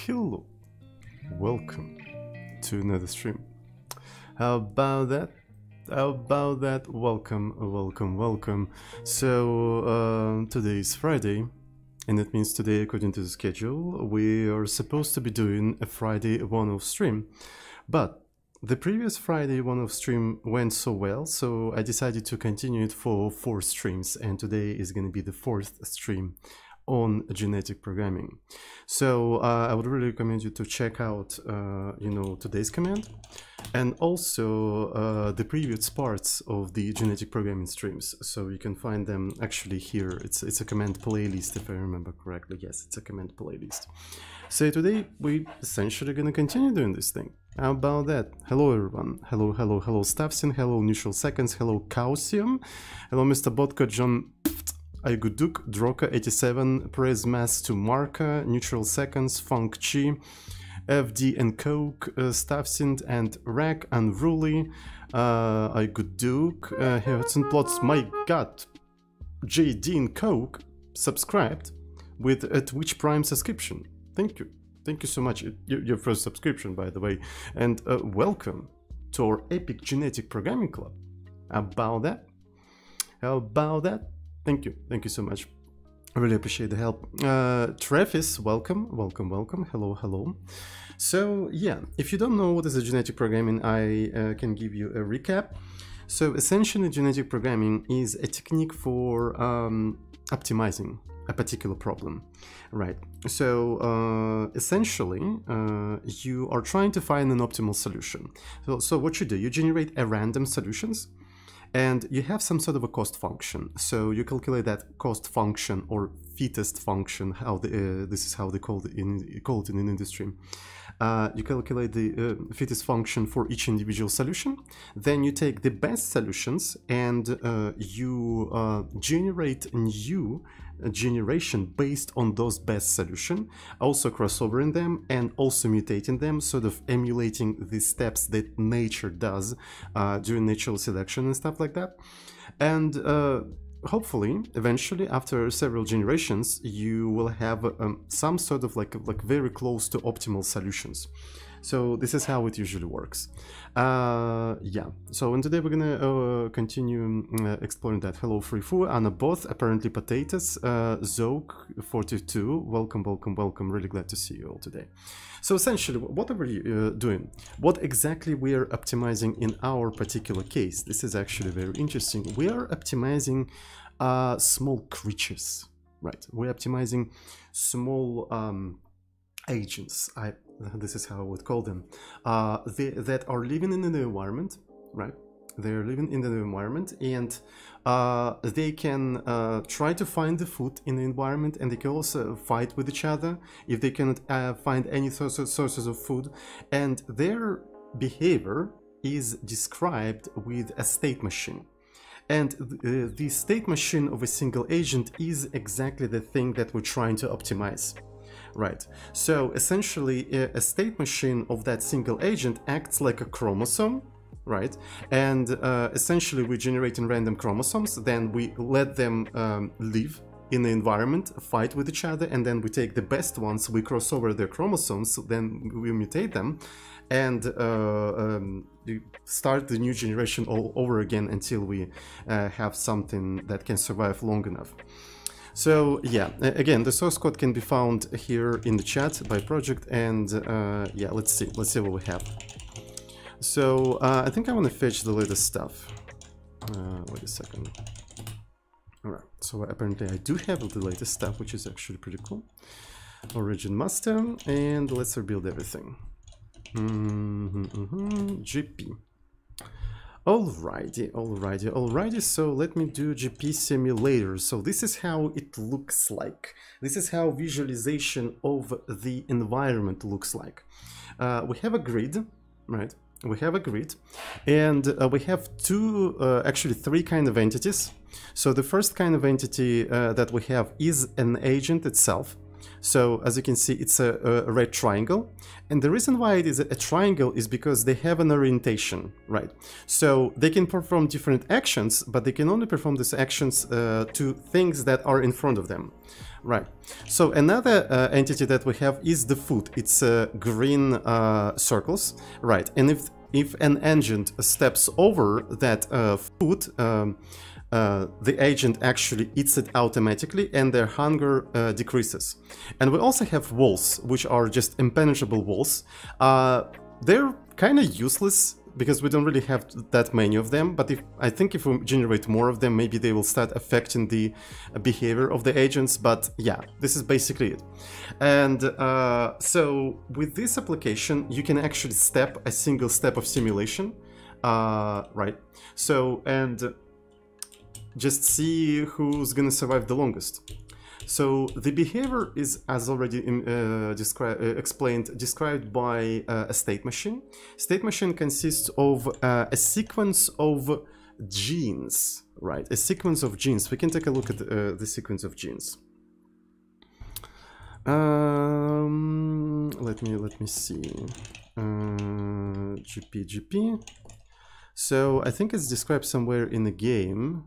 Hello, welcome to another stream. How about that? How about that? Welcome, welcome, welcome. So today is Friday, and that means today, according to the schedule, we are supposed to be doing a Friday one-off stream. But the previous Friday one-off stream went so well, so I decided to continue it for 4 streams, and today is going to be the 4th stream on genetic programming. So I would really recommend you to check out today's command, and also the previous parts of the genetic programming streams. So you can find them actually here. It's a command playlist, if I remember correctly. Yes, it's a command playlist. So today we essentially gonna continue doing this thing. How about that? Hello everyone. Hello, hello, hello Stavsin. Hello Neutral Seconds. Hello Causium. Hello Mr. Botka, John Aiguduk, Droka 87, Press Mass to Marka, Neutral Seconds, Funk Chi, FD and Coke, Stavsind and Rack, Unruly, Aiguduk, Hertzen Plots, my god, JD and Coke subscribed with a Twitch Prime subscription. Thank you. Thank you so much. Your first subscription, by the way. And welcome to our Epic Genetic Programming Club. How about that? How about that? Thank you so much. I really appreciate the help. Travis, welcome, welcome, welcome. Hello, hello. So yeah, if you don't know what is a genetic programming, I can give you a recap. So essentially, genetic programming is a technique for optimizing a particular problem, right? So essentially, you are trying to find an optimal solution. So what you do, you generate a random solutions, and you have some sort of a cost function. So you calculate that cost function or fittest function, how this is how they call it in the industry. You calculate the fittest function for each individual solution. Then you take the best solutions and you generate new generation based on those best solution, also crossovering them and also mutating them, sort of emulating the steps that nature does during natural selection and stuff like that. And hopefully, eventually, after several generations, you will have some sort of like very close to optimal solutions. So this is how it usually works. Yeah, so and today we're gonna continue exploring that. Hello Freefu, Anna Both, apparently Potatoes, Zoke42, welcome, welcome, welcome. Really glad to see you all today. So essentially, what are we doing? What exactly we are optimizing in our particular case? This is actually very interesting. We are optimizing small creatures, right? We're optimizing small agents. This is how I would call them, that are living in the environment, right? They're living in the environment, and they can try to find the food in the environment, and they can also fight with each other if they cannot find any sources of food. And their behavior is described with a state machine. And the state machine of a single agent is exactly the thing that we're trying to optimize. Right, so essentially a state machine of that single agent acts like a chromosome, right? And essentially we're generating random chromosomes, then we let them live in the environment, fight with each other, and then we take the best ones, we cross over their chromosomes, then we mutate them, and start the new generation all over again until we have something that can survive long enough. So yeah, again, the source code can be found here in the chat by project, and yeah, let's see what we have. So I think I want to fetch the latest stuff. Wait a second. All right, so apparently I do have the latest stuff, which is actually pretty cool. Origin master, and let's rebuild everything. GP. Alrighty, so let me do GP simulator. So this is how it looks like. This is how visualization of the environment looks like. We have a grid, right? We have a grid, and we have actually three kind of entities. So the first kind of entity that we have is an agent itself. So as you can see, it's a red triangle. And the reason why it is a triangle is because they have an orientation, right? So they can perform different actions, but they can only perform these actions to things that are in front of them. Right. So another entity that we have is the foot. It's green circles. Right. And if an agent steps over that foot, the agent actually eats it automatically and their hunger decreases. And we also have walls, which are just impenetrable walls. They're kind of useless because we don't really have that many of them, but I think if we generate more of them, maybe they will start affecting the behavior of the agents. But yeah, this is basically it. And so with this application, you can actually step a single step of simulation, right? So, and just see who's gonna survive the longest. So the behavior is, as already described by a state machine. State machine consists of a sequence of genes, right? A sequence of genes. We can take a look at the sequence of genes. Let me see. GP. So I think it's described somewhere in the game.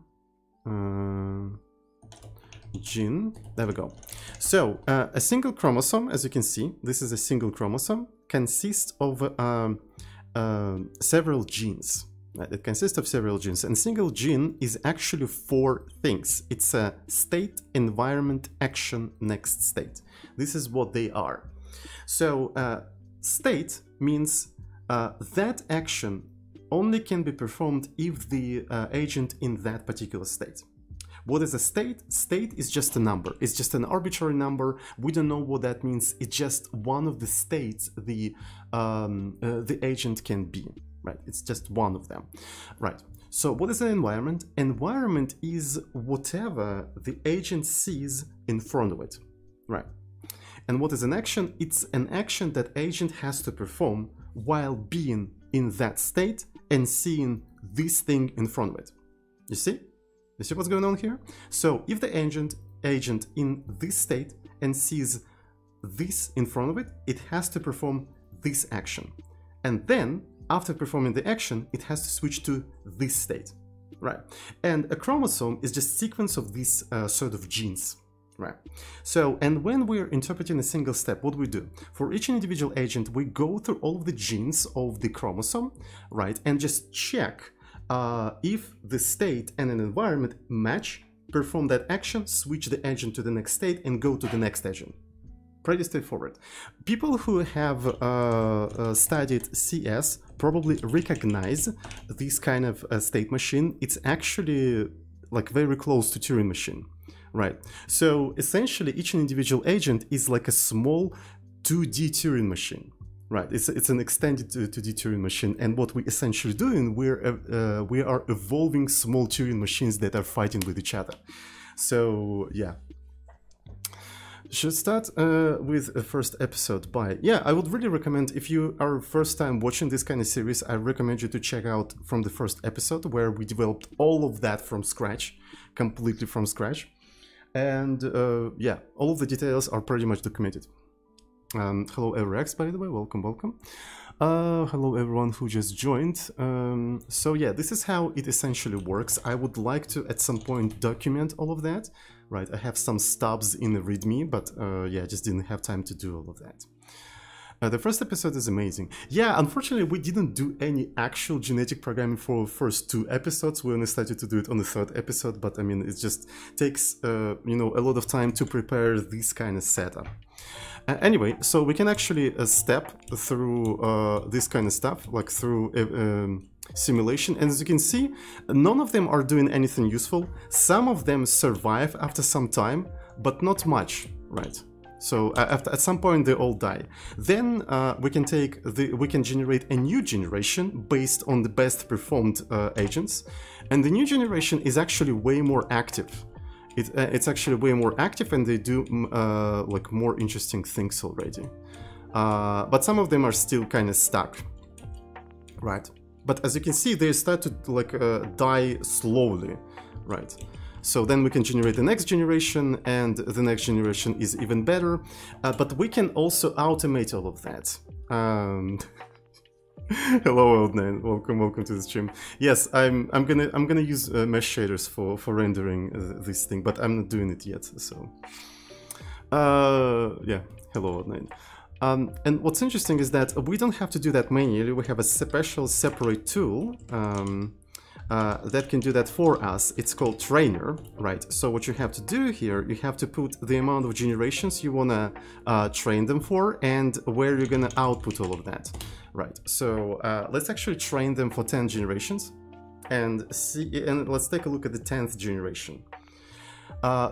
Gene, there we go. So a single chromosome, as you can see, this is a single chromosome, consists of several genes. It consists of several genes, and single gene is actually 4 things. It's a state, environment, action, next state. This is what they are. So state means that action only can be performed if the agent in that particular state. What is a state? State is just a number. It's just an arbitrary number. We don't know what that means. It's just one of the states the agent can be, right? It's just one of them, right? So what is an environment? Environment is whatever the agent sees in front of it, right? And what is an action? It's an action that agent has to perform while being in that state and seeing this thing in front of it. You see? You see what's going on here? So if the agent in this state and sees this in front of it, it has to perform this action. And then after performing the action, it has to switch to this state, right? And a chromosome is just a sequence of these sort of genes, right? So, and when we're interpreting a single step, what do we do? For each individual agent, we go through all of the genes of the chromosome, right? And just check if the state and an environment match, perform that action, switch the agent to the next state, and go to the next agent. Pretty straightforward. People who have studied CS probably recognize this kind of state machine. It's actually like very close to Turing machine, right? So essentially each individual agent is like a small 2D Turing machine. Right, it's an extended 2D Turing machine, and what we essentially doing, we are evolving small Turing machines that are fighting with each other. So yeah, should start with a first episode by, yeah, I would really recommend, if you are first time watching this kind of series, I recommend you to check out from the first episode where we developed all of that from scratch, completely from scratch, and yeah, all of the details are pretty much documented. Hello Everex, by the way, welcome. Hello everyone who just joined. So yeah, this is how it essentially works. I would like to at some point document all of that, right? I have some stubs in the README, but yeah, I just didn't have time to do all of that. The first episode is amazing. Yeah, unfortunately we didn't do any actual genetic programming for the first 2 episodes. We only started to do it on the 3rd episode, but I mean, it just takes, you know, a lot of time to prepare this kind of setup. Anyway, so we can actually step through this kind of stuff, like through simulation, and as you can see, none of them are doing anything useful. Some of them survive after some time, but not much, right? So at some point they all die. Then we can generate a new generation based on the best performed agents, and the new generation is actually way more active. It's actually way more active, and they do like more interesting things already. But some of them are still kind of stuck, right? But as you can see, they start to like die slowly, right? So then we can generate the next generation, and the next generation is even better. But we can also automate all of that. Hello, old man. Welcome to the stream. Yes, I'm gonna use mesh shaders for rendering this thing, but I'm not doing it yet. So, yeah. Hello, old man. And what's interesting is that we don't have to do that manually. We have a special separate tool that can do that for us. It's called Trainer, right? So what you have to do here, you have to put the amount of generations you wanna train them for and where you're gonna output all of that. Right, so let's actually train them for 10 generations and see, and let's take a look at the 10th generation.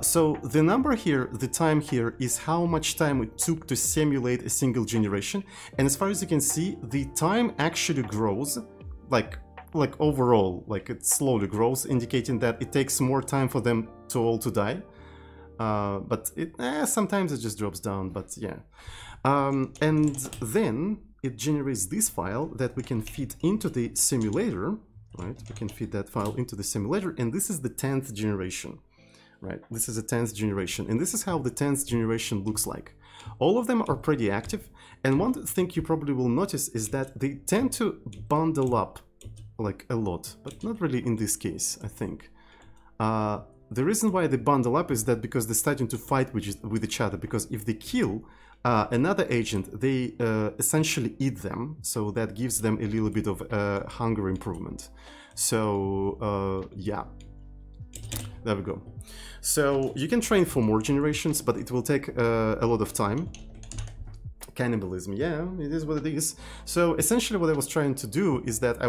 So the number here, the time here, is how much time it took to simulate a single generation. And as far as you can see, the time actually grows, like overall, like it slowly grows, indicating that it takes more time for them to all to die. But sometimes it just drops down, but yeah. And then it generates this file that we can feed into the simulator, right? We can feed that file into the simulator, and this is the 10th generation, right? This is the 10th generation, and this is how the 10th generation looks like. All of them are pretty active, and one thing you probably will notice is that they tend to bundle up like a lot, but not really in this case, I think. The reason why they bundle up is that because they're starting to fight with each other, because if they kill another agent, they essentially eat them, so that gives them a little bit of hunger improvement. So yeah, there we go. So you can train for more generations, but it will take a lot of time. Cannibalism, yeah, it is what it is. So essentially what I was trying to do is that I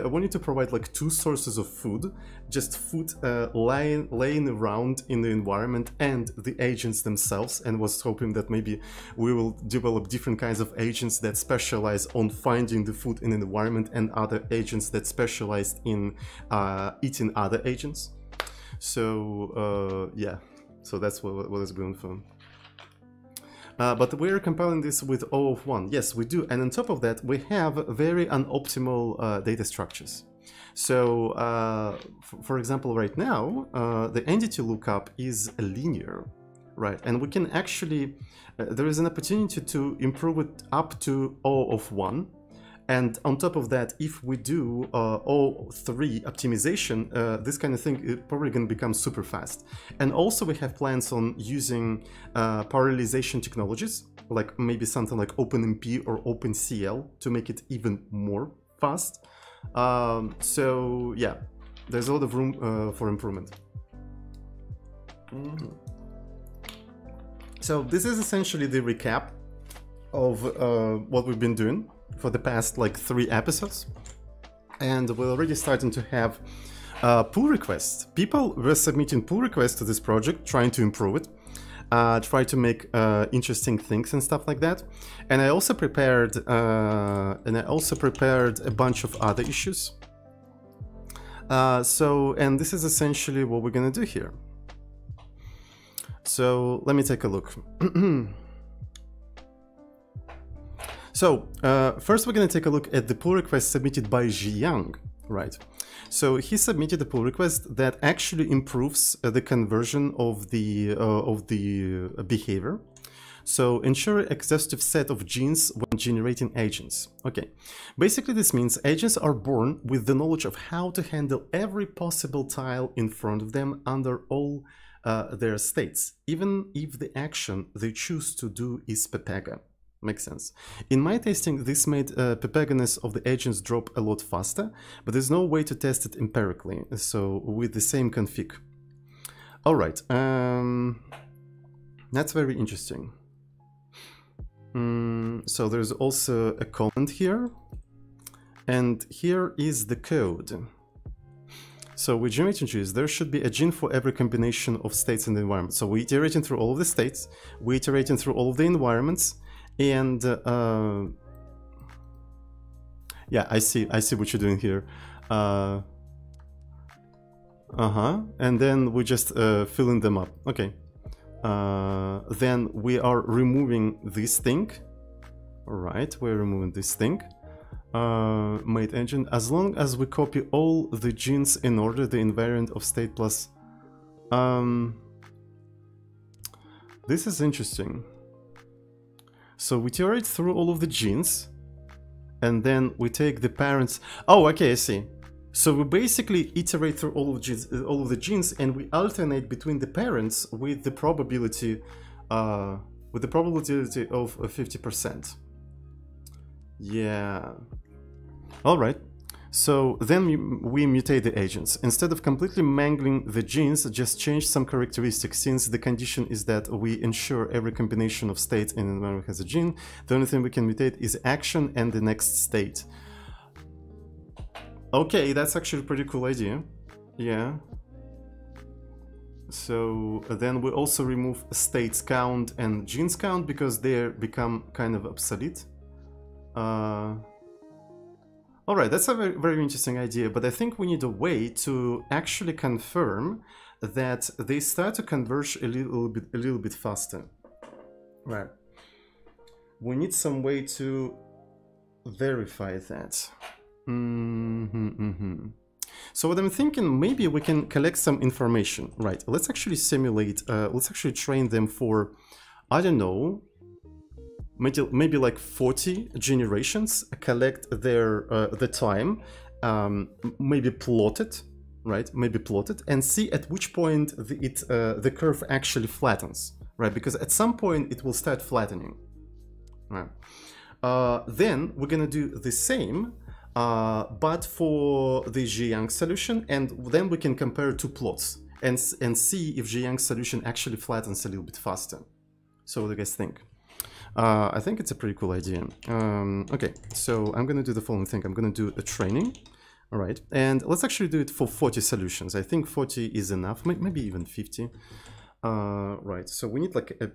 wanted to provide like 2 sources of food, just food laying around in the environment and the agents themselves, and was hoping that maybe we will develop different kinds of agents that specialize on finding the food in an environment and other agents that specialize in eating other agents. So yeah, so that's what is going for. But we're compiling this with O of 1. Yes, we do. And on top of that, we have very unoptimal data structures. So, for example, right now, the entity lookup is linear, right? And we can actually, there is an opportunity to improve it up to O of 1. And on top of that, if we do O3 optimization, this kind of thing is probably going to become super fast. And also we have plans on using parallelization technologies, like maybe something like OpenMP or OpenCL to make it even more fast. So yeah, there's a lot of room for improvement. So this is essentially the recap of what we've been doing for the past like 3 episodes, and we're already starting to have pull requests. People were submitting pull requests to this project, trying to improve it, try to make interesting things and stuff like that. And I also prepared a bunch of other issues. And this is essentially what we're gonna do here. So let me take a look. So, first we're going to take a look at the pull request submitted by Zhiyang, right? So he submitted a pull request that actually improves the conversion of the behavior. So ensure an exhaustive set of genes when generating agents. Okay, basically this means agents are born with the knowledge of how to handle every possible tile in front of them under all their states, even if the action they choose to do is Pepega. Makes sense. In my testing, this made Pepeganess of the agents drop a lot faster, but there's no way to test it empirically, so with the same config. All right, that's very interesting. So there's also a comment here, and here is the code. So with generating genes, there should be a gene for every combination of states in the environment. So we're iterating through all of the states, we're iterating through all of the environments, and yeah, I see what you're doing here. And then we just filling them up. Okay. Then we are removing this thing. All right, we're removing this thing. Mate engine. As long as we copy all the genes in order, the invariant of state plus. This is interesting. So we iterate through all of the genes, and then we take the parents. Oh, okay, I see. So we basically iterate through all of the genes, and we alternate between the parents with the probability of 50%. Yeah. All right. So then we mutate the agents. Instead of completely mangling the genes, just change some characteristics. Since the condition is that we ensure every combination of states in an environment has a gene, the only thing we can mutate is action and the next state. Okay, that's actually a pretty cool idea. Yeah. So then we also remove states count and genes count because they become kind of obsolete. Alright, that's a very, very interesting idea, but I think we need a way to actually confirm that they start to converge a little bit faster. Right. We need some way to verify that. So what I'm thinking, maybe we can collect some information. Right, let's actually simulate, let's actually train them for, I don't know, maybe like 40 generations, collect their the time, maybe plot it, right? Maybe plot it and see at which point the curve actually flattens, right? Because at some point it will start flattening, right? Then we're gonna do the same, but for the Zhiyang solution, and then we can compare two plots and see if Zhiyang's solution actually flattens a little bit faster. So what do you guys think? I think it's a pretty cool idea. Okay, so I'm gonna do the following thing. I'm gonna do a training, all right, and let's actually do it for 40 solutions. I think 40 is enough, maybe even 50. Right, so we need like a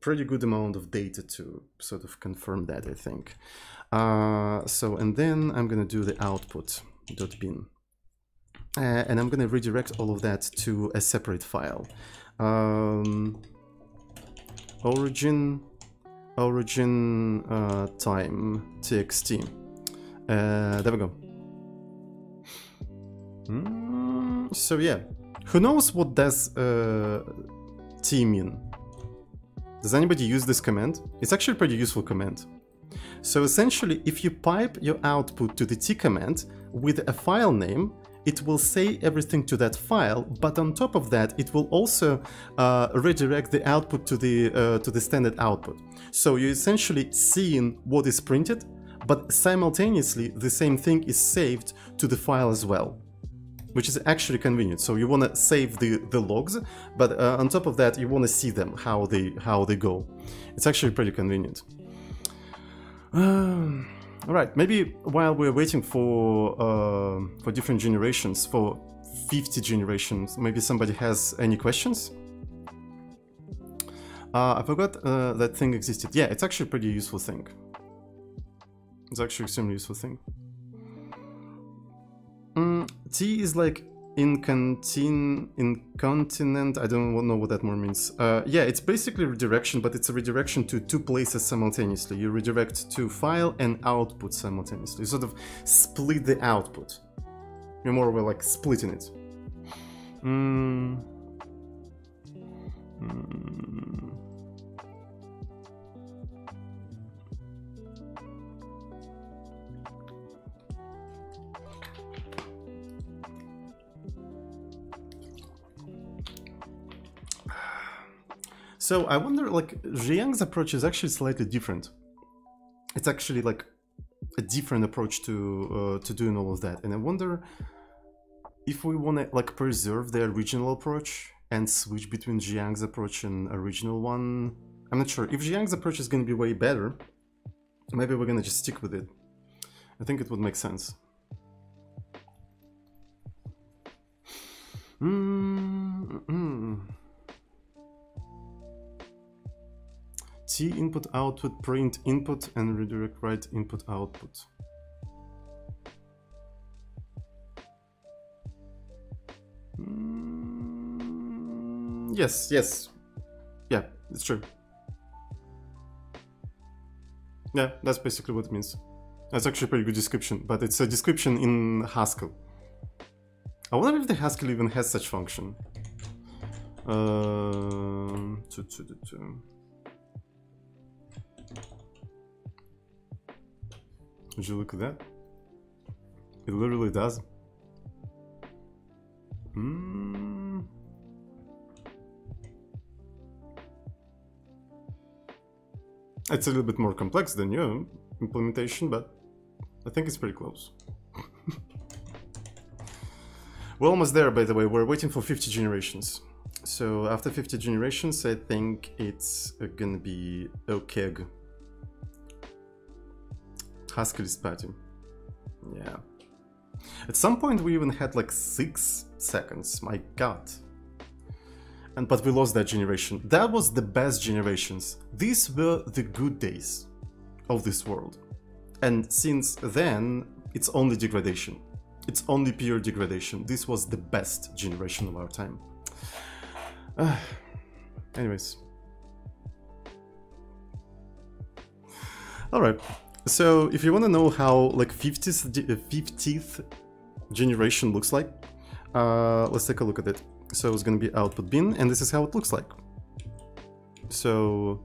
pretty good amount of data to sort of confirm that, I think. So, and then I'm gonna do the output.bin. And I'm gonna redirect all of that to a separate file. Origin time txt. There we go. So yeah, who knows what does t mean? Does anybody use this command? It's actually a pretty useful command. So essentially, if you pipe your output to the t command with a file name, it will say everything to that file, but on top of that, it will also redirect the output to the standard output. So you're essentially seeing what is printed, but simultaneously the same thing is saved to the file as well, which is actually convenient. So you want to save the logs, but on top of that, you want to see them, how they go. It's actually pretty convenient. All right, maybe while we're waiting for different generations, for 50 generations, maybe somebody has any questions? I forgot that thing existed. Yeah, it's actually a pretty useful thing. It's actually extremely useful thing. T is like incontinent. I don't know what that more means. Yeah, it's basically redirection, but it's a redirection to two places simultaneously. You redirect to file and output simultaneously. You sort of split the output. You're more like splitting it. So I wonder, like, Zhiyang's approach is actually slightly different. It's actually like a different approach to doing all of that, and I wonder if we want to like preserve the original approach and switch between Zhiyang's approach and original one. I'm not sure. If Zhiyang's approach is going to be way better, maybe we're going to just stick with it. I think it would make sense. T input output print input and redirect write input output. Yes, yeah, it's true. Yeah, that's basically what it means. That's actually a pretty good description, but it's a description in Haskell. I wonder if the Haskell even has such function. Would you look at that? It literally does. It's a little bit more complex than your implementation, but I think it's pretty close. We're almost there, by the way. We're waiting for 50 generations. So after 50 generations, I think it's gonna be okay. Haskell's party. Yeah. At some point we even had like 6 seconds, my god. But we lost that generation. That was the best generations. These were the good days of this world. And since then, it's only degradation. It's only pure degradation. This was the best generation of our time. Anyways. Alright. So if you want to know how like 50th generation looks like, let's take a look at it. So it's going to be output bin, and this is how it looks like. So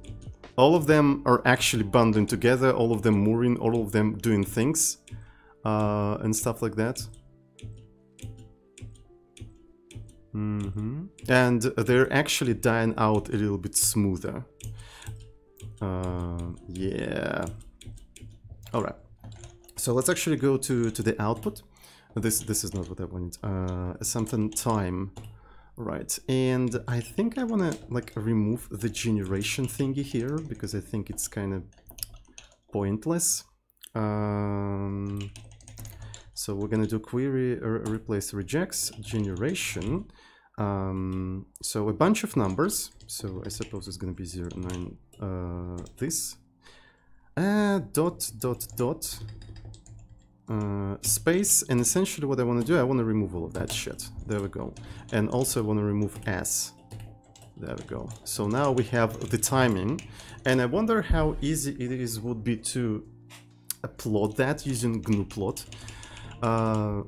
all of them are actually bundling together, all of them moving, all of them doing things and stuff like that. And they're actually dying out a little bit smoother. Yeah. All right. So let's actually go to the output. This is not what I wanted. Something time. Right, and I think I want to like remove the generation thingy here because I think it's kind of pointless. So we're gonna do query replace regex generation. So a bunch of numbers. So I suppose it's gonna be 0, 9. This dot space, and essentially what I want to do, I want to remove all of that shit. There we go. And also I want to remove s. There we go. So now we have the timing, and I wonder how easy it would be to plot that using GNU-plot. I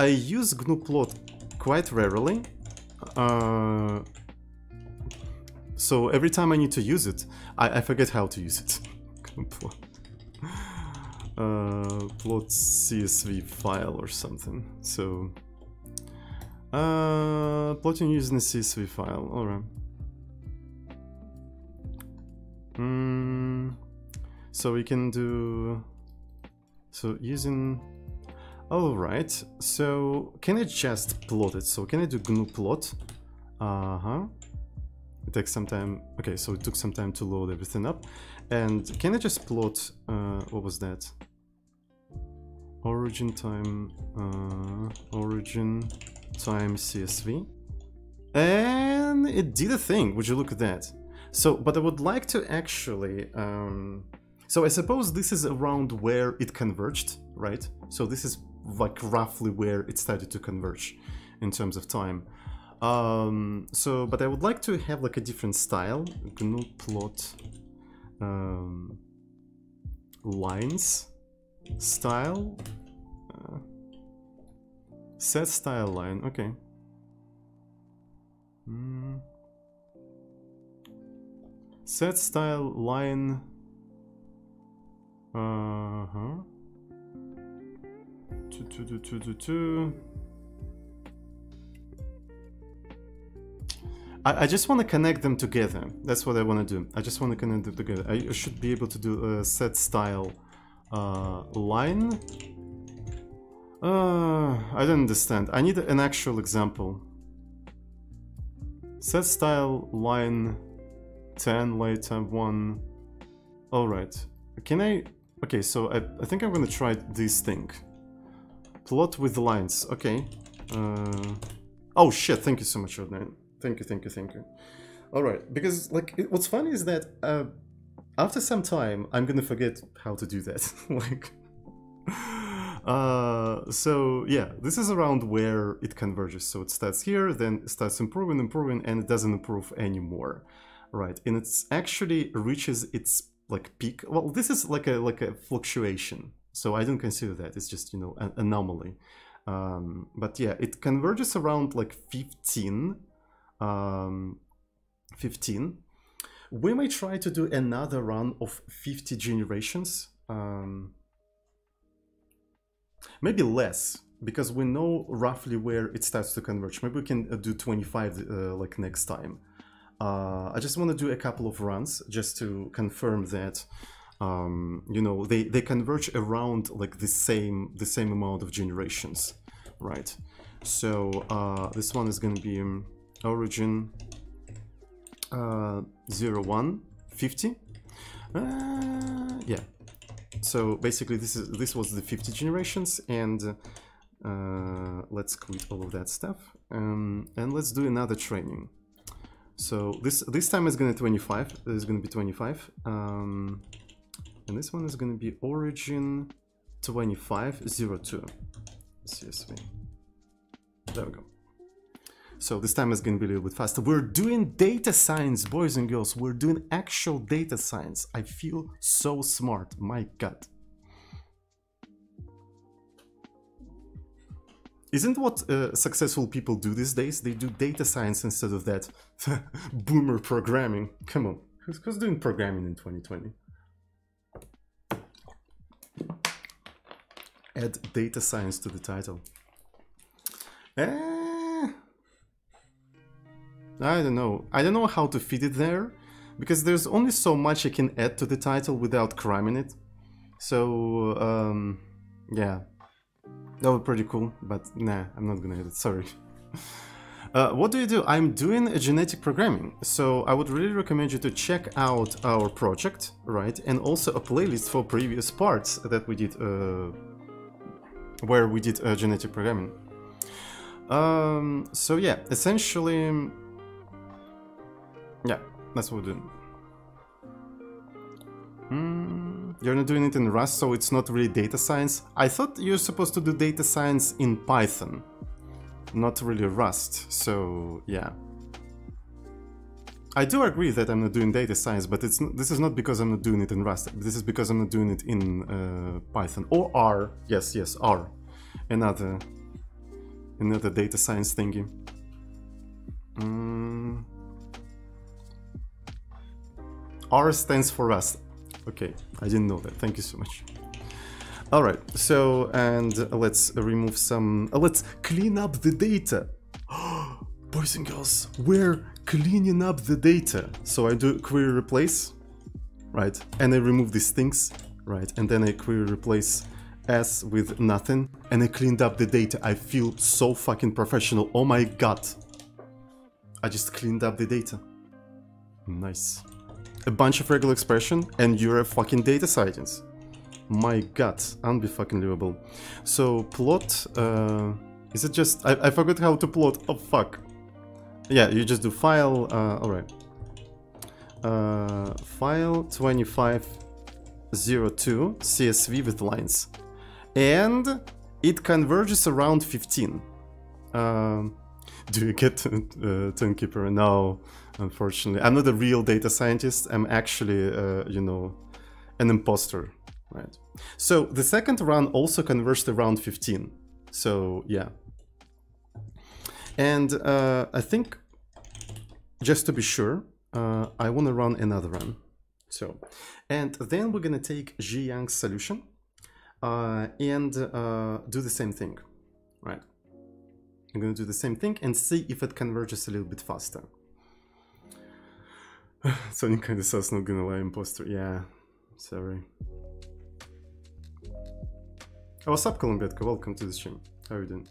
use GNU-plot quite rarely, so every time I need to use it, I forget how to use it. GNU-plot. Plot CSV file or something. So plotting using a CSV file. All right. So we can do using. All right. So can I just plot it? So can I do GNU plot? It takes some time. Okay, so it took some time to load everything up. And can I just plot, what was that? Origin time CSV. And it did a thing. Would you look at that? So, but I would like to actually, so I suppose this is around where it converged, right? So this is like roughly where it started to converge in terms of time. So, but I would like to have like a different style. GNU plot lines style. Set style line. Okay. Set style line. I just want to connect them together. That's what I want to do. I just want to connect them together. I should be able to do a set style line. I don't understand. I need an actual example. Set style line 10 later 1. All right. Can I? Okay, so I think I'm gonna try this thing. Plot with lines. Okay. Oh shit! Thank you so much, Rodney. Thank you. All right, because like what's funny is that after some time I'm gonna forget how to do that. Like, so yeah, this is around where it converges. So it starts here, then it starts improving, and it doesn't improve anymore, right? And it's actually reaches its like peak. Well, this is like a fluctuation, so I don't consider that. It's just, you know, an anomaly. But yeah, it converges around like 15. 15. We may try to do another run of 50 generations. Maybe less, because we know roughly where it starts to converge. Maybe we can do 25 like next time. I just want to do a couple of runs just to confirm that you know, they converge around like the same amount of generations, right? So this one is going to be origin 0, 1, 50. Yeah. So basically, this was the 50 generations, and let's quit all of that stuff, and let's do another training. So this time is going to 25. This is going to be 25, and this one is going to be origin 2502 CSV. There we go. So this time is going to be a little bit faster. We're doing data science, boys and girls. We're doing actual data science. I feel so smart. My God. Isn't what successful people do these days? They do data science instead of that boomer programming. Come on. Who's doing programming in 2020? Add data science to the title. I don't know. I don't know how to fit it there, because there's only so much I can add to the title without cramming it. So, yeah. That was pretty cool, but nah, I'm not gonna add it, sorry. What do? I'm doing a genetic programming, so I would really recommend you to check out our project, right? And also a playlist for previous parts that we did, where we did genetic programming. So yeah, essentially, yeah, that's what we're doing. You're not doing it in Rust, so it's not really data science. I thought you're supposed to do data science in Python, not really Rust, so yeah. I do agree that I'm not doing data science, but this is not because I'm not doing it in Rust. This is because I'm not doing it in Python. Or R. Yes, R. Another data science thingy. R stands for Rust. Okay, I didn't know that. Thank you so much. All right, so, and let's remove some, let's clean up the data. Boys and girls, we're cleaning up the data. So I do query replace, right? And I remove these things, right? And then I query replace S with nothing, and I cleaned up the data. I feel so fucking professional. Oh my God. I just cleaned up the data. Nice. A bunch of regular expression, and you're a fucking data scientist. My God, unbelievable. So plot, is it just, I forgot how to plot, oh fuck. Yeah, you just do file, alright. File 2502 CSV with lines. And it converges around 15. Do you get Timekeeper? No, unfortunately. I'm not a real data scientist. I'm actually, you know, an imposter, right? So the second run also converged around 15. So yeah. And I think, just to be sure, I want to run another run. So, and then we're going to take Zhiyang's solution and do the same thing, right? I'm going to do the same thing and see if it converges a little bit faster. Sonic kind of says not gonna lie, imposter. Yeah, sorry. Oh, what's up, Columbetka? Welcome to the stream. How are you doing?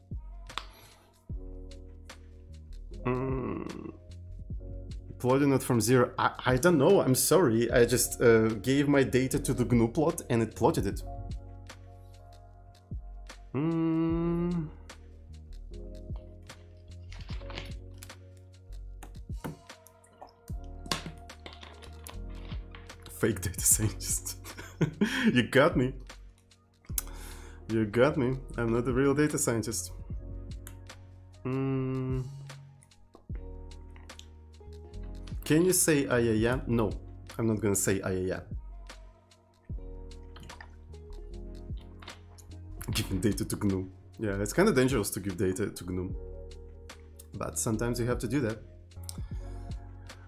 Plotting it from zero. I don't know. I'm sorry. I just gave my data to the GNU plot and it plotted it. Fake data scientist. You got me. You got me. I'm not a real data scientist. Can you say ayaya? No, I'm not gonna say ayaya. Giving data to GNU. Yeah, it's kind of dangerous to give data to GNU. But sometimes you have to do that.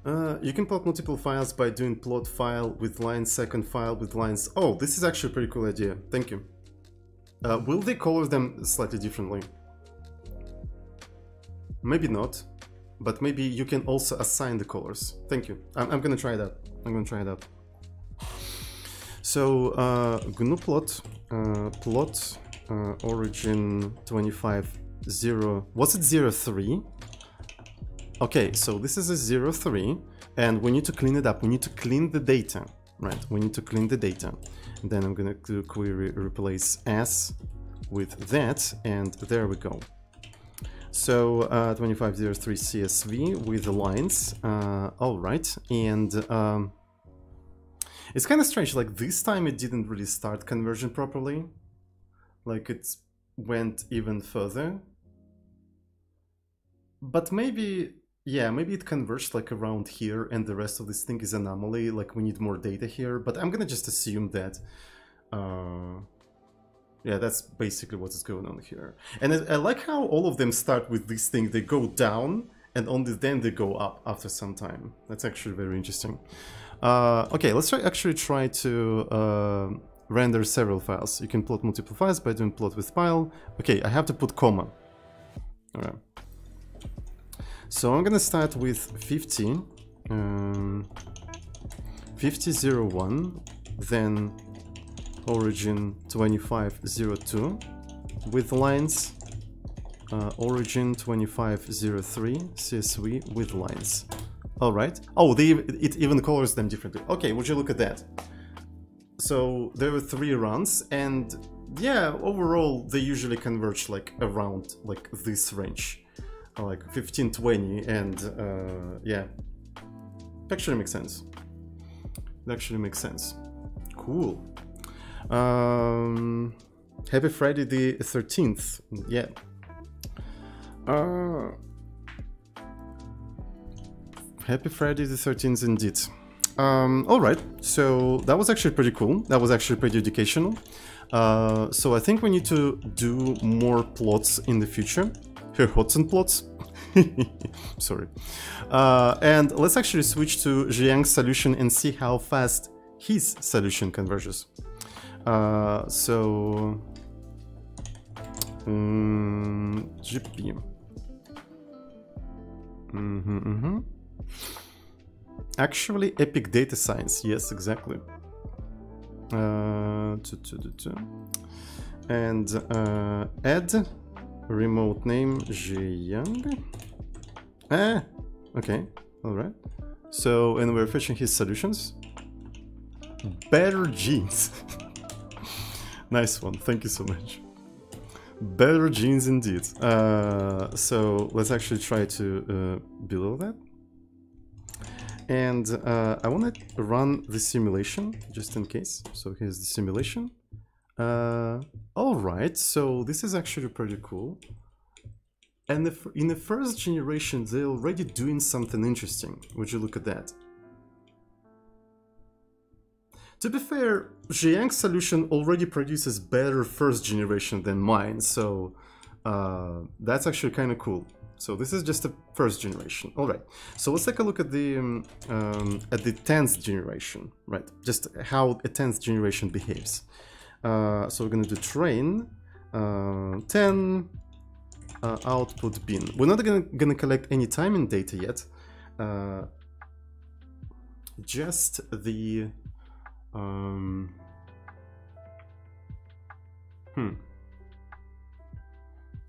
You can plot multiple files by doing plot file with lines, second file with lines. Oh, this is actually a pretty cool idea. Thank you. Will they color them slightly differently? Maybe not, but maybe you can also assign the colors. Thank you. I'm gonna try that. I'm gonna try that. So GNU plot, plot origin 25.0. Was it 03? Okay, so this is a 03, and we need to clean it up. We need to clean the data, right? We need to clean the data. And then I'm gonna do query replace as with that, and there we go. So 2503 CSV with the lines. All right, and it's kind of strange. Like this time, it didn't really start conversion properly. Like it went even further. But maybe, yeah, maybe it converged like around here, and the rest of this thing is anomaly. Like we need more data here. But I'm gonna just assume that. Yeah, that's basically what is going on here. And I like how all of them start with this thing. They go down, and only then they go up after some time. That's actually very interesting. Okay, let's actually try to render several files. You can plot multiple files by doing plot with file. Okay, I have to put comma. All right. So I'm gonna start with 50, 5001, then origin 2502 with lines, origin 2503 CSV with lines. All right. Oh, it even colors them differently. Okay, would you look at that? So there were 3 runs, and yeah, overall they usually converge like around like this range, like 15, 20, and yeah, actually makes sense. It actually makes sense. Cool. Happy Friday the 13th. Yeah. Happy Friday the 13th indeed. Alright, so that was actually pretty cool. That was actually pretty educational. So I think we need to do more plots in the future. Here, Hudson plots. Sorry. And let's actually switch to Zhiyang's solution and see how fast his solution converges. So GP. Actually, Epic Data Science. Yes, exactly. And add remote name Zhiyang. Okay, all right. So, and we're fetching his solutions. Better genes. Nice one, thank you so much. Better genes indeed. So let's actually try to below that. And I want to run the simulation just in case. So here's the simulation. All right, so this is actually pretty cool. And in the first generation, they're already doing something interesting. Would you look at that? To be fair, Zhiyang's solution already produces better first generation than mine, so that's actually kind of cool. So this is just a first generation. All right. So let's take a look at the 10th generation, right? Just how a 10th generation behaves. So we're gonna do train 10 output bin. We're not gonna collect any timing data yet. Just the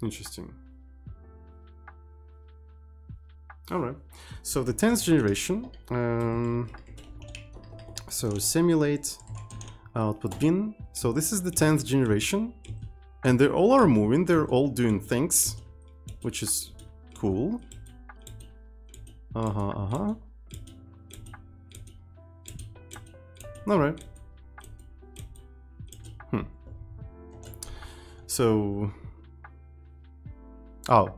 interesting. All right, so the 10th generation, so simulate output bin. So this is the 10th generation, and they all are moving, they're all doing things, which is cool. All right. So, oh.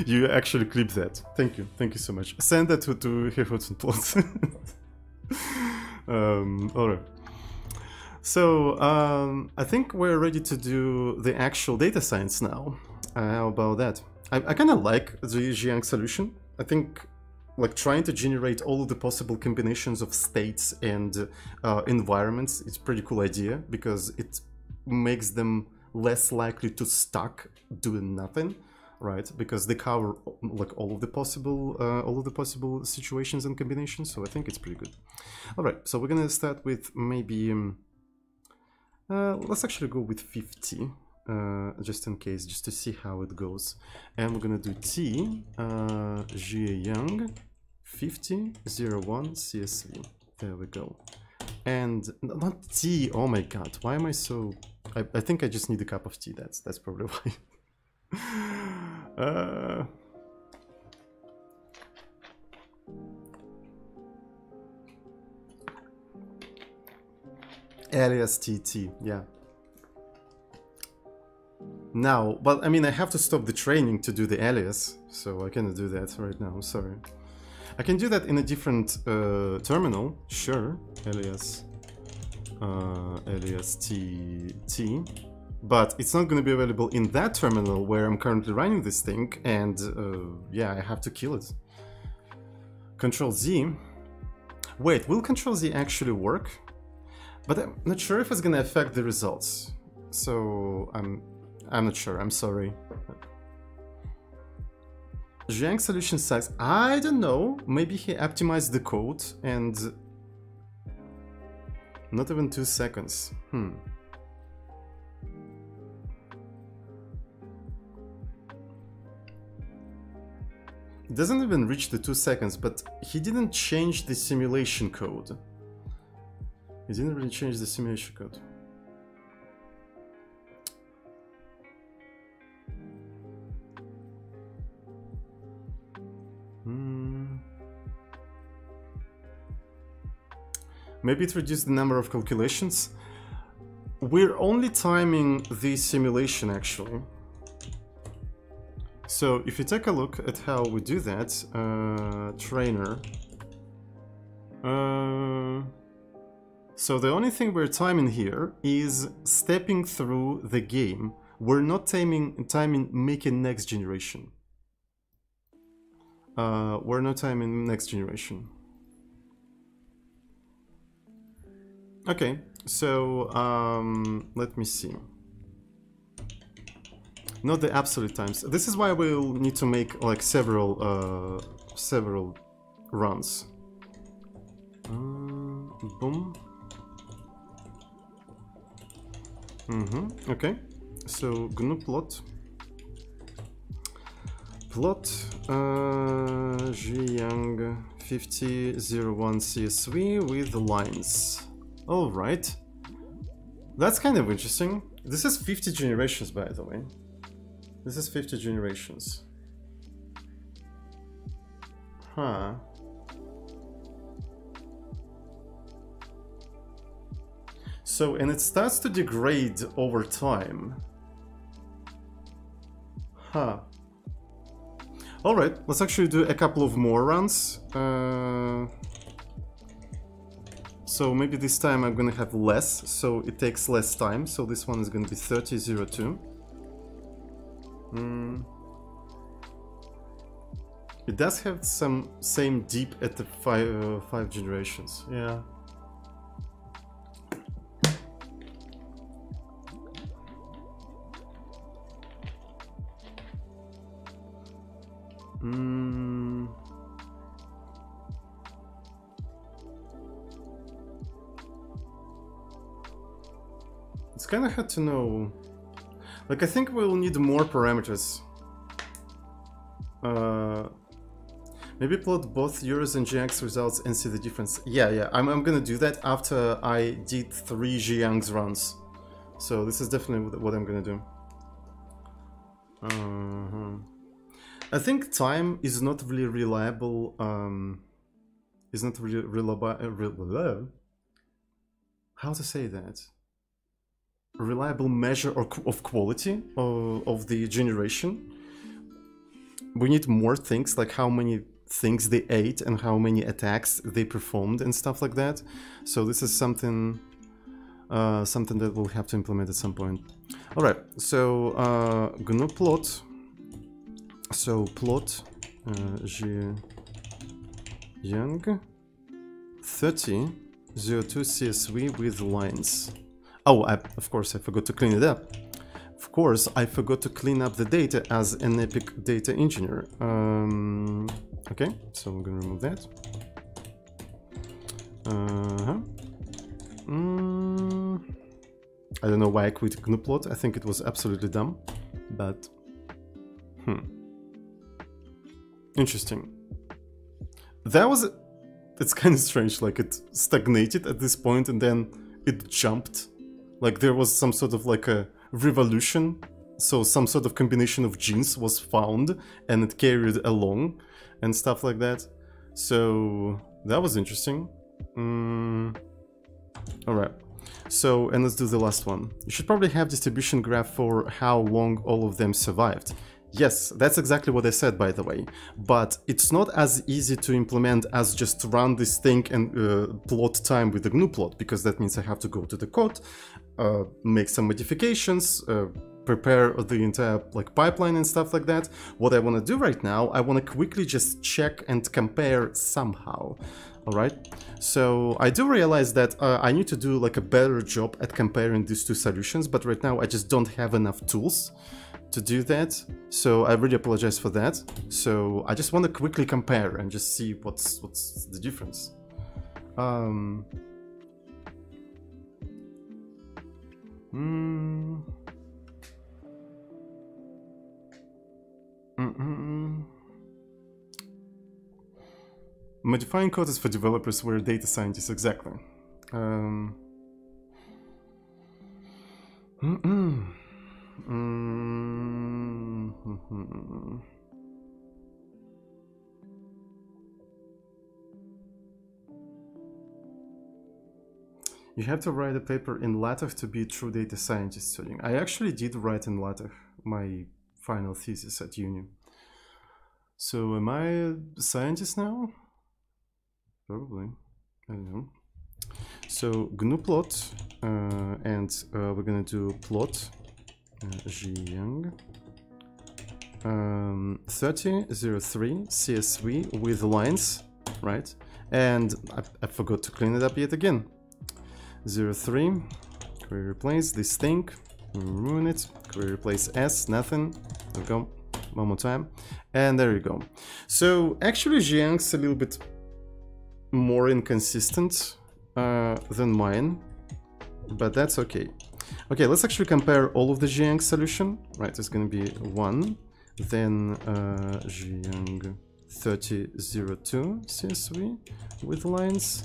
You actually clipped that. Thank you so much. Send that to Hudson Plots. Alright. So I think we're ready to do the actual data science now. How about that? I kind of like the Zhiyang solution. I think like trying to generate all of the possible combinations of states and environments. It's a pretty cool idea because it makes them less likely to stuck doing nothing, right? Because they cover like all of the possible situations and combinations. So I think it's pretty good. All right, so we're gonna start with maybe let's actually go with 50 just in case, just to see how it goes. And we're gonna do T Jie Yang 5001 CSV. There we go. And not tea. Oh my god, why am I so... I think I just need a cup of tea. That's probably why. Alias TT, yeah. Now, but I mean, I have to stop the training to do the alias, so I cannot do that right now. Sorry. I can do that in a different terminal, sure. Alias TT, but it's not going to be available in that terminal where I'm currently running this thing, and yeah, I have to kill it. Control Z. Wait, will Control Z actually work? But I'm not sure if it's going to affect the results. So I'm not sure. I'm sorry. Zhang solution size. I don't know. Maybe he optimized the code and not even 2 seconds. It doesn't even reach the 2 seconds, but he didn't change the simulation code. He didn't really change the simulation code. Maybe it reduced the number of calculations. We're only timing the simulation actually. So if you take a look at how we do that, trainer. So the only thing we're timing here is stepping through the game. We're not timing making next generation. We're not timing next generation. Okay, so let me see. Not the absolute times. This is why we'll need to make like several runs. Boom. Okay. So GNU plot Zhiyang 5001 CSV with the lines. All right, that's kind of interesting. This is 50 generations, by the way. This is 50 generations. Huh. So, and it starts to degrade over time. Huh. All right, let's actually do a couple of more runs. So maybe this time I'm gonna have less, so it takes less time. So this one is gonna be 3002. It does have some same deep at the five generations. Yeah. It's kind of hard to know. Like, I think we'll need more parameters. Maybe plot both yours and Zhiyang's results and see the difference. Yeah, I'm gonna do that after I did 3 Zhiyang's runs. So this is definitely what I'm gonna do. I think time is not really reliable. Is not really reliable. How to say that? Reliable measure of quality of the generation. We need more things, like how many things they ate and how many attacks they performed and stuff like that. So this is something something that we'll have to implement at some point. All right, so GNU plot. So plot Young 3002 CSV with lines. Oh, of course I forgot to clean it up. Of course, I forgot to clean up the data as an Epic data engineer. Okay, so I'm gonna remove that. I don't know why I quit Gnuplot. I think it was absolutely dumb, but interesting. That was it's kind of strange. Like it stagnated at this point and then it jumped. Like there was some sort of like a revolution, so some sort of combination of genes was found and it carried along and stuff like that. So that was interesting. All right, so and let's do the last one. You should probably have distribution graph for how long all of them survived. Yes, that's exactly what I said, by the way, but it's not as easy to implement as just run this thing and plot time with the GNU plot, because that means I have to go to the code, make some modifications, prepare the entire like pipeline and stuff like that. What I want to do right now, I want to quickly just check and compare somehow. All right, so I do realize that I need to do like a better job at comparing these two solutions, but right now I just don't have enough tools to do that, so I really apologize for that. So I just want to quickly compare and just see what's the difference. Modifying code is for developers, we're data scientists, exactly. You have to write a paper in LaTeX to be a true data scientist studying. I actually did write in LaTeX my final thesis at uni. So am I a scientist now? Probably. I don't know. So GNU plot, and we're gonna do plot Jiang 3003 CSV with lines, right? And I forgot to clean it up yet again. 03, query replace this thing, ruin it, query replace S, nothing. There we go, one more time, and there you go. So actually Jiang's a little bit more inconsistent than mine, but that's okay. Okay, let's actually compare all of the Jiang solution, right? It's going to be 1, then Jiang 3002 CSV with lines,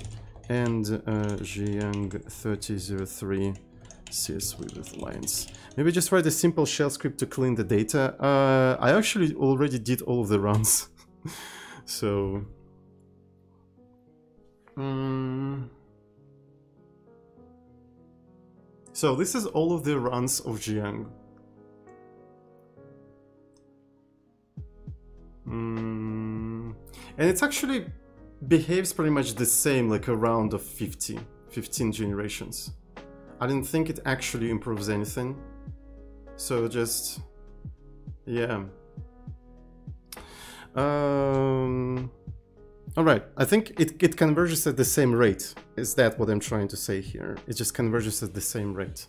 and Jiang 3003 CSV with lines. Maybe just write a simple shell script to clean the data. I actually already did all of the runs, so so this is all of the runs of Jiang. And it actually behaves pretty much the same, like a round of 15 generations. I didn't think it actually improves anything. So just, yeah. All right, I think it converges at the same rate. Is that what I'm trying to say here? It just converges at the same rate.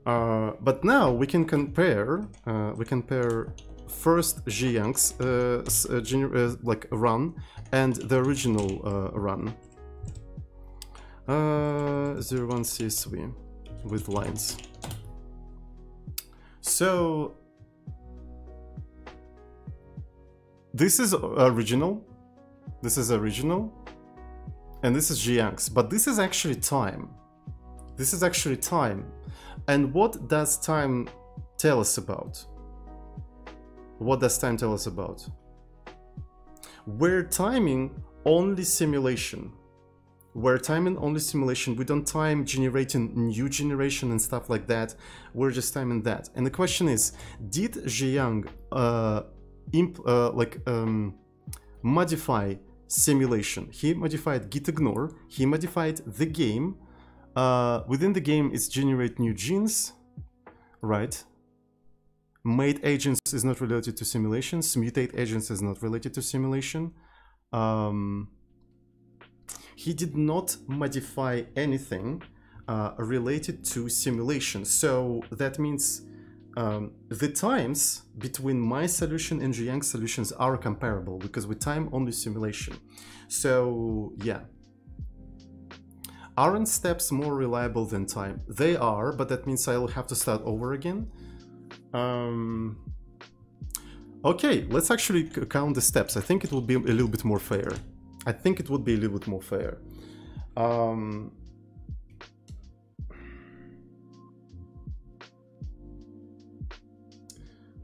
But now we can compare. First Jiang's like run and the original run. 01 CSV with lines. So this is original. This is original, and this is Jiang's, but this is actually time. This is actually time. And what does time tell us about? What does time tell us about? We're timing only simulation. We're timing only simulation. We don't time generating new generation and stuff like that. We're just timing that. And the question is, did Jiang modify simulation? He modified gitignore, he modified the game. Within the game it's generate new genes, right? Made agents is not related to simulations, mutate agents is not related to simulation. he did not modify anything related to simulation. So that means the times between my solution and Zhiyang's solutions are comparable because we time only simulation. So yeah. Aren't steps more reliable than time? They are, but that means I'll have to start over again. Okay, let's actually count the steps. I think it would be a little bit more fair. I think it would be a little bit more fair.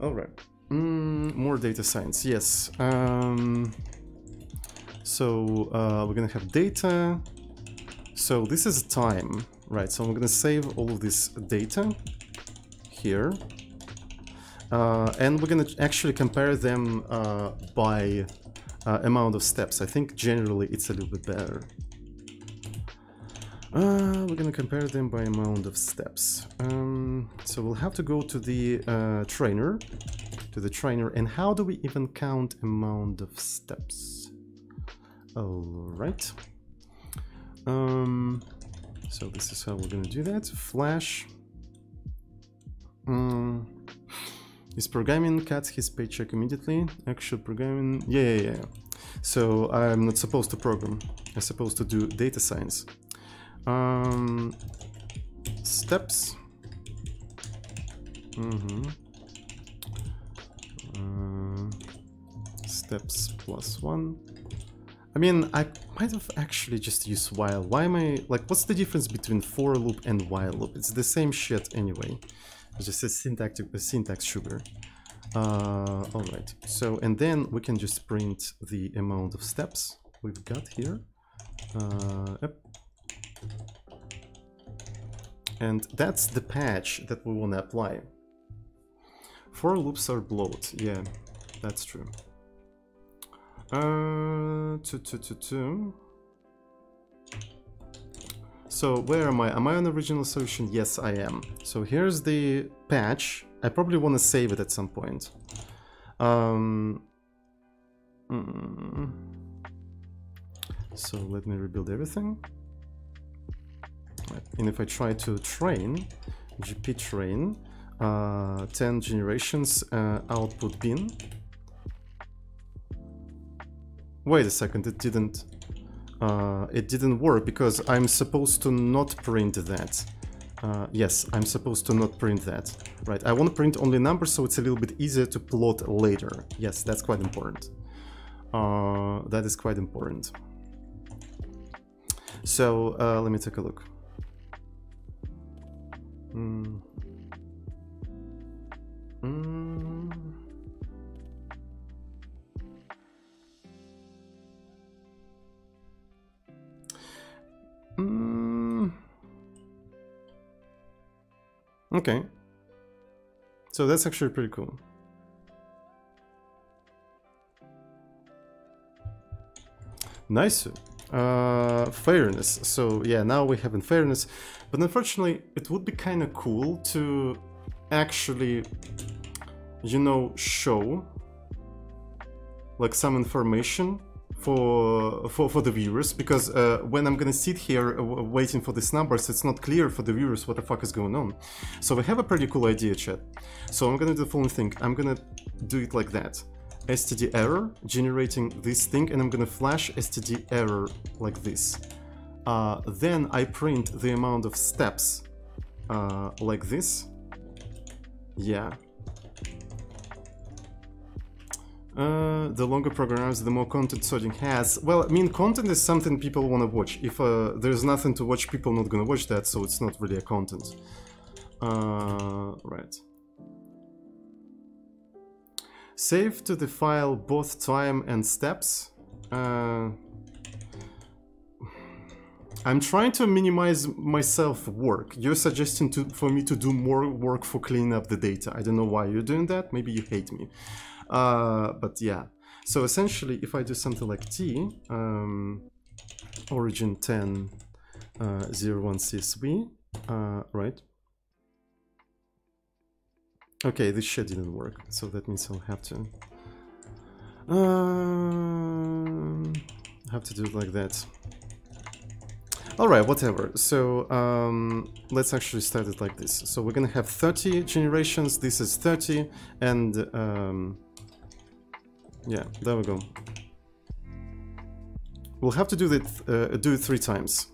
All right, more data science, yes. So we're gonna have data. So this is time, right? So I'm gonna save all of this data here. And we're gonna actually compare them by amount of steps. I think generally it's a little bit better. We're gonna compare them by amount of steps. So we'll have to go to the trainer, and how do we even count amount of steps? All right. So this is how we're gonna do that. Flash. Is programming cuts his paycheck immediately? Actual programming, yeah. So I'm not supposed to program. I'm supposed to do data science. Steps. Steps +1. I mean, I might have actually just used while. Why am I, like, what's the difference between for loop and while loop? It's the same shit anyway. It's just a syntax sugar. All right. So, and then we can just print the amount of steps we've got here. Yep. And that's the patch that we want to apply. For loops are bloat. Yeah, that's true. So where am I? Am I on the original solution? Yes, I am. So here's the patch. I probably want to save it at some point. So let me rebuild everything. Right. And if I try to train, GP train, 10 generations, output bin. Wait a second, it didn't work because I'm supposed to not print that. Yes, I'm supposed to not print that. Right, I want to print only numbers so it's a little bit easier to plot later. Yes, that's quite important. That is quite important. So let me take a look. Okay, so that's actually pretty cool. Nice. Fairness. So yeah, now we have unfairness, but unfortunately it would be kind of cool to actually, you know, show like some information for the viewers, because when I'm gonna sit here waiting for these numbers, it's not clear for the viewers what the fuck is going on. So we have a pretty cool idea, chat. So I'm gonna do the following thing. I'm gonna do it like that. STD error, generating this thing, and I'm gonna flash STD error like this. Then I print the amount of steps like this. Yeah. The longer programs, the more content sorting has. Well, I mean, content is something people want to watch. If there's nothing to watch, people are not gonna watch that, so it's not really a content. Right. Save to the file both time and steps. I'm trying to minimize myself work. You're suggesting for me to do more work for cleaning up the data. I don't know why you're doing that. Maybe you hate me. But yeah. So essentially, if I do something like t, origin 10, 01 CSV, right? Okay, this shit didn't work, so that means I'll have to do it like that. Alright, whatever. So, let's actually start it like this. So we're gonna have 30 generations, this is 30, and, yeah, there we go. We'll have to do it 3 times.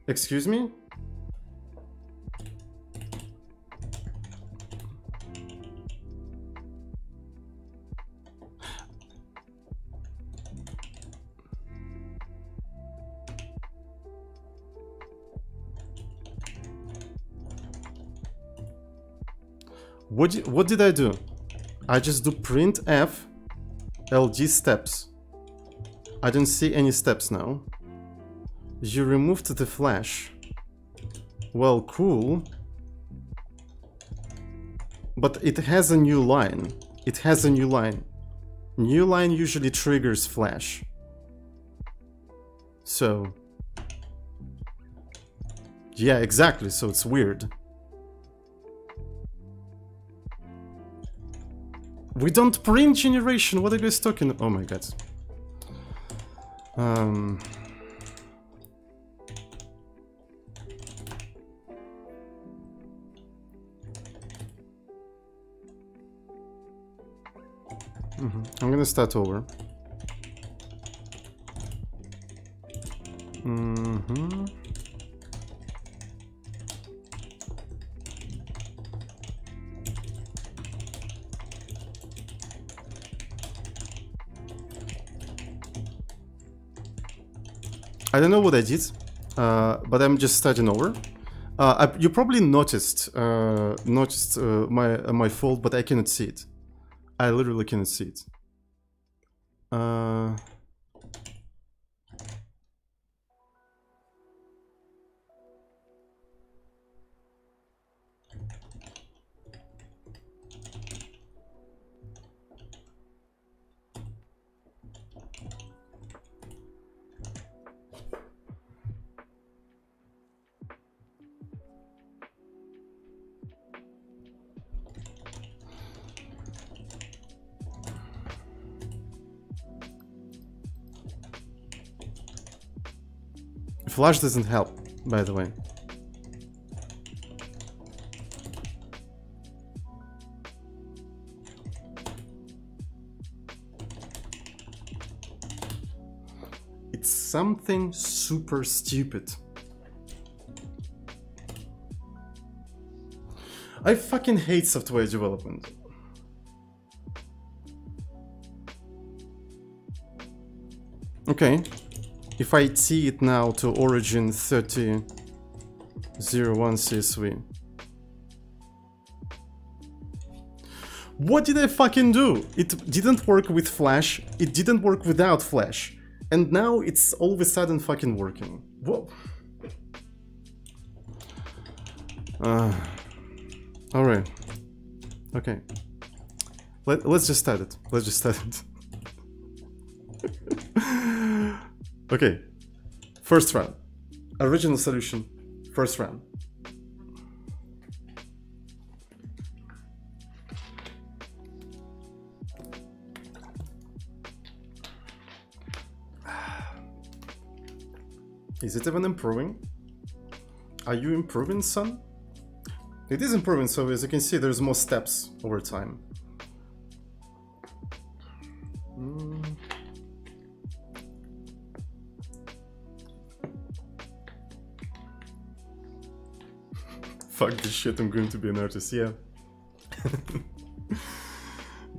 Excuse me? What did I do? I just do printf LG steps. I don't see any steps now. You removed the flash. Well, cool. But it has a new line. It has a new line. New line usually triggers flash. So... yeah, exactly, so it's weird. We don't print generation, what are you guys talking? Oh my god. I'm gonna start over. I don't know what I did, but I'm just starting over. You probably noticed my fault, but I cannot see it. I literally cannot see it. Flash doesn't help, by the way. It's something super stupid. I fucking hate software development. Okay. If I tee it now to origin 3001 CSV. What did I fucking do? It didn't work with Flash, it didn't work without Flash. And now it's all of a sudden fucking working. Whoa. Alright. Okay. Let's just start it. Let's just start it. Okay, first run. Original solution, first run. Is it even improving? Are you improving, son? It is improving, so as you can see, there's more steps over time. Fuck this shit, I'm going to be an artist, yeah.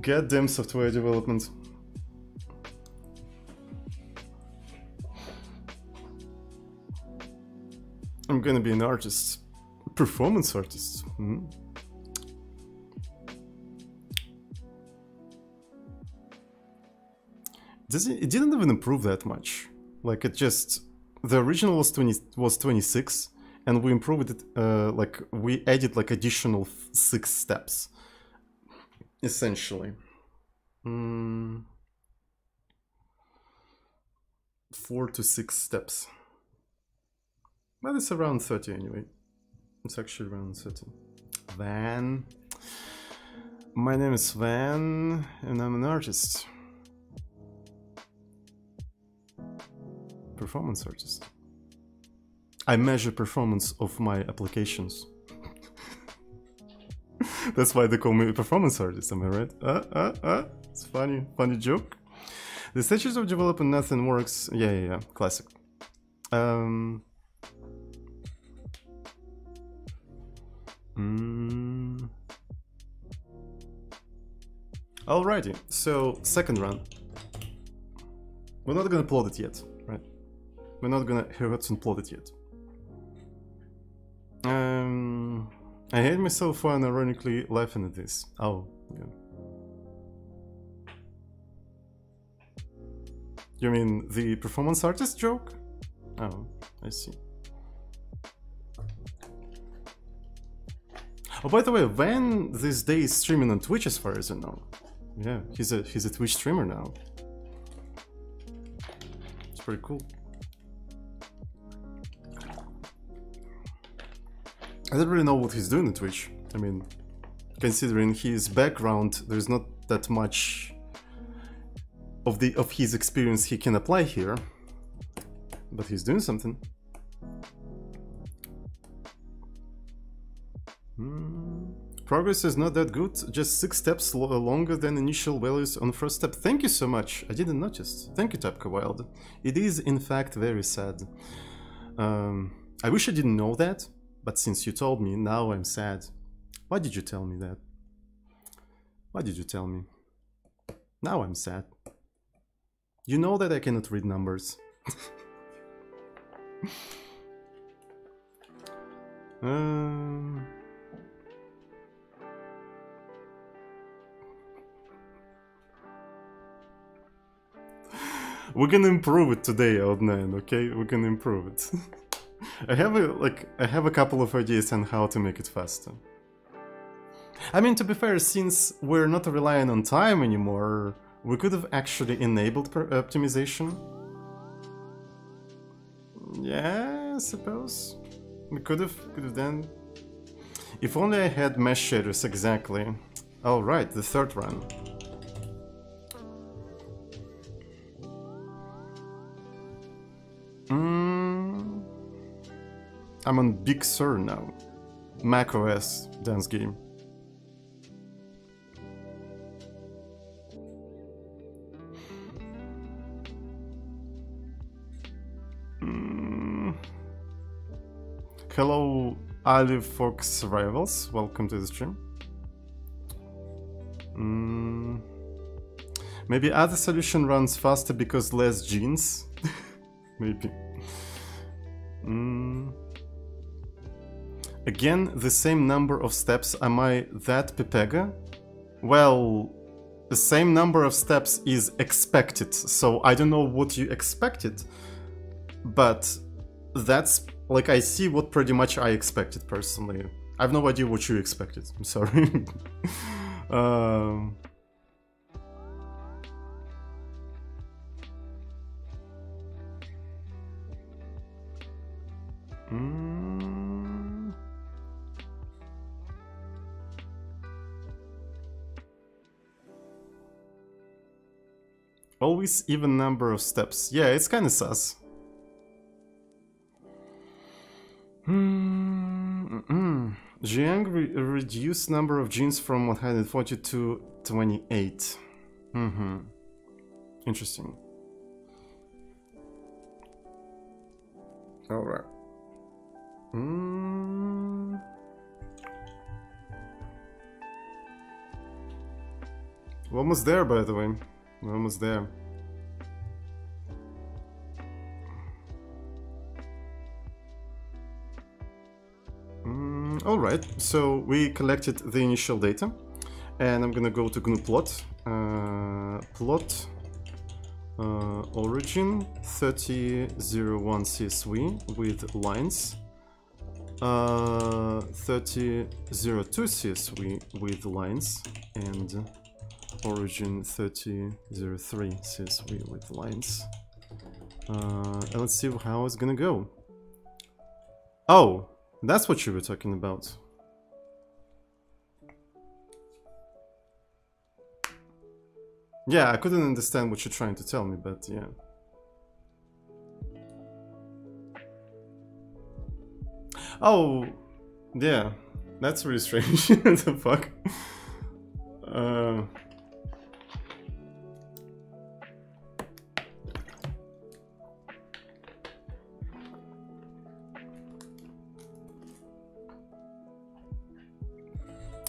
Goddamn software development. I'm gonna be an artist. Performance artist. It didn't even improve that much. Like, it just... The original was 26. And we improved it, like, we added, like, additional 6 steps. Essentially. 4 to 6 steps. But it's around 30 anyway. It's actually around 30. Then... My name is Sven, and I'm an artist. Performance artist. I measure performance of my applications. That's why they call me a performance artist, am I right? It's funny joke. The stages of development, nothing works. Yeah, classic. Alrighty, so second run. We're not gonna plot it yet, right? We're not gonna Hertzen plot it yet. I hate myself for unironically laughing at this. Oh, yeah. You mean the performance artist joke? Oh, I see. Oh, by the way, Van these days streaming on Twitch as far as I know. Yeah, he's a Twitch streamer now. It's pretty cool. I don't really know what he's doing on Twitch. I mean, considering his background, there's not that much of his experience he can apply here. But he's doing something. Progress is not that good, just 6 steps longer than initial values on first step. Thank you so much, I didn't notice. Thank you, Tapka Wild. It is in fact very sad. I wish I didn't know that, but since you told me, now I'm sad. Why did you tell me that? Why did you tell me? Now I'm sad. You know that I cannot read numbers. We're gonna improve it today, Odd9, okay? We're gonna improve it. I have a couple of ideas on how to make it faster. I mean, to be fair, since we're not relying on time anymore, we could have actually enabled optimization. Yeah, I suppose. We could have done. If only I had mesh shaders, exactly. Alright, the third run. I'm on Big Sur now. macOS dance game. Hello, Ali Fox Rivals. Welcome to the stream. Maybe other solution runs faster because less genes. Maybe. Again, the same number of steps. Am I that Pepega? Well, the same number of steps is expected, so I don't know what you expected, but that's like, I see what pretty much I expected personally. I have no idea what you expected. I'm sorry. Always even number of steps. Yeah, it's kind of sus. Jiang reduced number of genes from 140 to 28. Interesting. Alright. We're almost there, by the way. We're almost there. Alright, so we collected the initial data, and I'm gonna go to GNU plot. Plot origin 3001 CSV with lines. 3002 CSV with lines, and origin 3003 CSV with lines. And let's see how it's gonna go. Oh, that's what you were talking about. Yeah, I couldn't understand what you're trying to tell me, but yeah. Oh, yeah. That's really strange. What the fuck?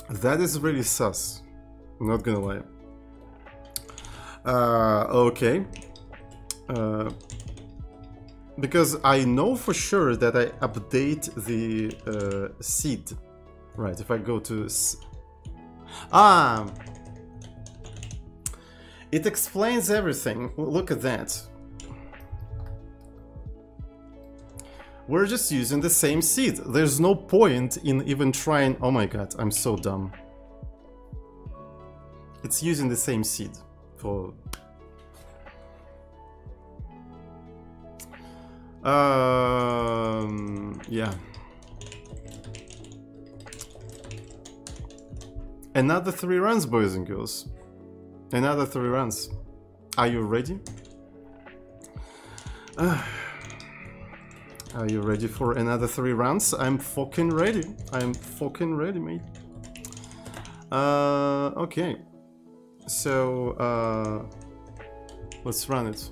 That is really sus. I'm not gonna lie. Okay. Because I know for sure that I update the seed. Right, if I go to... It explains everything. Look at that. We're just using the same seed. There's no point in even trying... Oh my god, I'm so dumb. It's using the same seed for... yeah. Another 3 runs, boys and girls. Another 3 runs. Are you ready? Are you ready for another 3 rounds? I'm fucking ready. I'm fucking ready, mate. Okay. So, let's run it.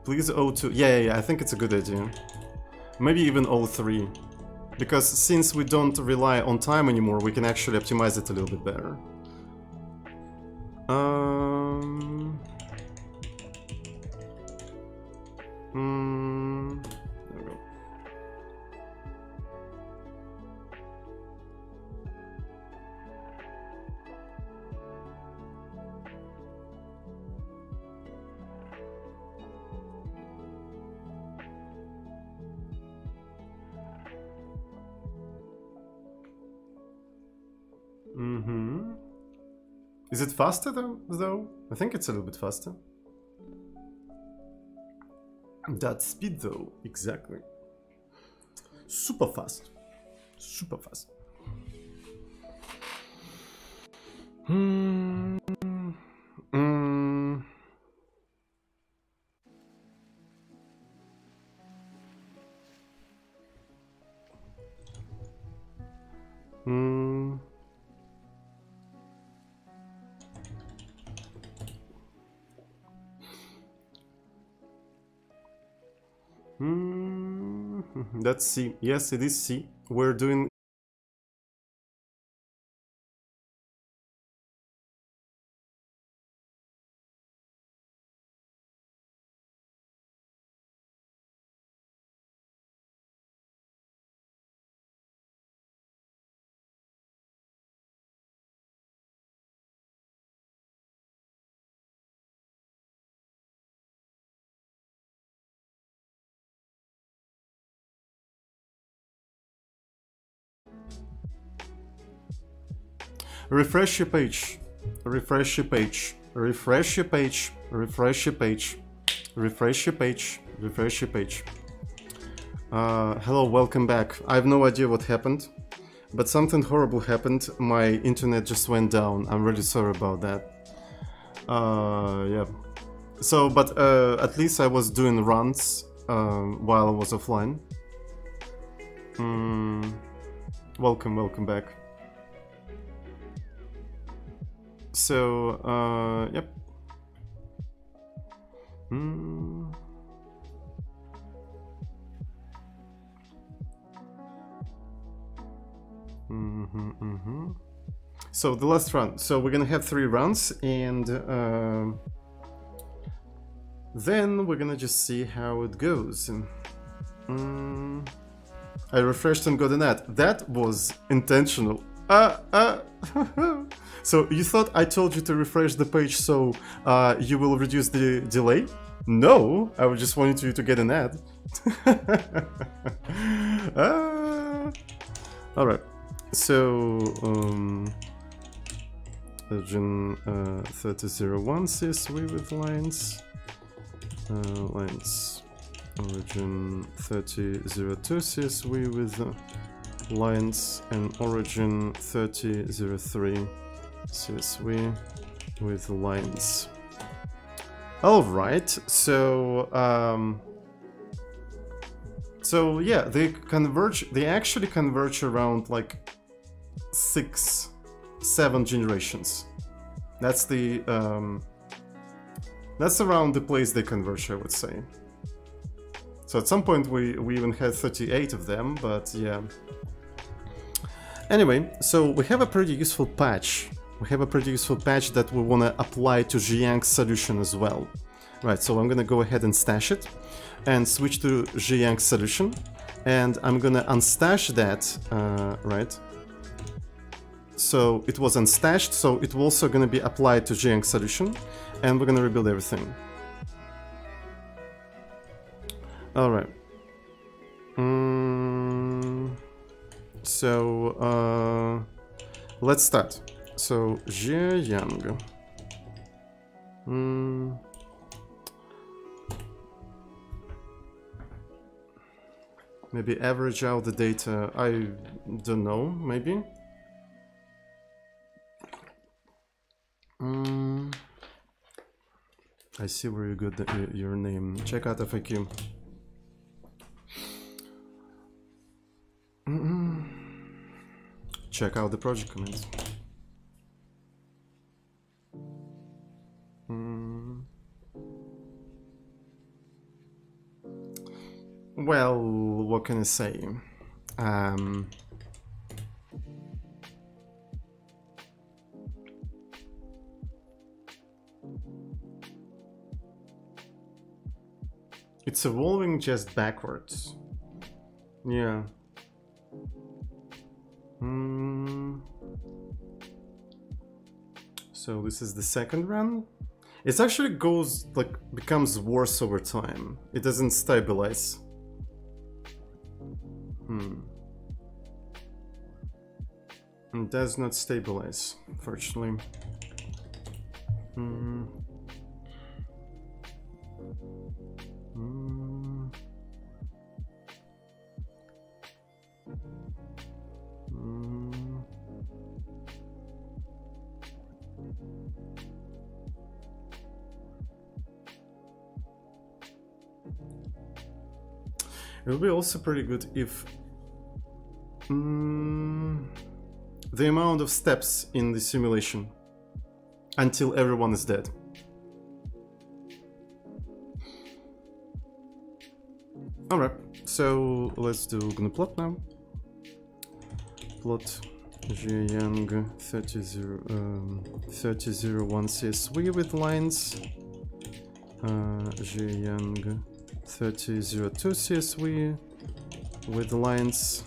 Please O2. Yeah, I think it's a good idea. Maybe even O3. Because since we don't rely on time anymore, we can actually optimize it a little bit better. There we go. Is it faster though? I think it's a little bit faster. That speed though, exactly. Super fast. Super fast. That's C. Yes, it is C. We're doing... Refresh your page. Refresh your page. Refresh your page. Refresh your page. Refresh your page. Refresh your page. Hello, welcome back. I have no idea what happened, but something horrible happened. My internet just went down. I'm really sorry about that. Yeah. So, but at least I was doing runs while I was offline. Welcome back. So, yep. So the last run. So we're gonna have 3 rounds, and then we're gonna just see how it goes. I refreshed and got an ad. That was intentional. So you thought I told you to refresh the page so you will reduce the delay? No, I was just wanting you to get an ad. Alright, so Origin 3001 CSV with lines. Lines. Origin 3002 CSV with lines and origin 3003 CSV with lines. All right, so yeah, they converge. They actually converge around like 6-7 generations. That's the that's around the place they converge, I would say. So at some point we even had 38 of them, but yeah. Anyway, so we have a pretty useful patch. We have a pretty useful patch that we want to apply to Zhiyang's solution as well. Right, so I'm gonna go ahead and stash it and switch to Zhiyang's solution, and I'm gonna unstash that, right? So it was unstashed, so it was also gonna be applied to Zhiyang's solution, and we're gonna rebuild everything. All right. So let's start. So Zhiyang. Maybe average out the data. I don't know. Maybe. I see where you got your name. Check out FAQ. Check out the project comments. Well, what can I say? It's evolving just backwards. Yeah. So this is the second run. It actually goes, like, becomes worse over time. It doesn't stabilize. It does not stabilize, fortunately. It will be also pretty good if the amount of steps in the simulation until everyone is dead. Alright, so let's do gnuplot now. Plot Zhiyang 3001 CSV with lines. Zhiyang 3002 CSV with lines.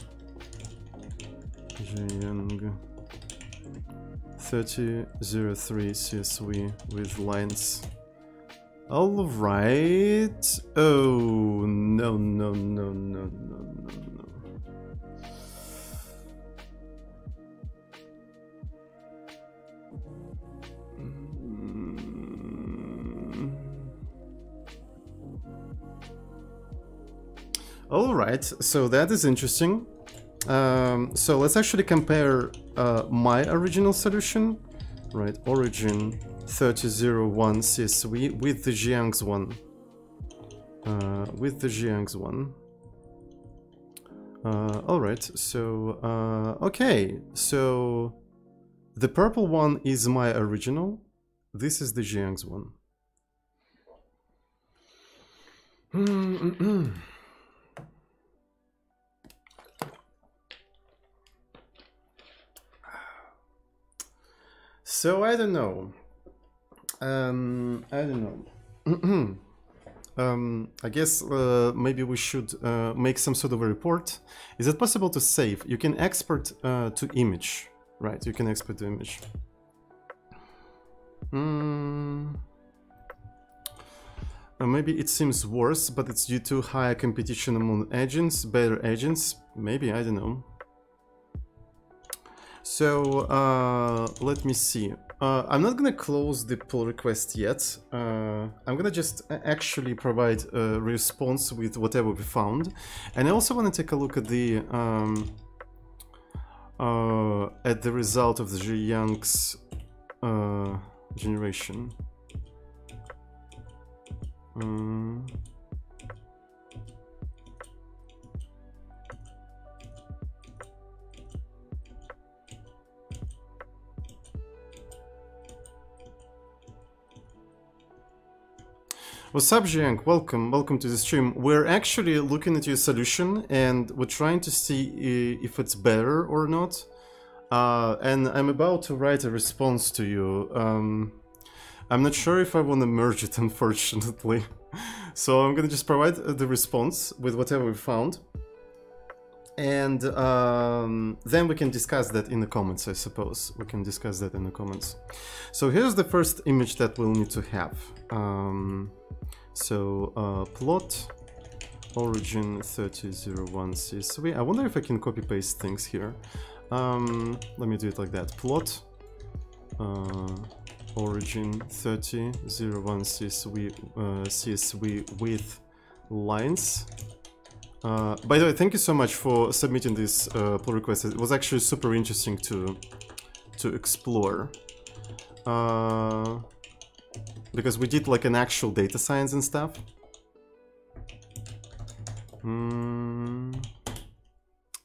Zhiyang 3003 CSV with lines. All right. Oh no no no no no no no. All right. So that is interesting. So let's actually compare my original solution, right? Origin 3001 CSV with the Zhiyang's one. All right. So okay. So the purple one is my original. This is the Zhiyang's one. So I don't know. I don't know. I guess maybe we should make some sort of a report. Is it possible to save? You can export to image, right? You can export to image. Maybe it seems worse, but it's due to higher competition among agents, better agents. Maybe, I don't know. So let me see. I'm not gonna close the pull request yet. I'm gonna just actually provide a response with whatever we found, and I also want to take a look at the at the result of the Zhejiang's generation. What's up, Zhejiang? Welcome to the stream. We're actually looking at your solution and we're trying to see if it's better or not. And I'm about to write a response to you. I'm not sure if I want to merge it, unfortunately. So I'm gonna just provide the response with whatever we found. And then we can discuss that in the comments, I suppose. We can discuss that in the comments. So here's the first image that we'll need to have. Plot origin 3001 CSV. I wonder if I can copy paste things here. Let me do it like that. Plot origin 3001 CSV with lines. By the way, thank you so much for submitting this pull request. It was actually super interesting to explore. Because we did like an actual data science and stuff.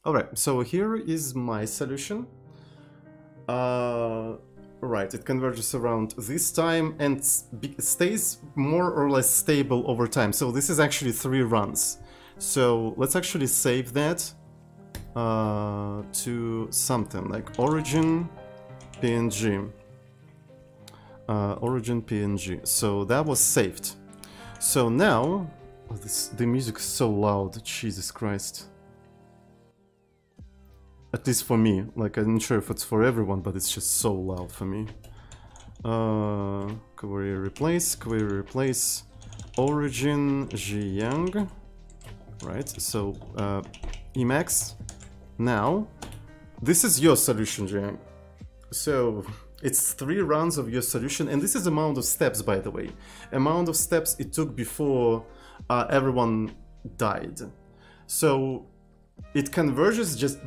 Alright, so here is my solution. Right, it converges around this time and stays more or less stable over time. So this is actually 3 runs. So let's actually save that to something like origin PNG. Origin PNG. So that was saved. So now, the music is so loud, Jesus Christ. At least for me. Like, I'm not sure if it's for everyone, but it's just so loud for me. Query replace, origin Zhejiang. Right, so Emacs. Now, this is your solution, Zhejiang. So it's 3 runs of your solution, and this is the amount of steps, by the way. Amount of steps it took before everyone died. So it converges just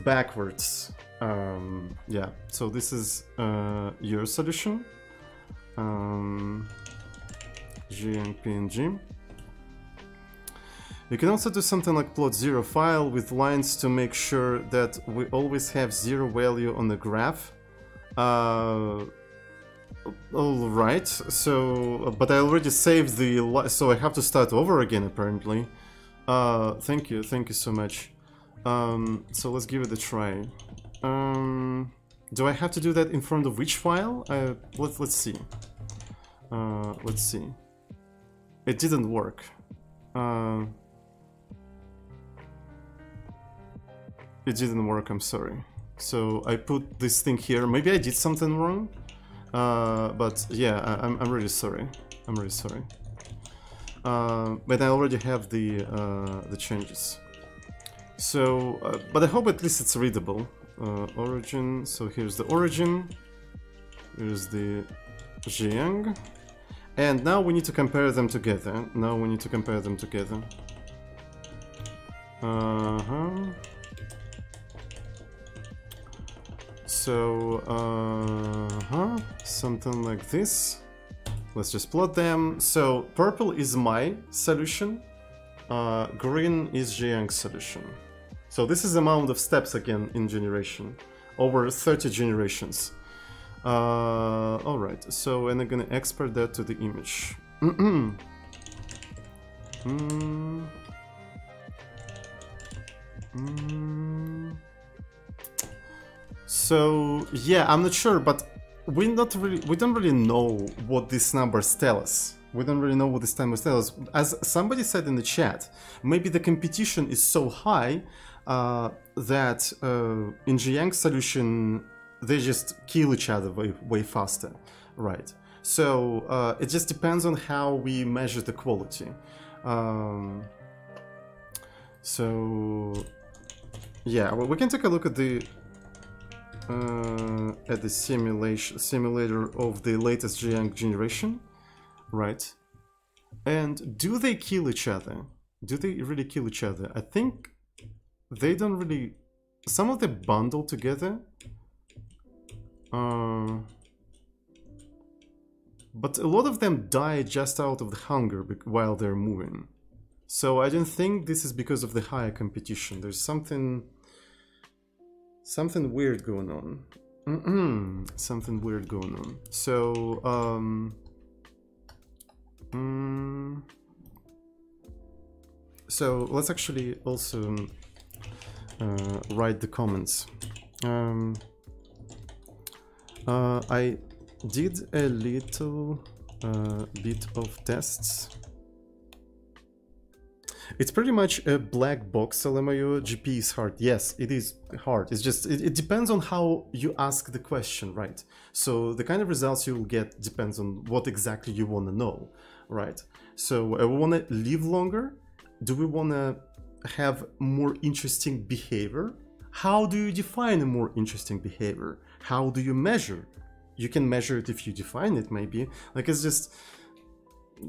backwards. Yeah, so this is your solution. Zhejiang PNG. You can also do something like plot 0 file with lines to make sure that we always have 0 value on the graph. Alright, so, but I already saved the, so I have to start over again apparently. Thank you so much. So let's give it a try. Do I have to do that in front of which file? Let's see. Let's see. It didn't work. It didn't work, I'm sorry. So I put this thing here. Maybe I did something wrong. But yeah, I'm really sorry. I'm really sorry. But I already have the changes. So, but I hope at least it's readable. Origin. So here's the origin. Here's the Zhejiang. And now we need to compare them together. So, something like this. Let's just plot them. So, purple is my solution. Green is Zhejiang's solution. So this is the amount of steps again in generation. Over 30 generations. Alright, so and I'm gonna export that to the image. So yeah, I'm not sure, but we don't really know what these numbers tell us. As somebody said in the chat, maybe the competition is so high that in Zhejiang's solution they just kill each other way faster, right? So it just depends on how we measure the quality. So yeah, well, we can take a look at the simulator of the latest Zhejiang generation, right? And do they kill each other? Do they really kill each other? I think they don't really some of them bundle together. But a lot of them die just out of the hunger while they're moving. So I don't think this is because of the higher competition. There's something weird going on. Something weird going on. So so let's actually also write the comments. I did a little bit of tests. It's pretty much a black box, LMAO. GP is hard. Yes, it is hard. It's just, it depends on how you ask the question, right? So the kind of results you'll get depends on what exactly you want to know, right? So we want to live longer. Do we want to have more interesting behavior? How do you define a more interesting behavior? How do you measure? You can measure it if you define it, maybe. Like, it's just,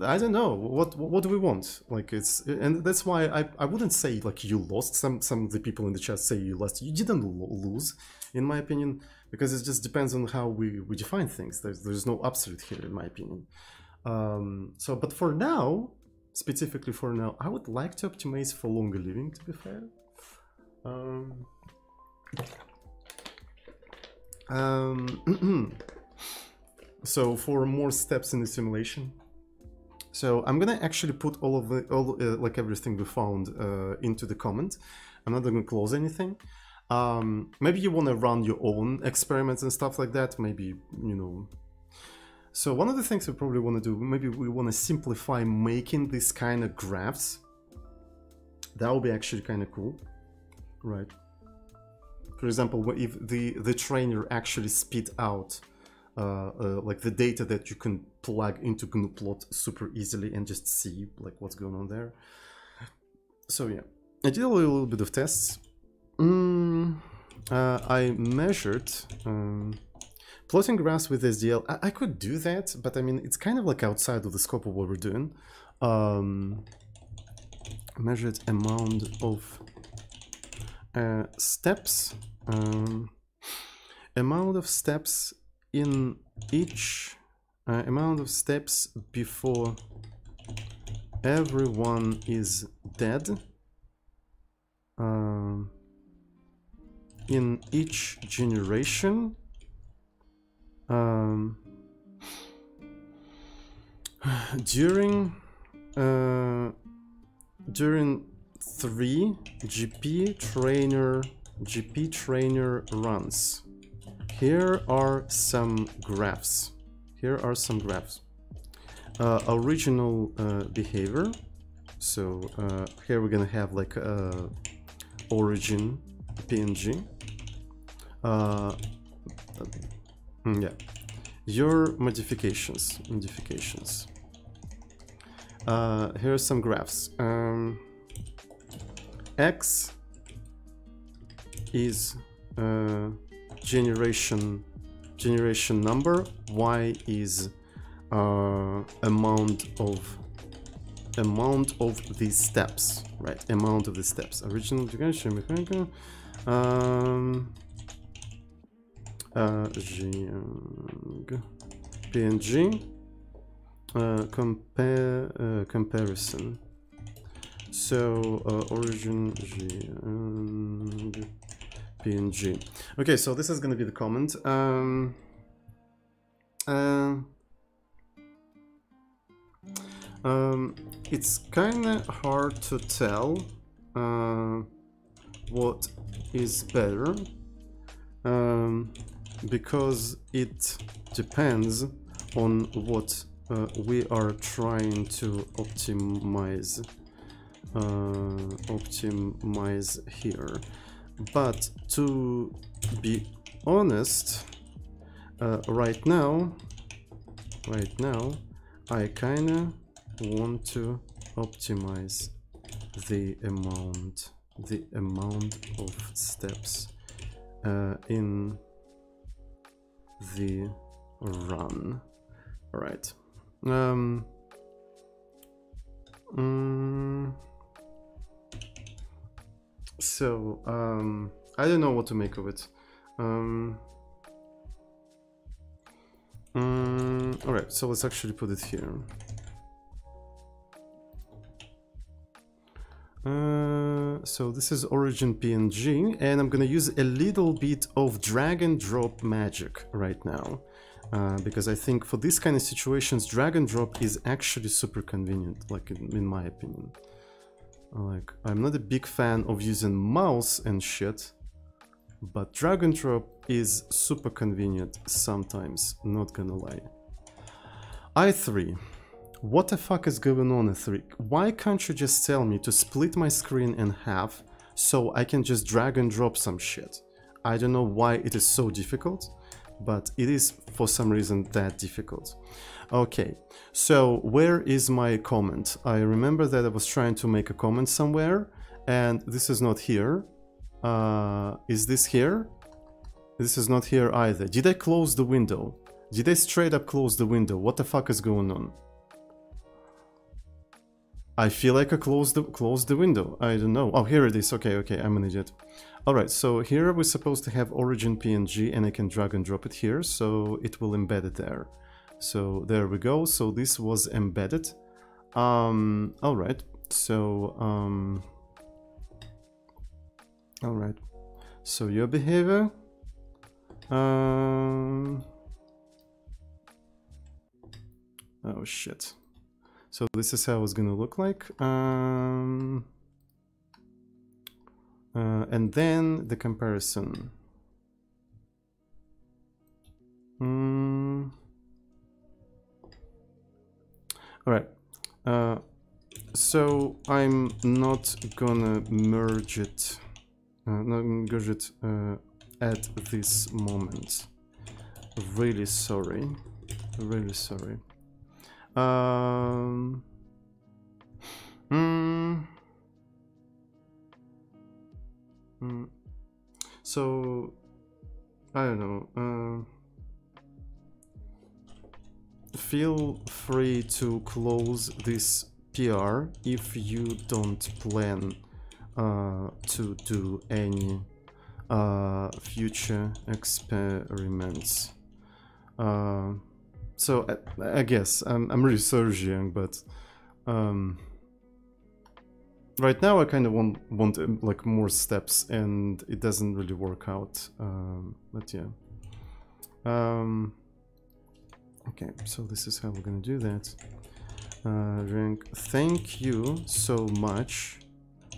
I don't know, what do we want? Like, it's, and that's why I wouldn't say like you lost. Some of the people in the chat say you lost. You didn't lose, in my opinion, because it just depends on how we define things. There's no absolute here, in my opinion. So, but for now, specifically for now, I would like to optimize for longer living, to be fair. So for more steps in the simulation. So I'm gonna actually put like everything we found into the comment. I'm not gonna close anything. Maybe you want to run your own experiments and stuff like that. Maybe, you know. So one of the things we probably want to do, maybe we want to simplify making these kind of graphs. That would be actually kind of cool, right? For example, if the trainer actually spit out like the data that you can plug into Gnuplot super easily and just see like what's going on there. So yeah, I did a little bit of tests. I measured plotting graphs with SDL. I could do that, but I mean, it's kind of like outside of the scope of what we're doing. Measured amount of steps, amount of steps in each, amount of steps before everyone is dead in each generation. During 3 GP trainer runs. Here are some graphs. Original behavior. So here we're gonna have like origin PNG. Yeah, your modifications. Here are some graphs. X is generation number. Y is amount of these steps, right? Amount of the steps. Original modification, mechanical. PNG. Comparison. So origin PNG. Okay, so this is going to be the comment. It's kind of hard to tell what is better because it depends on what we are trying to optimize here. But to be honest, right now I kinda want to optimize the amount of steps in the run. All right. So I don't know what to make of it. Alright, so let's actually put it here. So this is origin PNG, and I'm gonna use a little bit of drag and drop magic right now. Because I think for this kind of situations, drag and drop is actually super convenient, like in my opinion. Like, I'm not a big fan of using mouse and shit, but drag and drop is super convenient sometimes, not gonna lie. i3. What the fuck is going on, i3? Why can't you just tell me to split my screen in half so I can just drag and drop some shit? I don't know why it is so difficult, but it is for some reason that difficult. Okay, so where is my comment? I remember that I was trying to make a comment somewhere, and this is not here. Is this here? This is not here either. Did I close the window? Did I straight up close the window? What the fuck is going on? I feel like I closed the window. I don't know. Oh, here it is. Okay, okay, I'm an idiot. Alright, so here we're supposed to have origin PNG, and I can drag and drop it here, so it will embed it there. So there we go. So this was embedded. Alright, so alright. So your behavior. Oh shit. So this is how it's gonna look like. And then the comparison. Alright. So I'm not gonna merge it. At this moment. Really sorry. Really sorry. So I don't know. Feel free to close this PR if you don't plan to do any future experiments. So I guess I'm really sorry, Jiang, but right now I kind of want like more steps, and it doesn't really work out. But yeah. Okay, so this is how we're gonna do that. Rank, thank you so much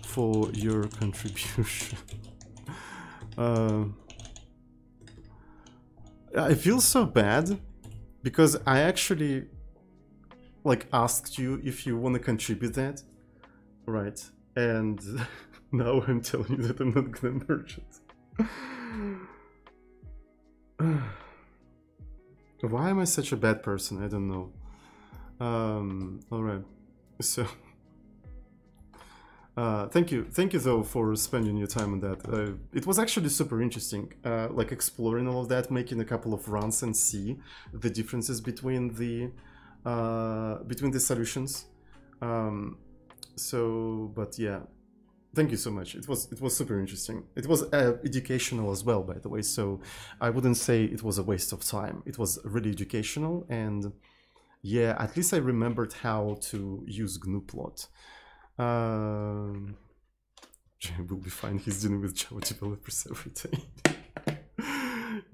for your contribution. I feel so bad because I actually like asked you if you want to contribute that, right? And now I'm telling you that I'm not gonna merge it. Why am I such a bad person? I don't know. Alright, so thank you though for spending your time on that. It was actually super interesting, like exploring all of that, making a couple of runs and see the differences between the solutions. So, but yeah, thank you so much. It was super interesting. It was educational as well, by the way. So I wouldn't say it was a waste of time. It was really educational, and yeah, at least I remembered how to use GNUplot. Jay will be fine. He's dealing with Java developers every day.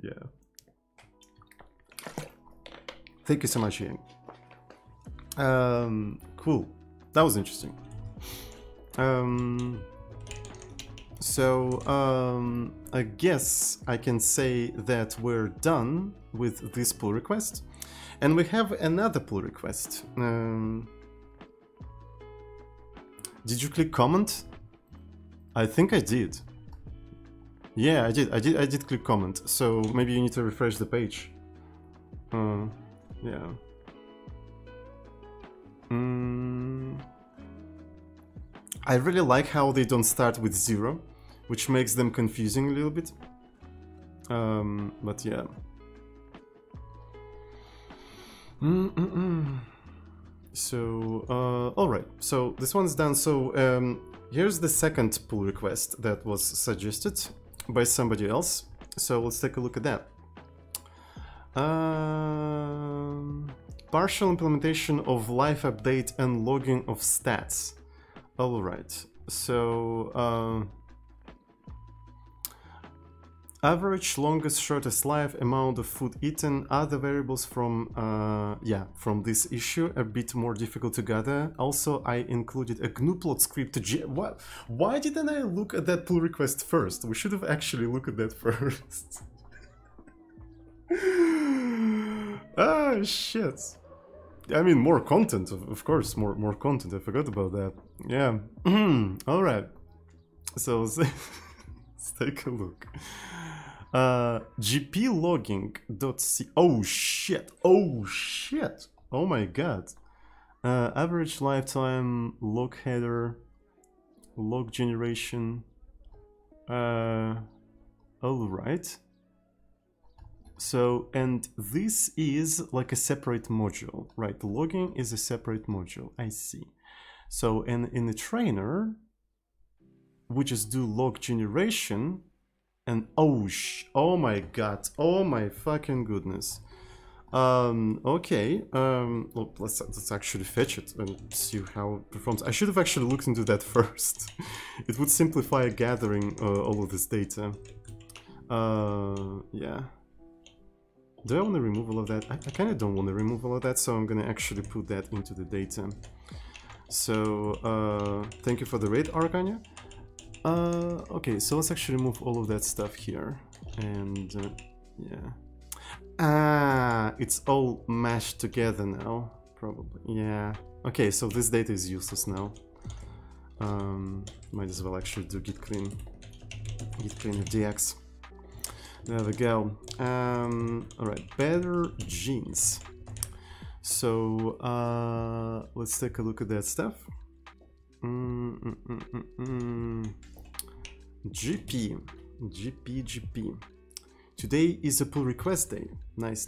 Yeah. Thank you so much, Yang. Cool. That was interesting. So I guess I can say that we're done with this pull request, and we have another pull request. Did you click comment? I think I did. Yeah, I did click comment. So maybe you need to refresh the page. Yeah. I really like how they don't start with 0, which makes them confusing a little bit. But yeah. So, alright, so this one's done. So, here's the second pull request that was suggested. by somebody else. So let's take a look at that. Partial implementation of live update and logging of stats. All right. So average, longest, shortest life, amount of food eaten, other variables from from this issue, a bit more difficult to gather. Also, I included a GNU plot script to what? Why didn't I look at that pull request first? We should have actually looked at that first. Ah, shit. I mean, more content, of course, more content. I forgot about that. Yeah. All right. So let's take a look. gplogging.c. Oh shit! Oh shit! Oh my god! Average lifetime, log header, log generation. All right. So, and this is like a separate module, right? Logging is a separate module. I see. So, in the trainer, we just do log generation. And oh my god, oh my fucking goodness. Okay, well, let's actually fetch it and see how it performs. I should have actually looked into that first. It would simplify gathering all of this data. Yeah. Do I want to remove all of that? I kind of don't want to remove all of that, so I'm gonna actually put that into the data. So, thank you for the raid, Argania. Okay, so let's actually move all of that stuff here, and yeah. Ah, it's all mashed together now, probably. Yeah. Okay, so this data is useless now. Might as well actually do git clean of dx. There we go. All right, better genes. So let's take a look at that stuff. GP. Today is a pull request day. Nice.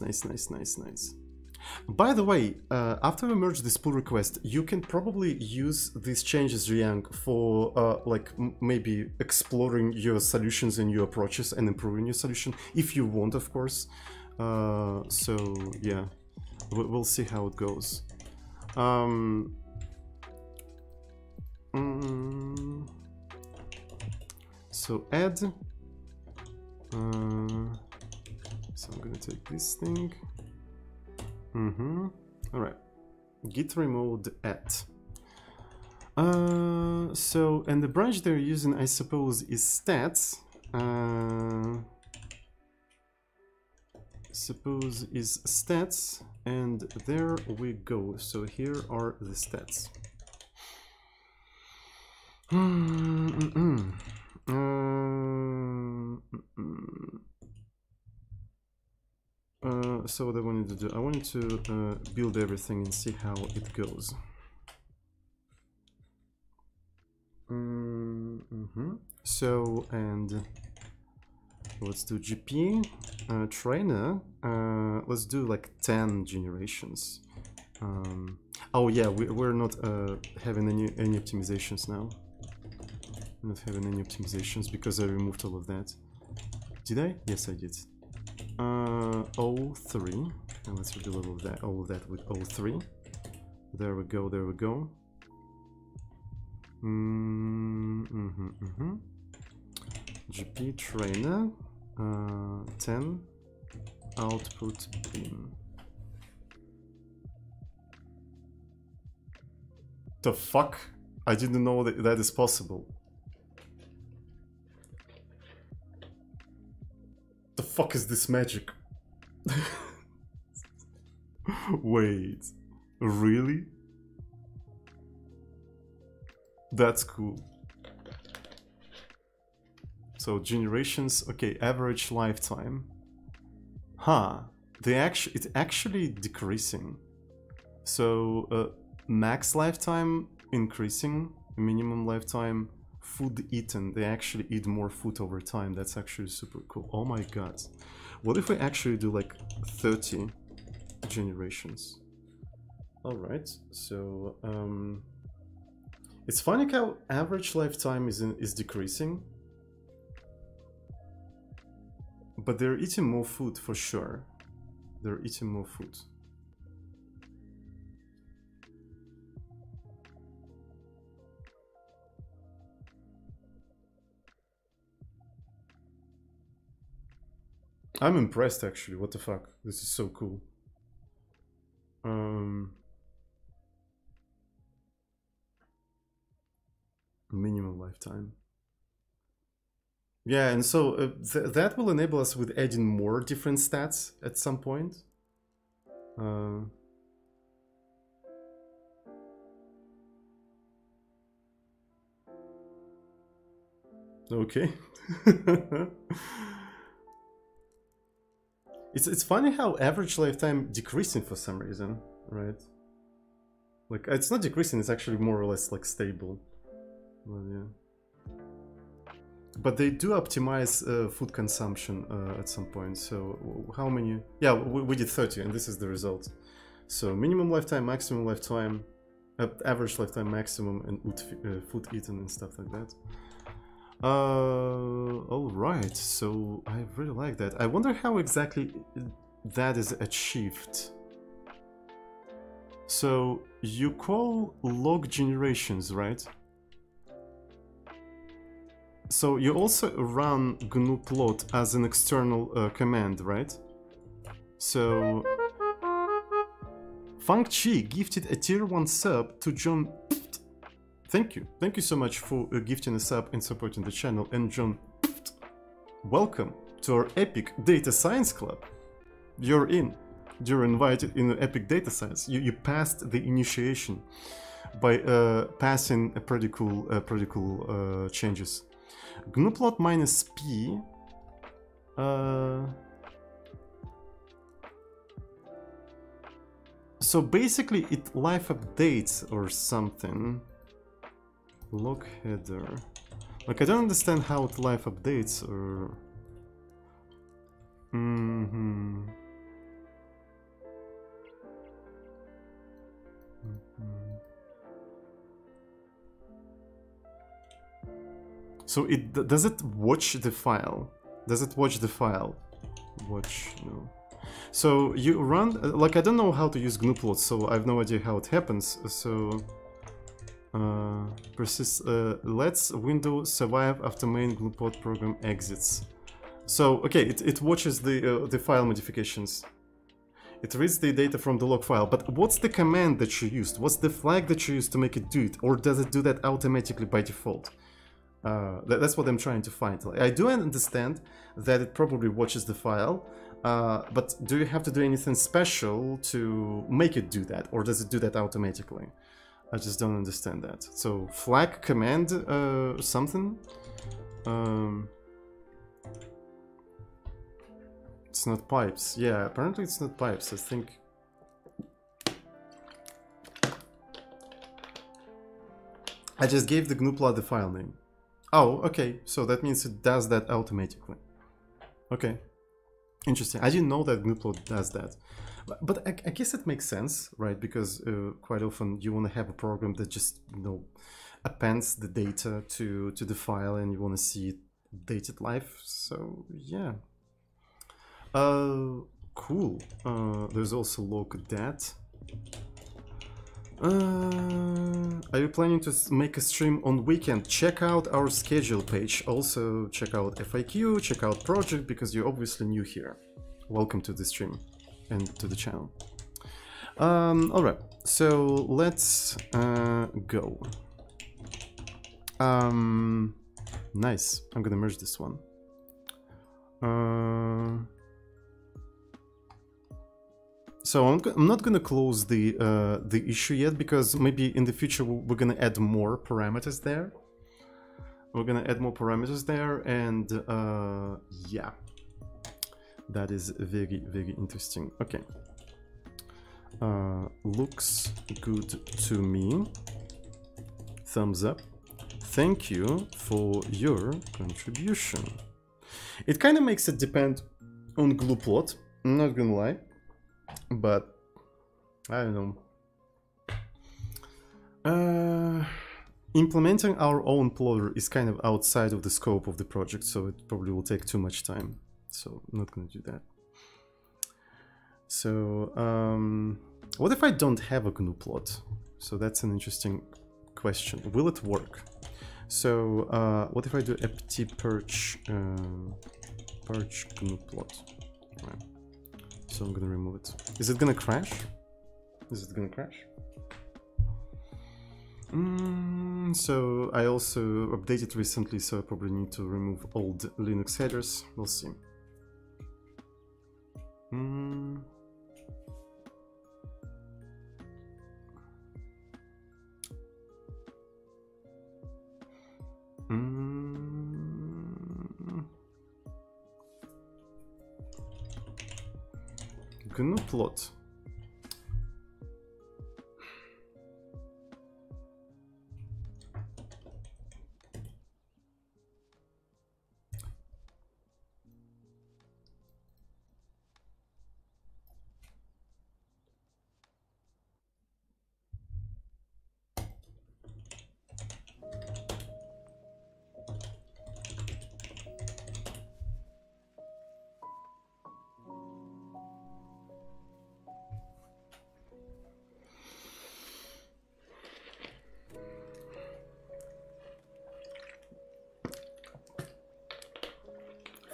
By the way, after we merge this pull request, you can probably use these changes, Riang, for like maybe exploring your solutions and your approaches and improving your solution, if you want, of course. So yeah, we'll see how it goes. So add. So I'm gonna take this thing. All right. Git remote at. So, and the branch they're using, I suppose, is stats. Suppose is stats, and there we go. So here are the stats. So what I wanted to do, I wanted to build everything and see how it goes. So, and let's do GP trainer. Let's do like 10 generations. Oh yeah, we're not having any optimizations now. We're not having any optimizations because I removed all of that. Did I? Yes, I did. 03, and let's redo all of that with 03. There we go. GP trainer 10 output bin. The fuck? I didn't know that that is possible. The fuck is this magic? Wait, really? That's cool. So generations, okay, average lifetime. Huh, it's actually decreasing. So max lifetime increasing, minimum lifetime, food eaten, they actually eat more food over time. That's actually super cool. Oh my god. What if we actually do like 30 generations? Alright, so it's funny how average lifetime is decreasing. But they're eating more food for sure. They're eating more food. I'm impressed actually. What the fuck? This is so cool. Minimum lifetime. Yeah, and so that will enable us with adding more different stats at some point. Okay. It's funny how average lifetime decreasing for some reason, right? Like it's not decreasing; it's actually more or less like stable. Well, yeah. But they do optimize food consumption at some point. So how many? Yeah, we did 30, and this is the result. So minimum lifetime, maximum lifetime, average lifetime, maximum, and food eaten and stuff like that. All right. So I really like that. I wonder how exactly that is achieved. So you call log generations, right? So you also run GNU-plot as an external command, right? So Fang-Chi gifted a tier 1 sub to John. Thank you. Thank you so much for gifting a sub and supporting the channel. And John, welcome to our Epic Data Science Club. You're in. You're invited in the Epic Data Science. You passed the initiation by passing a pretty cool changes. GNU-plot minus P. So basically it live updates or something. Log header. Like I don't understand how it live updates or... So it does it watch the file? Does it watch the file? Watch, no. So you run, like I don't know how to use GNU-plot, so I have no idea how it happens. So persist, lets window survive after main GNU-plot program exits. So okay, it watches the file modifications. It reads the data from the log file, but what's the command that you used? What's the flag that you used to make it do it? Or does it do that automatically by default? That's what I'm trying to find. I do understand that it probably watches the file, but do you have to do anything special to make it do that, or does it do that automatically? I just don't understand that. So flag command something. It's not pipes. Yeah, apparently it's not pipes. I think. I just gave the GNU-plot the file name. Oh, okay, so that means it does that automatically. Okay, interesting. I didn't know that GNU-plot does that. But I guess it makes sense, right? Because quite often you want to have a program that just, you know, appends the data to the file and you want to see it dated live. So, yeah. Cool. There's also log dat. Are you planning to make a stream on weekend? Check out our schedule page. Also check out FAQ, check out project, because you're obviously new here. Welcome to the stream and to the channel. All right, so let's go. Nice. I'm gonna merge this one. So I'm not gonna close the issue yet, because maybe in the future we're gonna add more parameters there. And yeah, that is very, very interesting. Okay, looks good to me. Thumbs up. Thank you for your contribution. It kind of makes it depend on GNU-plot, I'm not gonna lie. But I don't know. Implementing our own plotter is kind of outside of the scope of the project, so it probably will take too much time. so I'm not gonna do that. So what if I don't have a GNU plot? So that's an interesting question. Will it work? So what if I do apt purge purge GNU plot? Right. So I'm gonna remove it. Is it gonna crash? Is it gonna crash? So I also updated recently, so I probably need to remove old Linux headers. We'll see. GNU plot.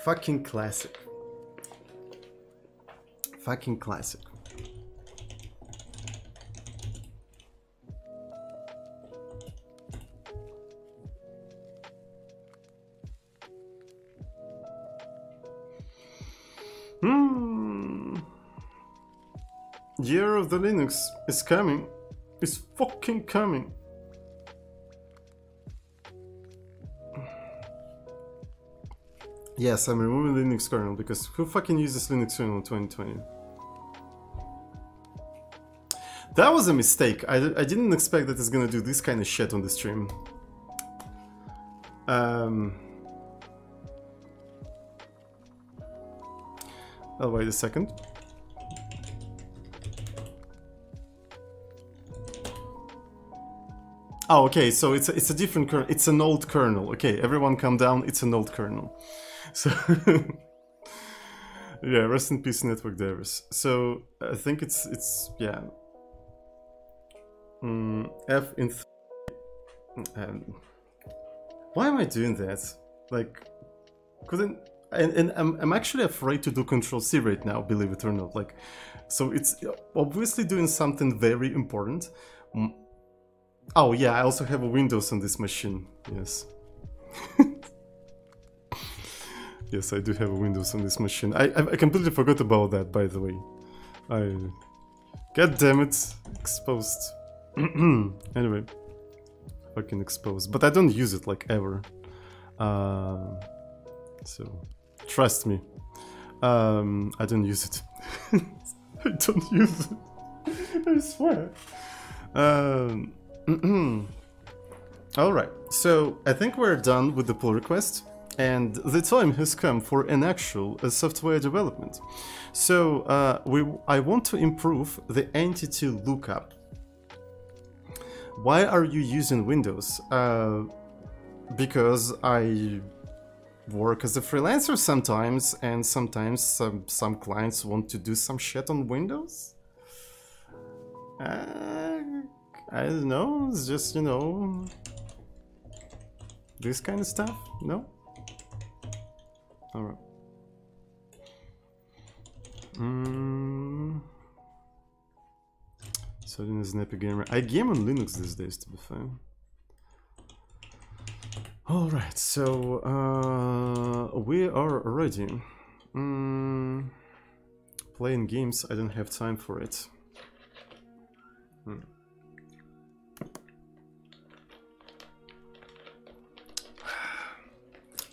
Fucking classic. Fucking classic. Year of the Linux is coming. It's fucking coming. Yes, I'm removing the Linux kernel because who fucking uses Linux kernel in 2020? That was a mistake. I didn't expect that it's gonna do this kind of shit on the stream. Oh, wait a second. Oh, okay, so it's a different kernel. It's an old kernel. Okay, everyone calm down. It's an old kernel. So yeah, rest in peace, network devs. So I think it's yeah. F in. Why am I doing that? Like, couldn't. And I'm actually afraid to do Control-C right now, believe it or not. Like, so it's obviously doing something very important. Oh yeah, I also have a Windows on this machine. Yes. Yes, I do have a Windows on this machine. I completely forgot about that, by the way. God damn it, exposed. Anyway, fucking exposed. But I don't use it like ever. So trust me, I don't use it. I don't use it. I swear. Alright, so I think we're done with the pull request, and the time has come for an actual software development. So I want to improve the entity lookup. Why are you using Windows? Because I work as a freelancer sometimes, and sometimes some clients want to do some shit on Windows. I don't know, it's just, you know, this kind of stuff, no? Alright. So then as an Epic Gamer. I game on Linux these days, to be fair. Alright, so we are ready. Playing games, I don't have time for it.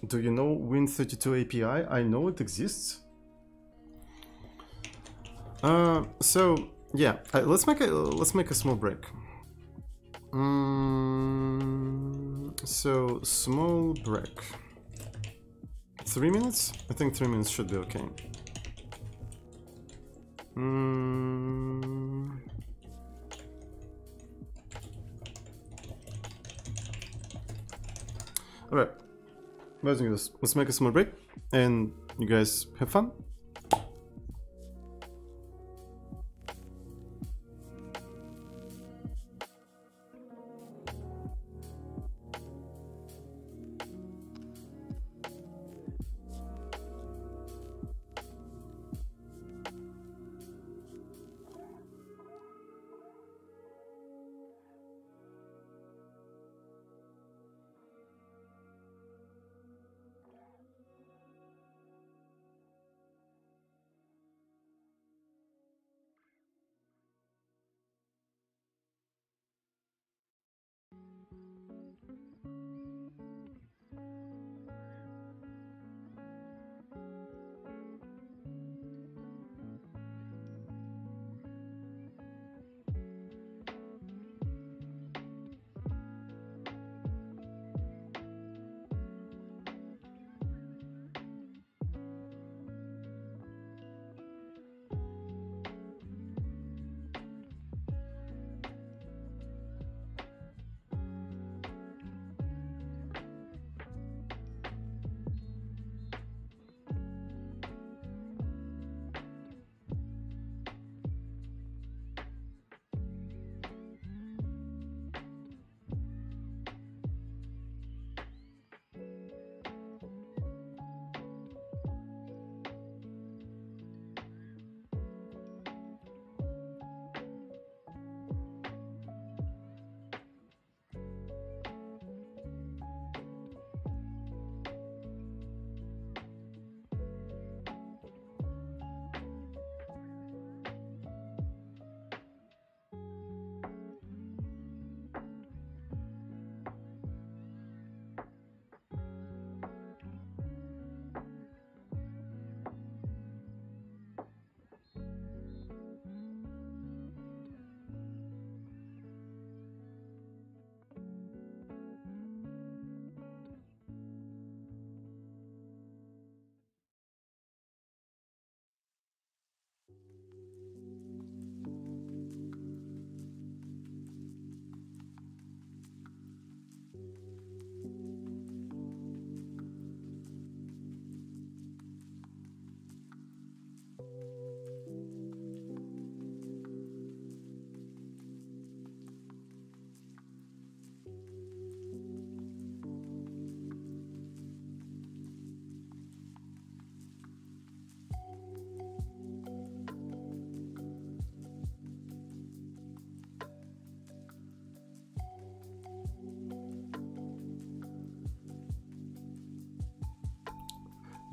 Do you know Win32 API? I know it exists. So yeah, let's make a small break. So small break. 3 minutes? I think 3 minutes should be okay. Alright. Let's make a small break, and You guys have fun?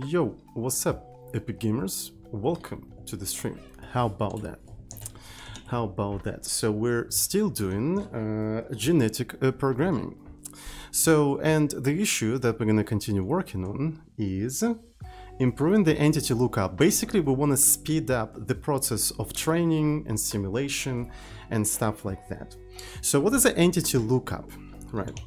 Yo, what's up, Epic Gamers? Welcome to the stream. How about that? How about that? So we're still doing genetic programming. So, and the issue that we're going to continue working on is improving the entity lookup. Basically, we want to speed up the process of training and simulation and stuff like that. So what is the entity lookup, right?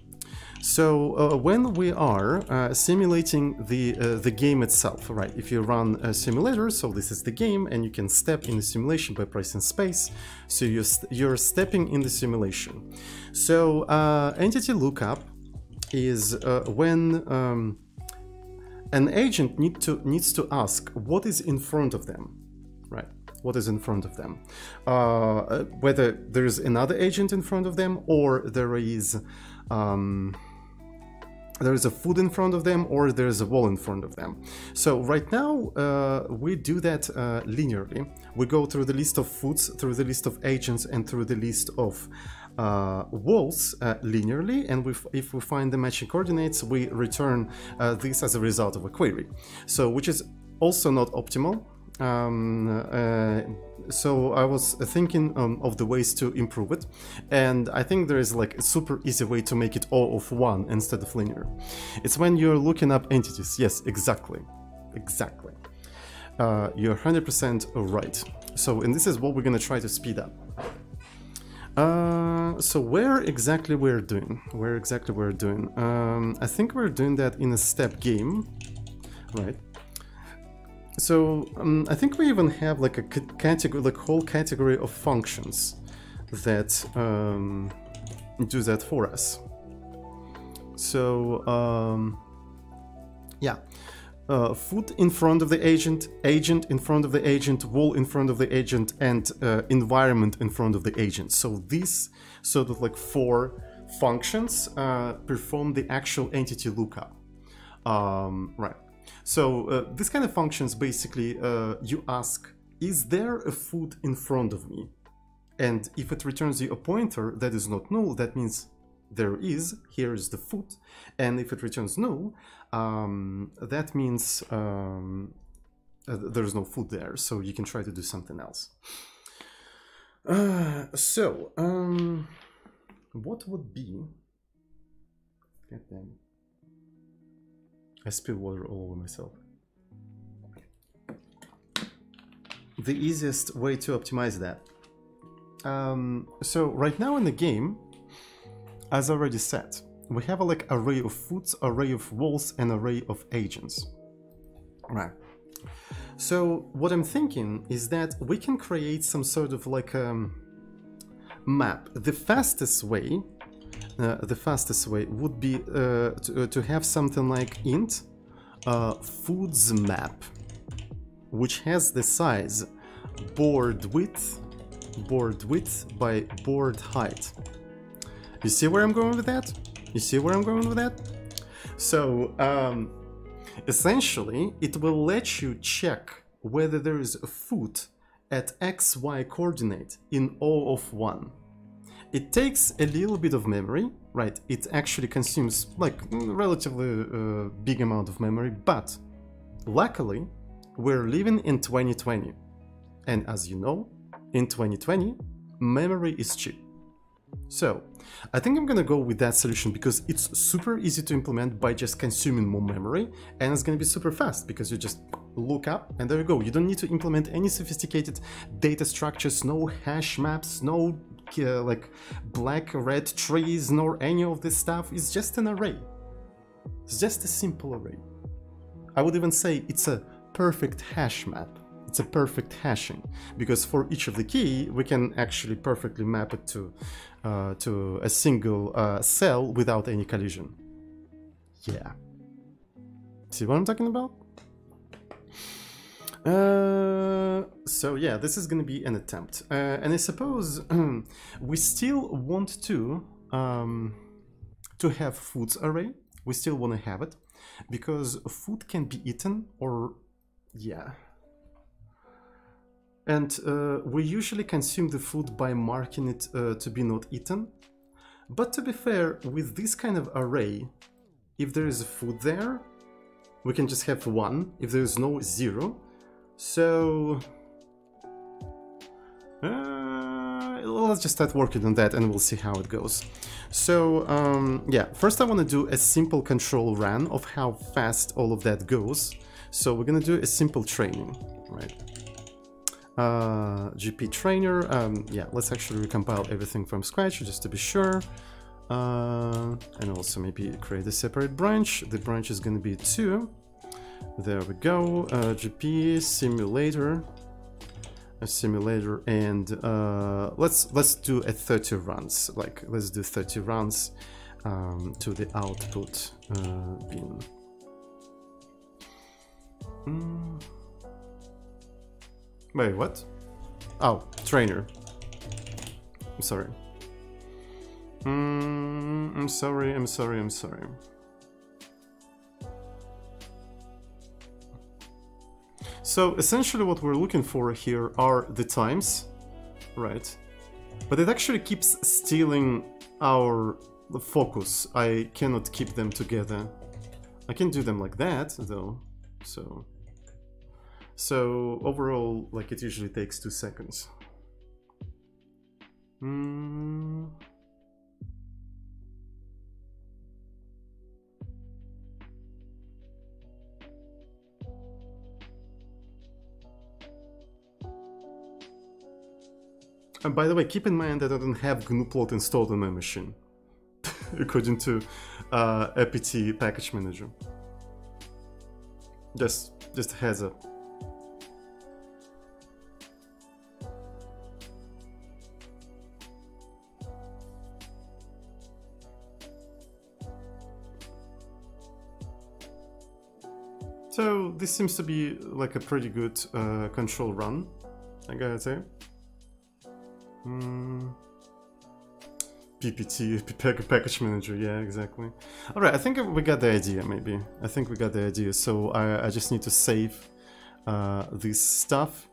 So when we are simulating the game itself, right? If you run a simulator, so this is the game, and you can step in the simulation by pressing space. So you're stepping in the simulation. So entity lookup is when an agent needs to ask what is in front of them, right? What is in front of them? Whether there is another agent in front of them, or there is a food in front of them, or there's a wall in front of them. So right now we do that linearly. We go through the list of foods, through the list of agents, and through the list of walls linearly, and if we find the matching coordinates, we return this as a result of a query. So which is also not optimal. So I was thinking of the ways to improve it, and I think there is like a super easy way to make it O of 1 instead of linear. It's when you're looking up entities. Yes, exactly. You're 100% right. So, and this is what we're gonna try to speed up. So where exactly we're doing? I think we're doing that in a step game, right? So I think we even have like a category, like whole category of functions that do that for us. So yeah, foot in front of the agent, agent in front of the agent, wall in front of the agent, and environment in front of the agent. So these sort of like 4 functions perform the actual entity lookup. Right. So this kind of functions basically you ask, is there a foot in front of me? And if it returns you a pointer that is not null, that means there is, here is the foot. And if it returns null, that means there's no foot there, so you can try to do something else. What would be... God damn. I spill water all over myself. The easiest way to optimize that. So right now in the game, as already said, we have a like array of foots, array of walls, and array of agents. Right. So what I'm thinking is that we can create some sort of like map. The fastest way would be to have something like int foods map, which has the size board width by board height. You see where I'm going with that? You see where I'm going with that? So essentially it will let you check whether there is a foot at XY coordinate in O of 1. It takes a little bit of memory, right? It actually consumes like relatively big amount of memory, but luckily we're living in 2020. And as you know, in 2020, memory is cheap. So I think I'm gonna go with that solution because it's super easy to implement by just consuming more memory, and it's gonna be super fast because you just look up and there you go. You don't need to implement any sophisticated data structures, no hash maps, no like black red trees, nor any of this stuff. It's just an array. It's just a simple array. I would even say it's a perfect hash map. It's a perfect hashing, because for each of the key we can actually perfectly map it to a single cell without any collision. Yeah. See what I'm talking about? So yeah, this is gonna be an attempt, and I suppose we still want to have foods array. We still want to have it because food can be eaten, or yeah. And we usually consume the food by marking it to be not eaten. But to be fair, with this kind of array, if there is a food there, we can just have 1. If there is no, 0. So let's just start working on that and we'll see how it goes. So yeah, first I want to do a simple control run of how fast all of that goes. So we're gonna do a simple training, right? GP trainer, yeah, let's actually recompile everything from scratch just to be sure. And also maybe create a separate branch. The branch is going to be 2. There we go. GP simulator, a simulator, and let's do a 30 runs. Like let's do 30 runs to the output bin. Wait, what? Oh, trainer. I'm sorry. I'm sorry. So essentially what we're looking for here are the times, right? But it actually keeps stealing our focus. I cannot keep them together. I can do them like that though, so overall, like, it usually takes 2 seconds. And by the way, keep in mind that I don't have GNU-plot installed on my machine, according to apt package manager. Just a heads up. So this seems to be like a pretty good control run, I gotta say. PPT, package manager, yeah, exactly. Alright, I think we got the idea, maybe. I think we got the idea, so I just need to save this stuff.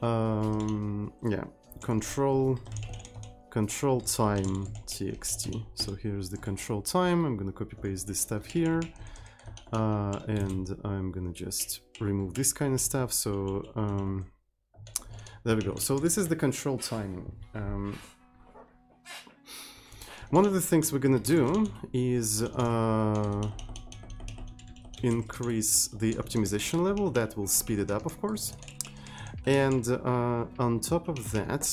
Yeah, control time txt. So here's the control time. I'm gonna copy paste this stuff here, and I'm gonna just remove this kind of stuff. So there we go. So this is the control timing. One of the things we're gonna do is increase the optimization level. That will speed it up, of course. And on top of that,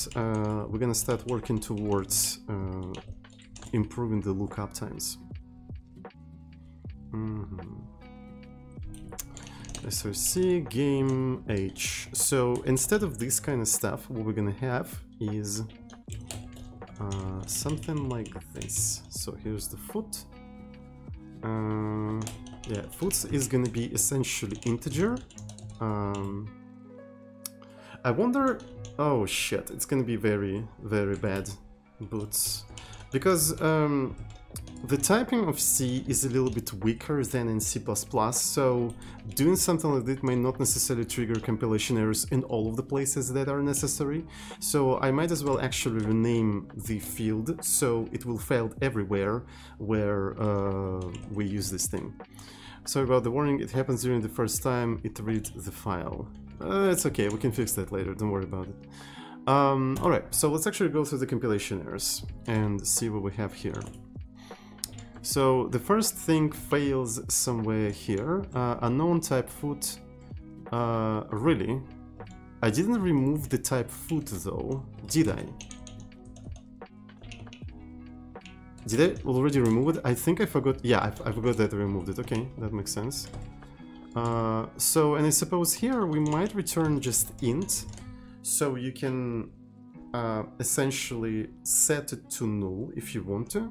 we're gonna start working towards improving the lookup times. SRC game H. So instead of this kind of stuff, what we're gonna have is something like this. So here's the foot. Yeah, foot is gonna be essentially integer. I wonder, oh shit, it's gonna be very, very bad boots, because the typing of C is a little bit weaker than in C++, so doing something like that may not necessarily trigger compilation errors in all of the places that are necessary. So I might as well actually rename the field so it will fail everywhere where we use this thing. Sorry about the warning, it happens during the first time it reads the file. It's okay, we can fix that later, don't worry about it. Alright, so let's actually go through the compilation errors and see what we have here. So the first thing fails somewhere here. Unknown type foot. Really? I didn't remove the type foot though, did I? Did I already remove it? I think I forgot. Yeah, I forgot that I removed it. Okay, that makes sense. So, and I suppose here we might return just int, so you can essentially set it to null if you want to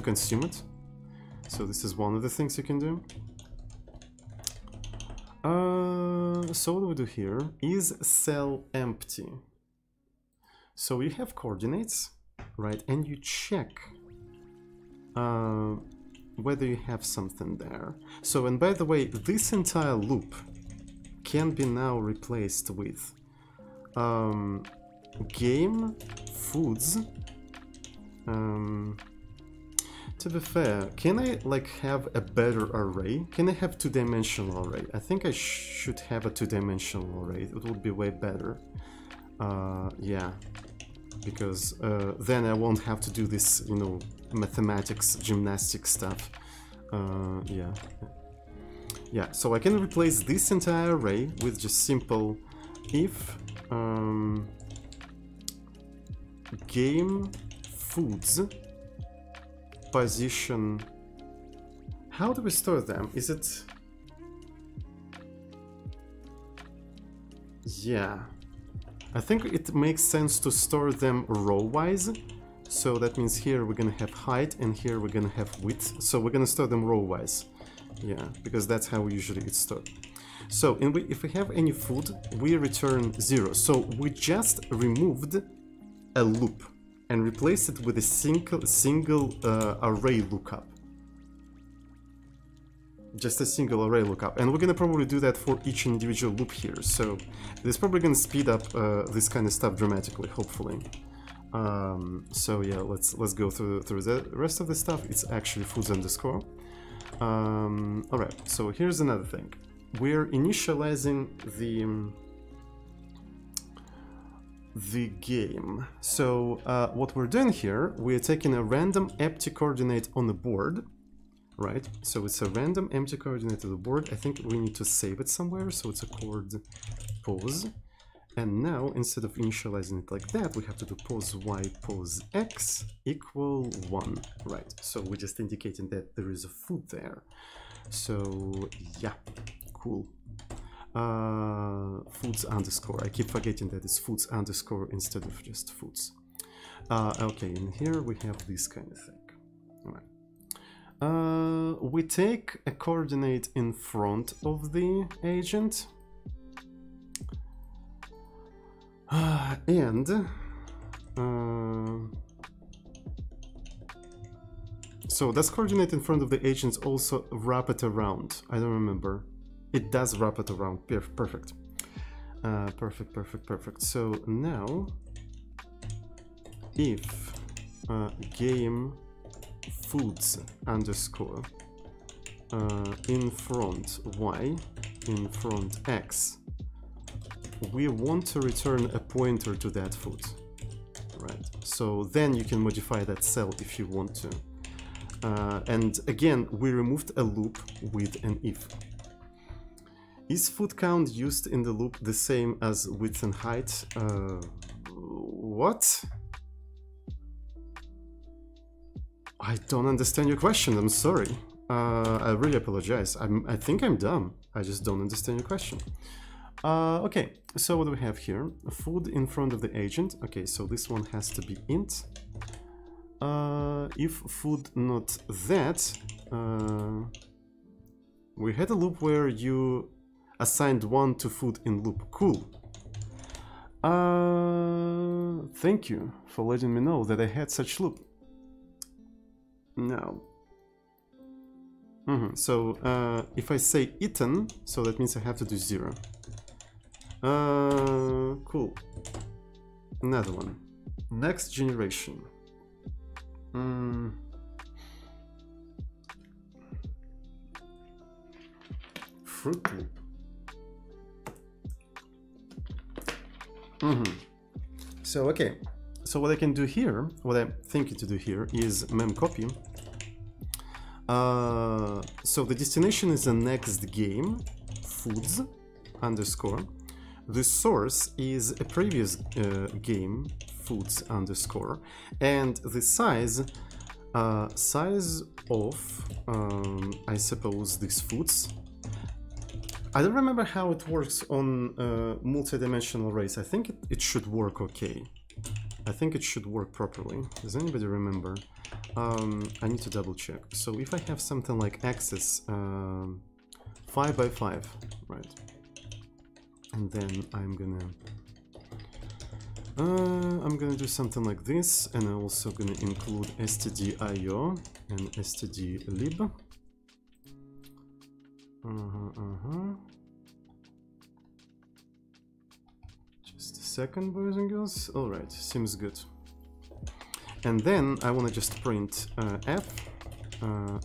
consume it. So this is one of the things you can do. So what do we do here? Is cell empty? So you have coordinates, right? And you check whether you have something there. So, and by the way, this entire loop can be now replaced with game foods. To be fair, can I like have a better array? Can I have two-dimensional array? I think I should have a two-dimensional array. It would be way better. Yeah, because then I won't have to do this, you know, mathematics, gymnastics stuff. Yeah, so I can replace this entire array with just simple if game foods position. How do we store them? Is it... Yeah, I think it makes sense to store them row-wise. So that means here we're gonna have height and here we're gonna have width. So we're gonna store them row-wise. Yeah, because that's how usually it's stored. So if we have any food, we return 0. So we just removed a loop and replaced it with a single array lookup. Just a single array lookup, and we're gonna probably do that for each individual loop here. So it's probably gonna speed up this kind of stuff dramatically, hopefully. So yeah, let's go through the rest of the stuff. It's actually foods underscore. All right. So here's another thing. We're initializing the game. So what we're doing here, we're taking a random empty coordinate on the board, right? So it's a random empty coordinate on the board. I think we need to save it somewhere, so it's a chord pose. And now, instead of initializing it like that, we have to do pose y pose x equal 1, right? So we're just indicating that there is a food there. So yeah, cool. Foods underscore. I keep forgetting that it's foods underscore instead of just foods. Okay, and here we have this kind of thing. All right. We take a coordinate in front of the agent. And so does coordinate in front of the agents also wrap it around? I don't remember. It does wrap it around. Perfect. Perfect. So now, if game foods underscore in front y in front x, we want to return a pointer to that food, right? So then you can modify that cell if you want to. And again, we removed a loop with an if. Is food count used in the loop the same as width and height? What? I don't understand your question, I'm sorry. I really apologize. I think I'm dumb. I just don't understand your question. Okay, so what do we have here? Food in front of the agent. Okay, so this one has to be int. If food not that, we had a loop where you assigned 1 to food in loop. Cool. Thank you for letting me know that I had such loop. Now, so if I say eaten, so that means I have to do 0. Cool. Another one. Next generation. Fruit loop. So okay. So what I can do here, what I'm thinking to do here is memcopy. So the destination is the next game, foods underscore. The source is a previous game, foods underscore, and the size of I suppose these foods. I don't remember how it works on multi-dimensional arrays. I think it should work okay. I think it should work properly. Does anybody remember? I need to double check. So if I have something like axis 5 by 5, right? And then I'm gonna do something like this, and I'm also gonna include stdio and stdlib. Just a second, boys and girls. All right, seems good. And then I want to just print f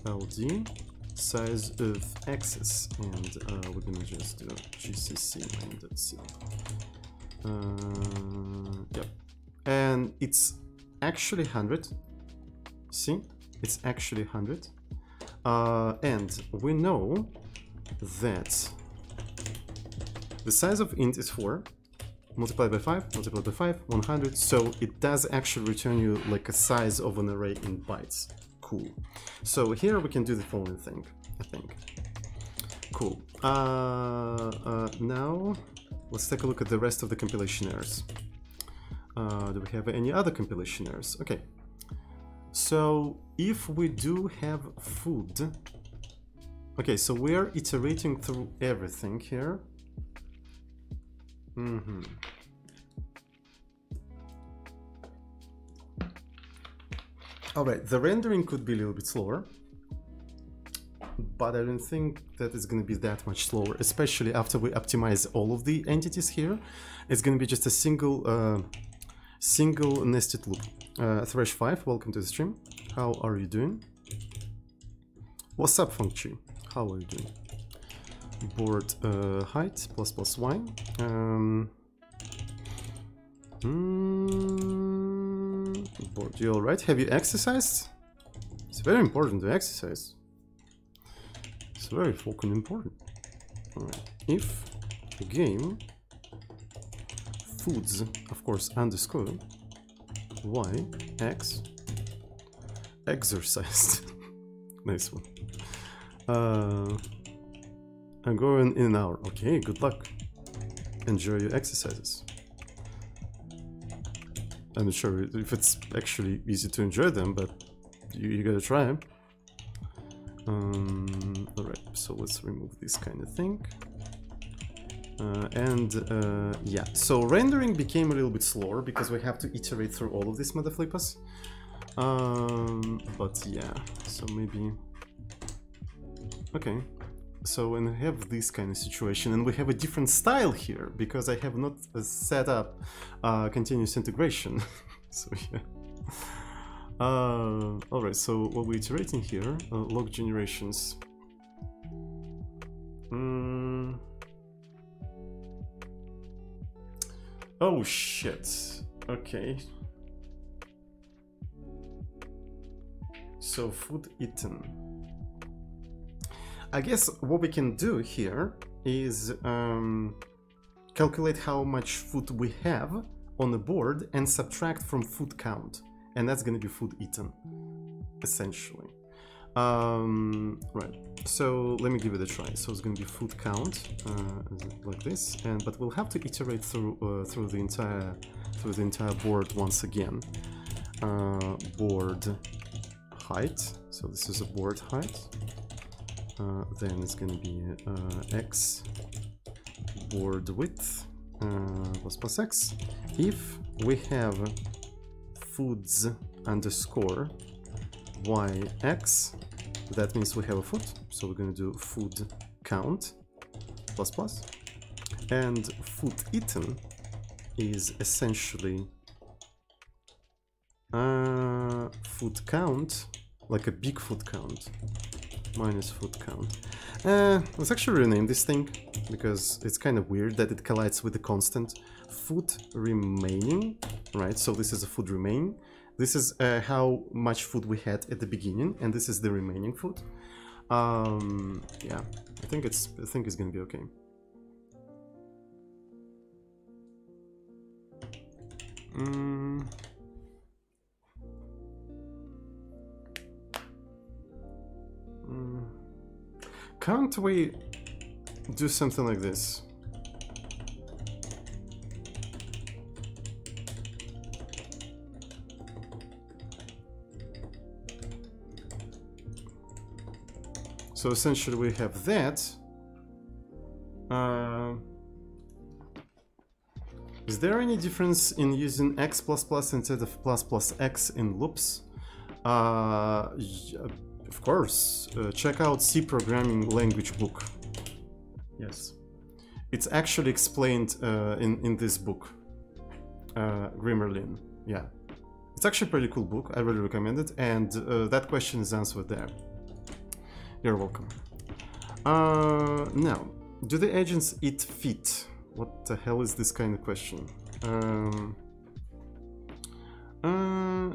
ld size of axis, and we're gonna just do gcc main.c. Yep, and it's actually 100. See, it's actually 100, and we know that the size of int is 4. Multiplied by 5, multiplied by 5, 100. So it does actually return you like a size of an array in bytes. Cool. So here we can do the following thing, I think. Cool. Now let's take a look at the rest of the compilation errors. Do we have any other compilation errors? Okay. So if we do have food, okay, so we're iterating through everything here. All right, the rendering could be a little bit slower, but I don't think that it's going to be that much slower, especially after we optimize all of the entities here. It's going to be just a single nested loop. Thresh5, welcome to the stream. How are you doing? What's up, Fengchi? How are you doing? Board height plus y. Board, you alright? Have you exercised? It's very important to exercise. It's very fucking important. Alright. If game foods, of course, underscore y x exercised. Nice one. I'm going in an hour. Okay, good luck. Enjoy your exercises. I'm not sure if it's actually easy to enjoy them, but you gotta try them. Alright, so let's remove this kind of thing. Yeah, so rendering became a little bit slower because we have to iterate through all of these motherflippers. But yeah, so maybe... Okay, so when we have this kind of situation, and we have a different style here, because I have not set up continuous integration. So yeah. Alright, so what we're iterating here, log generations. Oh shit, okay. So food eaten. I guess what we can do here is calculate how much food we have on the board and subtract from food count. And that's going to be food eaten, essentially. Right, so let me give it a try. So it's going to be food count, like this, but we'll have to iterate through the entire board once again. Board height. So this is a board height. Then it's going to be x board width plus x. If we have foods underscore yx, that means we have a food, so we're going to do food count plus plus, and food eaten is essentially food count, like a big food count, minus food count. Let's actually rename this thing, because it's kind of weird that it collides with the constant. Food remaining, right? So this is a food remaining. This is how much food we had at the beginning, and this is the remaining food. Yeah, I think it's gonna be okay. Can't we do something like this? So essentially we have that. Is there any difference in using x++ instead of ++x in loops? Of course, check out C programming language book. Yes, it's actually explained in this book, Grimmerlin. Yeah, it's actually a pretty cool book. I really recommend it, and that question is answered there. You're welcome. Now, do the agents eat feet? What the hell is this kind of question?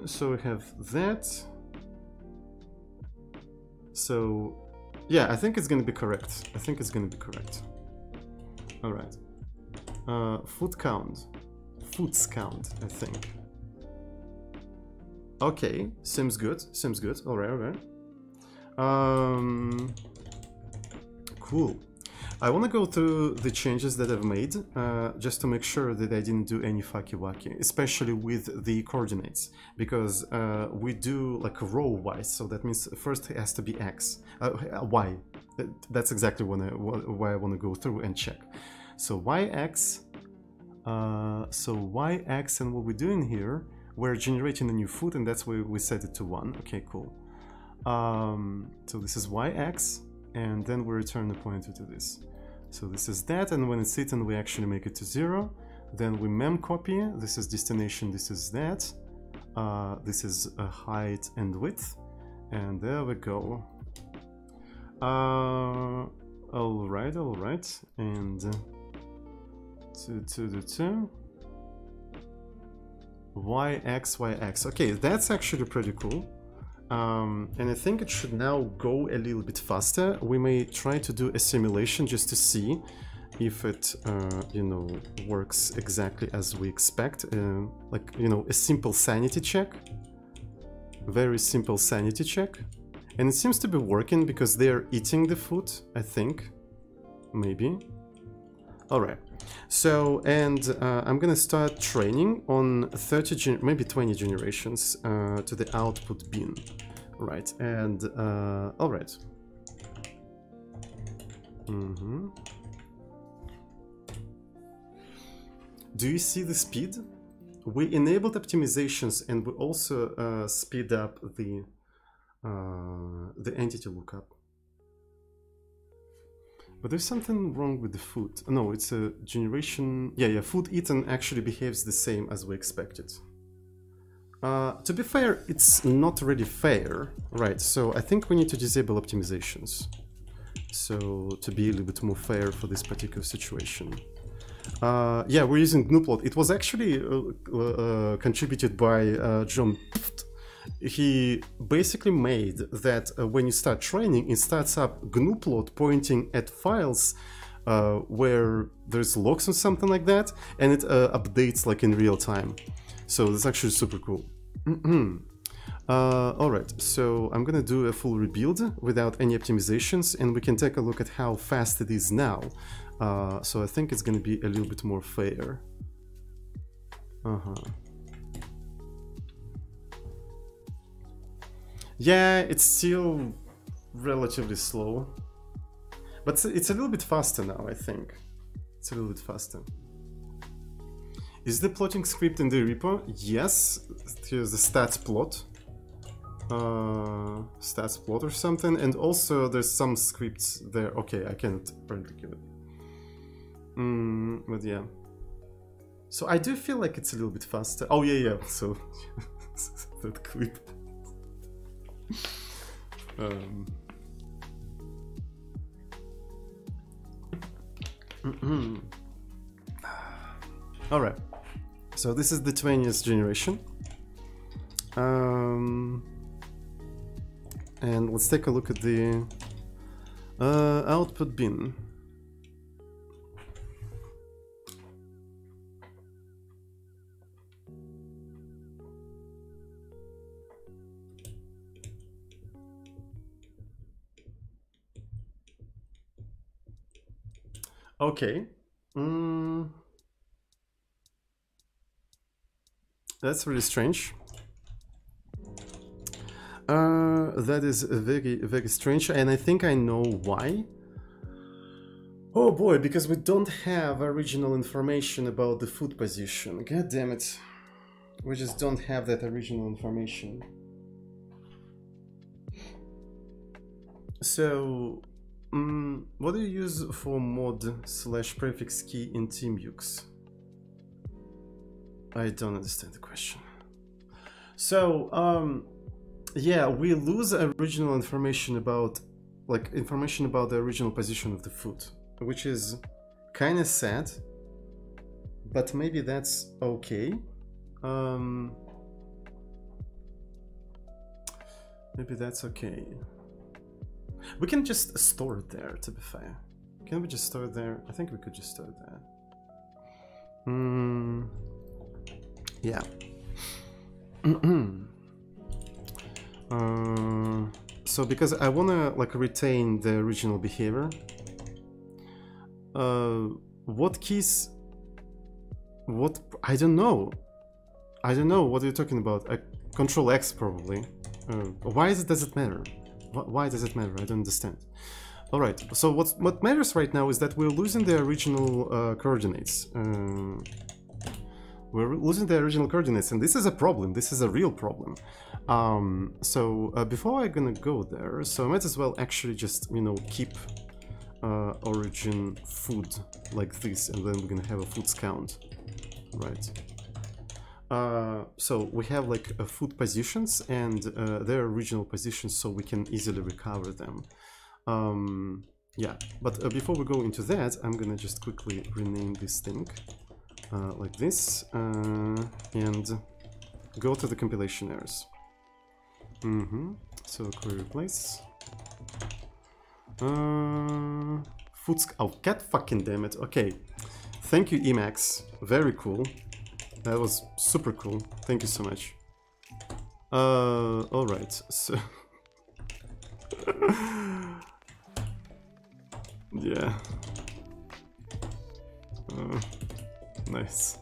So we have that. So, yeah, I think it's gonna be correct. I think it's gonna be correct. All right. Food count. Foods count, I think. Okay, seems good. Seems good. All right, all right. Cool. I want to go through the changes that I've made just to make sure that I didn't do any fucky-wacky, especially with the coordinates, because we do like row wise, so that means first it has to be x, y. That's exactly why I want to go through and check. So yx, and what we're doing here, we're generating a new food, and that's why we set it to 1. Okay, cool. So this is yx, and then we return the pointer to this. So this is that, and when it's eaten, we actually make it to 0. Then we mem copy. This is destination, this is that. This is a height and width, and there we go. All right, and 2 yx. Okay, that's actually pretty cool. And I think it should now go a little bit faster. We may try to do a simulation just to see if it, you know, works exactly as we expect. Like, you know, a simple sanity check. Very simple sanity check. And it seems to be working because they're eating the food, I think. Maybe. Alright. So, and I'm gonna start training on 30, maybe 20 generations to the output bin. Right, and alright. Mm-hmm. Do you see the speed? We enabled optimizations and we also speed up the entity lookup. But there's something wrong with the food. No, it's a generation. Yeah, food eaten actually behaves the same as we expected. To be fair, it's not really fair, right? So I think we need to disable optimizations. So to be a little bit more fair for this particular situation. Yeah, we're using Gnuplot. It was actually contributed by John. He basically made that when you start training, it starts up Gnuplot pointing at files where there's logs or something like that, and it updates like in real time. So that's actually super cool. Alright, so I'm gonna do a full rebuild without any optimizations, and we can take a look at how fast it is now. So I think it's gonna be a little bit more fair. Yeah, it's still relatively slow, but it's a little bit faster now, I think. It's a little bit faster. Is the plotting script in the repo? Yes, here's the stats plot. Stats plot or something, and also there's some scripts there. Okay, I can't apparently kill it. But yeah. So I do feel like it's a little bit faster. Oh yeah, so that clip. All right, so this is the 20th generation, and let's take a look at the output bin. Okay. That's really strange. That is very, very strange, and I think I know why. Oh boy, because we don't have original information about the food position. God damn it. We just don't have that original information. So, what do you use for mod/prefix key in TeamUX? I don't understand the question. So, yeah, we lose original information about, like, information about the original position of the food, which is kind of sad, but maybe that's okay. Maybe that's okay. We can just store it there, to be fair. Can we just store it there? I think we could just store it there. Yeah. So because I wanna like retain the original behavior, what keys? What? I don't know. I don't know. What are you talking about? Control X probably. Why does it matter? Why does it matter? I don't understand. All right. So what matters right now is that we're losing the original coordinates. We're losing the original coordinates, and this is a problem. This is a real problem. So before I'm gonna go there, so I might as well actually just, you know, keep origin food like this, and then we're gonna have a foods count, right? So we have like food positions and their original positions, so we can easily recover them. Yeah, but before we go into that, I'm gonna just quickly rename this thing. Like this, and go to the compilation errors. So query replace. Foods. Oh, god fucking damn it. Okay. Thank you, Emacs. Very cool. That was super cool. Thank you so much. Alright, so. Yeah. Nice.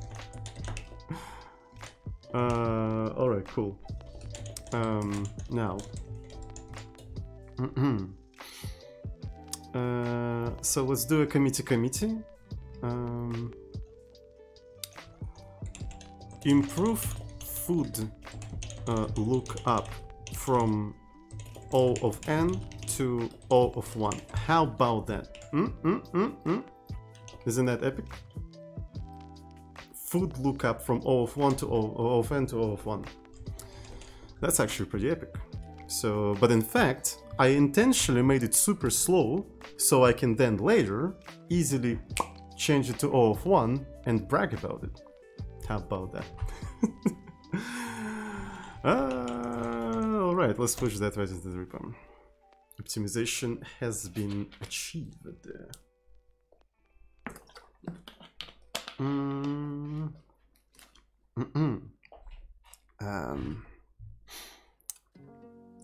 Alright, cool. Now. So let's do a committee. Improve food lookup from O of n to O of 1. How about that? Isn't that epic? Food lookup from O of 1 to O of n to O of 1. That's actually pretty epic. So, but in fact, I intentionally made it super slow so I can then later easily change it to O of 1 and brag about it. How about that? Alright, let's push that right into the repo. Optimization has been achieved.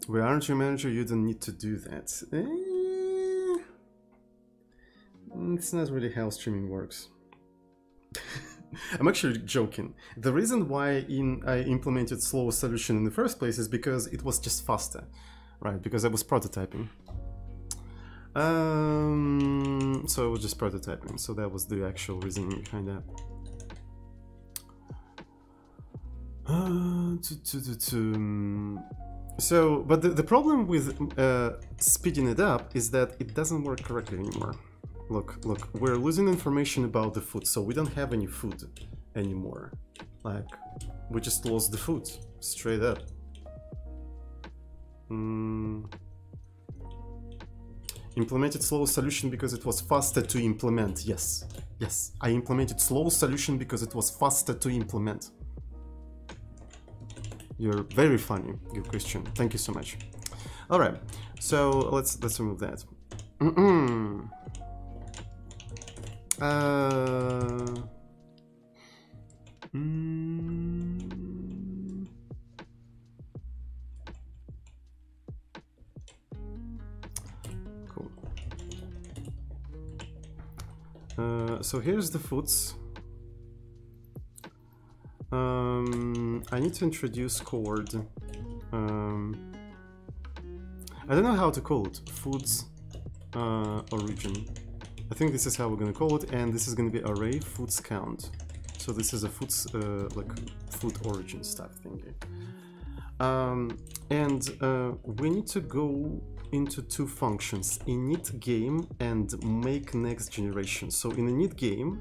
We aren't your manager, you don't need to do that. It's not really how streaming works. I'm actually joking. The reason why I implemented slow solution in the first place is because it was just faster, right? Because I was prototyping. So I was just prototyping. So that was the actual reasoning behind that. So, but the problem with speeding it up is that it doesn't work correctly anymore. Look, we're losing information about the food, so we don't have any food anymore. Like, we just lost the food, straight up. Implemented slow solution because it was faster to implement. Yes, I implemented slow solution because it was faster to implement. You're very funny, you Christian. Thank you so much. All right, so let's remove that. Cool. So here's the foods. I need to introduce chord. I don't know how to call it. Foods origin. I think this is how we're gonna call it, and this is gonna be array foods count. So this is a foods like food origin stuff thingy. We need to go into two functions: init game and make next generation. So in init game,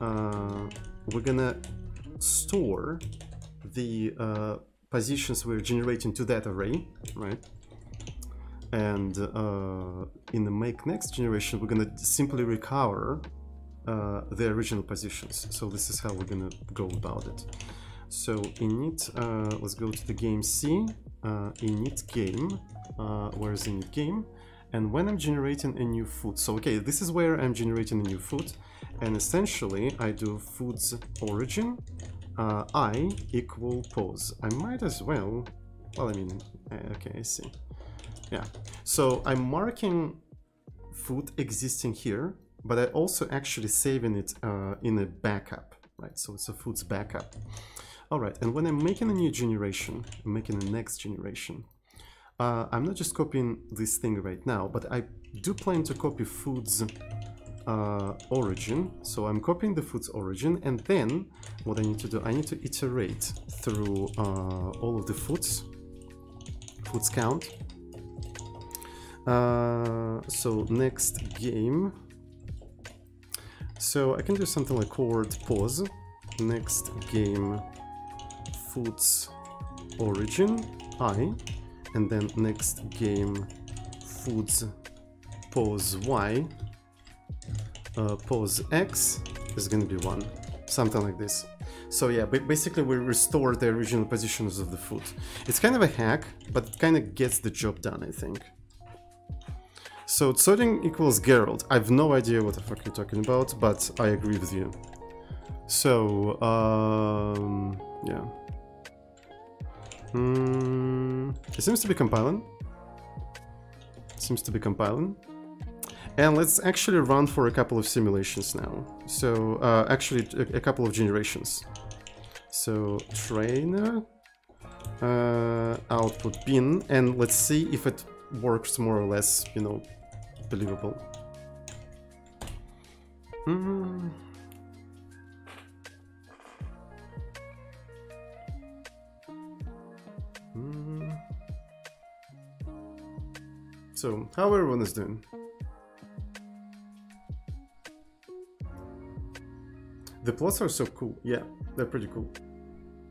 we're gonna store the positions we're generating to that array, right? And in the make next generation, we're gonna simply recover the original positions. So this is how we're gonna go about it. So init, let's go to the game C, init game, where's init game? And when I'm generating a new food, so okay, this is where I'm generating a new food, and essentially I do foods origin, I equal pose. I might as well, well, I mean, okay, I see. Yeah, so I'm marking food existing here, but I also actually saving it in a backup, right? So it's a foods backup. All right, and when I'm making a new generation, I'm making a next generation, I'm not just copying this thing right now, but I do plan to copy foods origin. So I'm copying the foods origin, and then what I need to do, I need to iterate through all of the foods count. So next game. So I can do something like chord pause, next game foods origin I, and then next game foods pause Y, pause X is going to be 1, something like this. So yeah, basically we restore the original positions of the food. It's kind of a hack, but it kind of gets the job done, I think. So sorting equals Geralt. I have no idea what the fuck you're talking about, but I agree with you. So, yeah. It seems to be compiling. And let's actually run for a couple of simulations now. So, actually a couple of generations. So, trainer, output bin, and let's see if it works more or less, you know, believable. Mm. So, how everyone is doing? The plots are so cool. Yeah, they're pretty cool.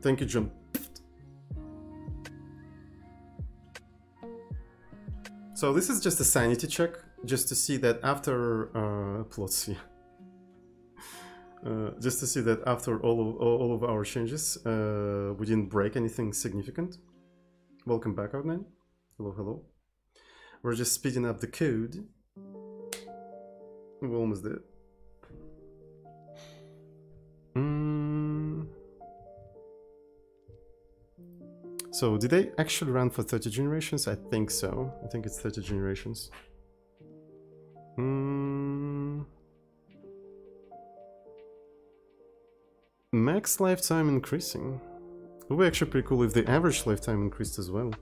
Thank you, John. So this is just a sanity check, just to see that after plots, yeah. Just to see that after all of our changes, we didn't break anything significant. Welcome back, Outnine. Hello, hello. We're just speeding up the code. We're almost there. So, did they actually run for 30 generations? I think so. I think it's 30 generations. Max lifetime increasing. It would be actually pretty cool if the average lifetime increased as well.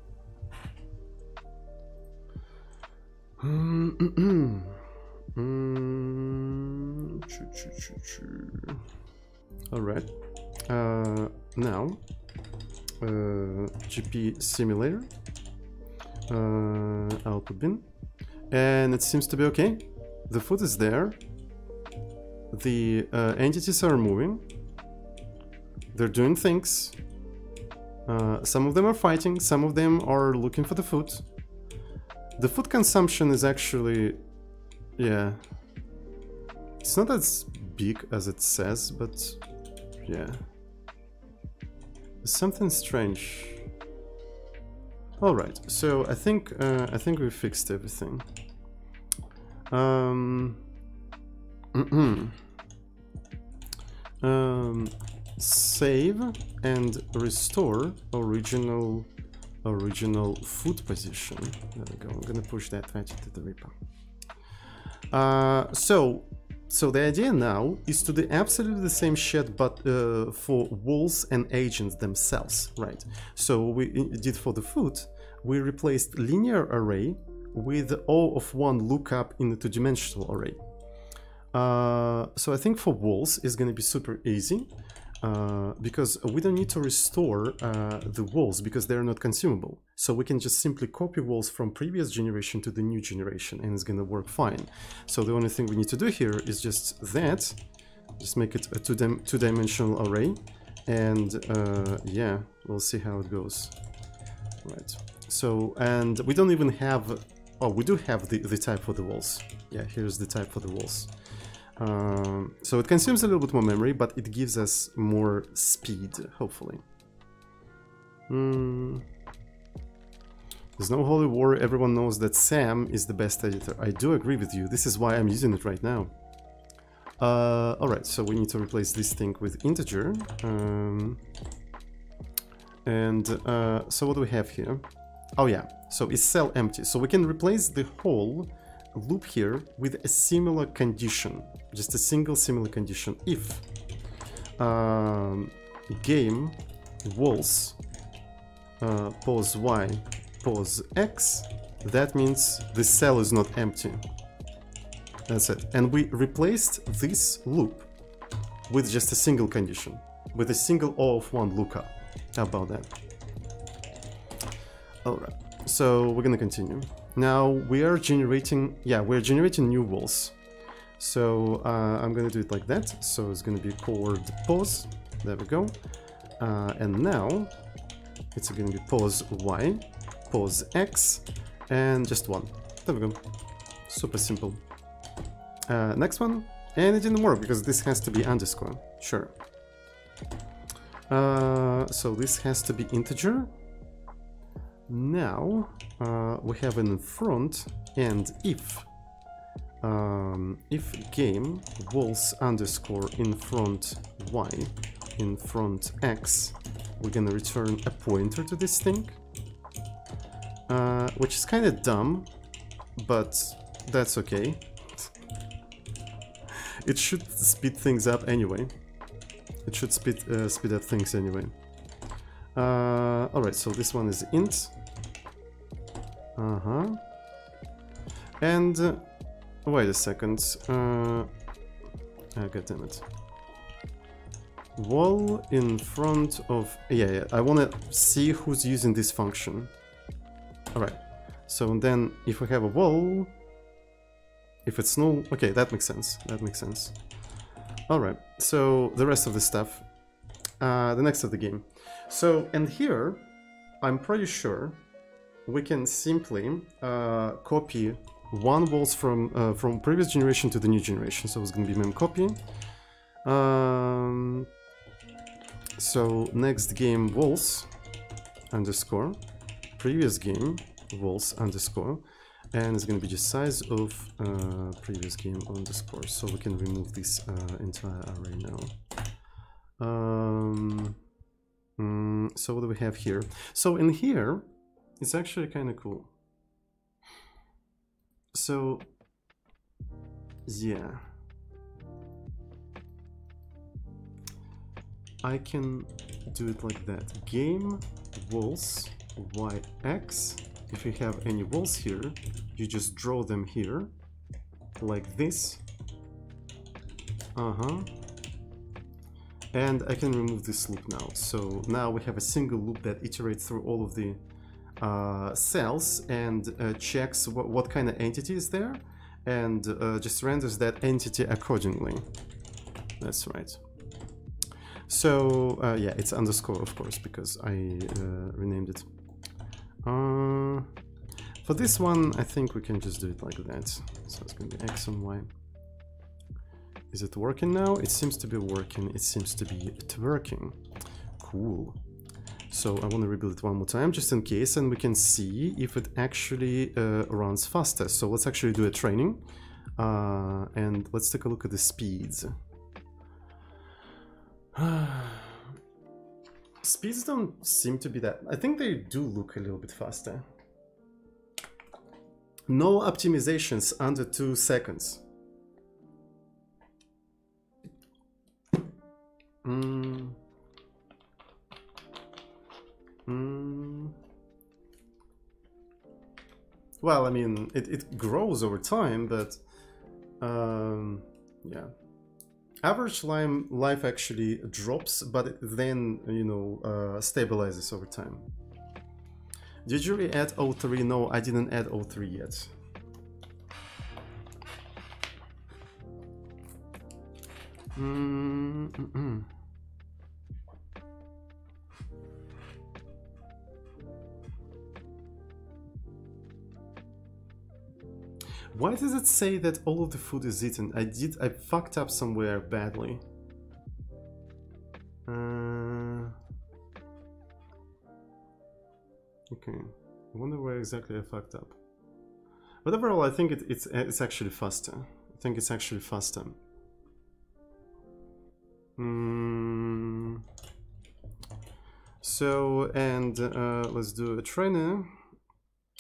Alright. Now, GP simulator, output bin, and it seems to be okay. The food is there. The entities are moving. They're doing things. Some of them are fighting, some of them are looking for the food. The food consumption is actually, yeah, it's not as big as it says, but yeah, something strange. All right, so I think we fixed everything. Save and restore original food position. There we go. I'm gonna push that right into the repo. So the idea now is to do absolutely the same shit, but for walls and agents themselves, right? So we did for the food, we replaced linear array with O of 1 lookup in the two-dimensional array. So I think for walls is going to be super easy. Because we don't need to restore the walls because they're not consumable. So we can just simply copy walls from previous generation to the new generation and it's gonna work fine. So the only thing we need to do here is just that, just make it a two-dimensional array, and yeah, we'll see how it goes. Right, so, and we don't even have, oh, we do have the type for the walls. Yeah, here's the type for the walls. So it consumes a little bit more memory, but it gives us more speed, hopefully. There's no holy war, everyone knows that Sam is the best editor. I do agree with you, this is why I'm using it right now. Alright, so we need to replace this thing with integer. So what do we have here? Oh yeah, so it's cell empty, so we can replace the whole loop here with a similar condition, just a single similar condition. If game walls pose y pose x, that means the cell is not empty. That's it. And we replaced this loop with just a single condition, with a single O of 1 lookup. How about that? Alright, so we're gonna continue. Now we are generating, yeah, we're generating new walls. So I'm gonna do it like that. So it's gonna be called pause. There we go. And now it's gonna be pause y, pause x, and just 1. There we go. Super simple. Next one, and it didn't work because this has to be underscore. Sure. So this has to be integer. Now we have an in front, and if game walls underscore in front y in front x, we're gonna return a pointer to this thing, which is kind of dumb, but that's okay. It should speed things up anyway. It should speed up things anyway. Alright, so this one is int. And wait a second. God damn it. Wall in front of... Yeah, I want to see who's using this function. Alright. So then, if we have a wall... If it's null... Okay, that makes sense. That makes sense. Alright, so the rest of the stuff. The next of the game. So, and here, I'm pretty sure we can simply copy one walls from previous generation to the new generation. So it's going to be memcopy. So next game walls underscore previous game walls underscore, and it's going to be just size of previous game underscore. So we can remove this entire array now. So what do we have here? So in here, it's actually kind of cool. So, yeah. I can do it like that. Game walls yx. If you have any walls here, you just draw them here, like this. And I can remove this loop now. So now we have a single loop that iterates through all of the cells and checks what kind of entity is there, and just renders that entity accordingly. That's right. So yeah, it's underscore, of course, because I renamed it. For this one, I think we can just do it like that. So it's going to be x and y. Is it working now? It seems to be working. It seems to be working. Cool. So I want to rebuild it one more time, just in case, and we can see if it actually runs faster. So let's actually do a training, and let's take a look at the speeds. Speeds don't seem to be that... I think they do look a little bit faster. No optimizations under 2 seconds. Well, I mean, it grows over time, but yeah. Average life actually drops, but it then, you know, stabilizes over time. Did you add O3? No, I didn't add O3 yet. Why does it say that all of the food is eaten? I fucked up somewhere badly. Okay, I wonder where exactly I fucked up. But overall, I think it's actually faster. I think it's actually faster. So, and let's do a trainer.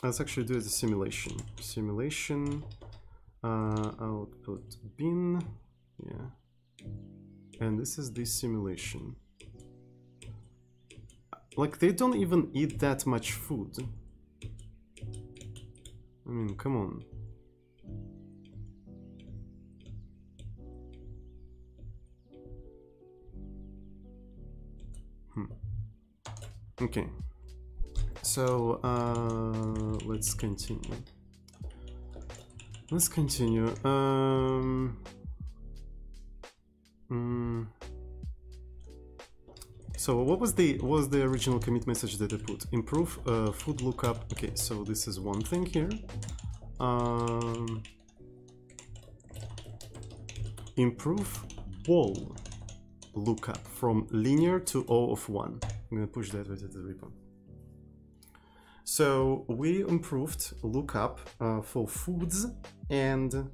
Let's actually do it as a simulation. Simulation, output bin, yeah. And this is the simulation. Like, they don't even eat that much food. I mean, come on. Okay. So, let's continue. Let's continue. So what was the original commit message that I put? Improve food lookup. Okay, so this is one thing here. Improve wall lookup from linear to O of 1. I'm gonna push that right at the repo. So we improved lookup for foods and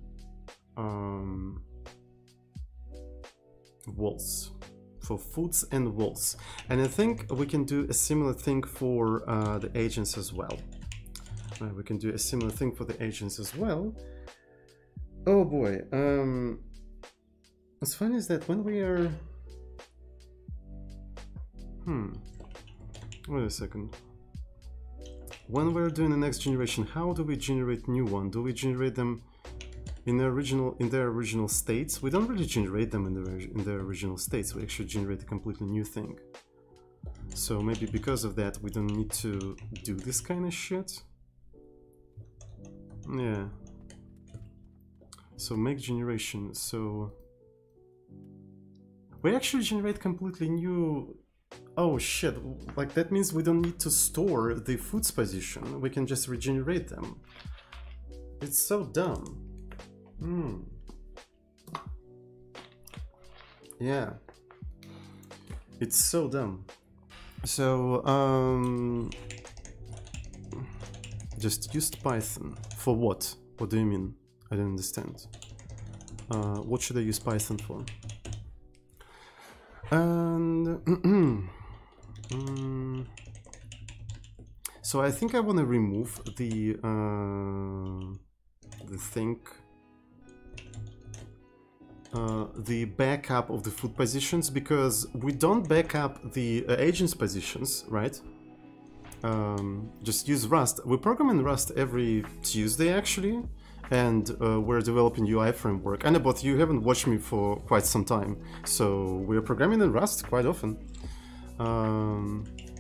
walls. For foods and walls. And I think we can do a similar thing for the agents as well. We can do a similar thing for the agents as well. Oh boy. What's funny is that when we are... Wait a second. When we're doing the next generation, how do we generate new one? Do we generate them in their original states. We don't really generate them in their original states. We actually generate a completely new thing. So maybe because of that, we don't need to do this kind of shit. Yeah. So make generation. So we actually generate completely new. Oh shit, like that means we don't need to store the foods position, we can just regenerate them. It's so dumb. Yeah. It's so dumb. So, just used Python. For what? What do you mean? I don't understand. What should I use Python for? And so I think I want to remove the thing, the backup of the food positions, because we don't back up the agents positions, right? Just use Rust. We program in Rust every Tuesday actually, and we're developing UI framework. And both you haven't watched me for quite some time, so we're programming in Rust quite often.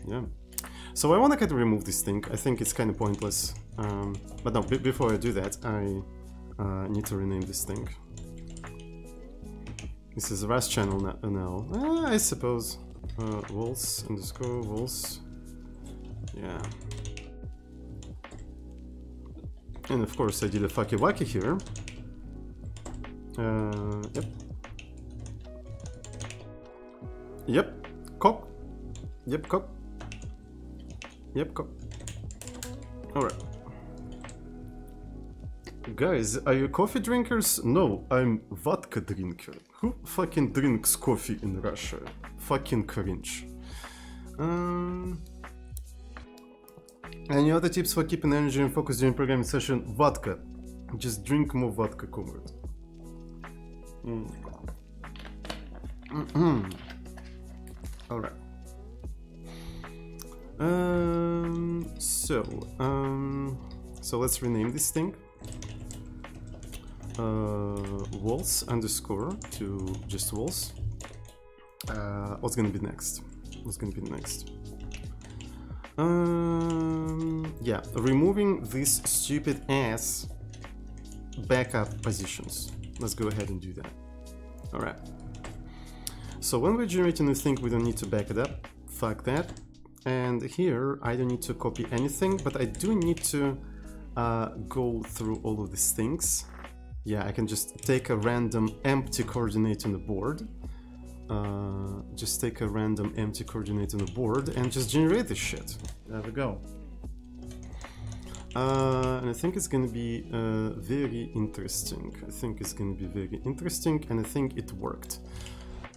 Yeah. So I want to kind of remove this thing. I think it's kind of pointless. But no, before I do that, I need to rename this thing. This is a Rust channel now. I suppose. Vols underscore vols. Yeah. And of course I did a fucky wacky here. Yep. Yep. Cop. Yep, cop. Yep, cop. Alright. Guys, are you coffee drinkers? No, I'm vodka drinker. Who fucking drinks coffee in Russia? Fucking cringe. Any other tips for keeping energy and focus during programming session? Vodka. Just drink more vodka, comrade. Alright. So let's rename this thing. Vols underscore to just vols. What's gonna be next? What's gonna be next? Yeah, removing these stupid ass backup positions. Let's go ahead and do that. Alright. So when we're generating a thing, we don't need to back it up. Fuck that. And here, I don't need to copy anything, but I do need to go through all of these things. Yeah, I can just take a random empty coordinate on the board. Just take a random empty coordinate on the board and just generate this shit. There we go. And I think it's gonna be very interesting. I think it's gonna be very interesting, and I think it worked.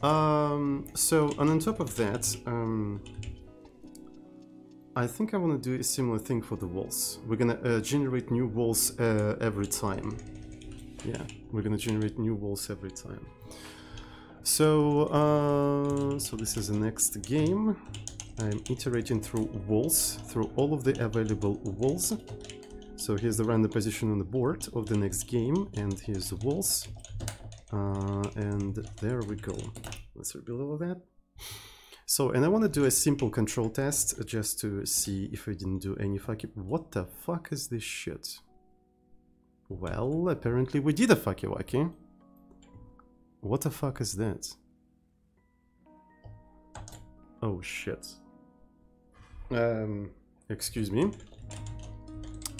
So, and on top of that, I think I want to do a similar thing for the walls. We're gonna generate new walls every time. Yeah, we're gonna generate new walls every time. So, so this is the next game. I'm iterating through walls, through all of the available walls. So here's the random position on the board of the next game, and here's the walls. And there we go. Let's rebuild all of that. So, and I want to do a simple control test just to see if I didn't do any fucky... What the fuck is this shit? Well, apparently we did a fucky wacky. What the fuck is that? Oh shit. Excuse me.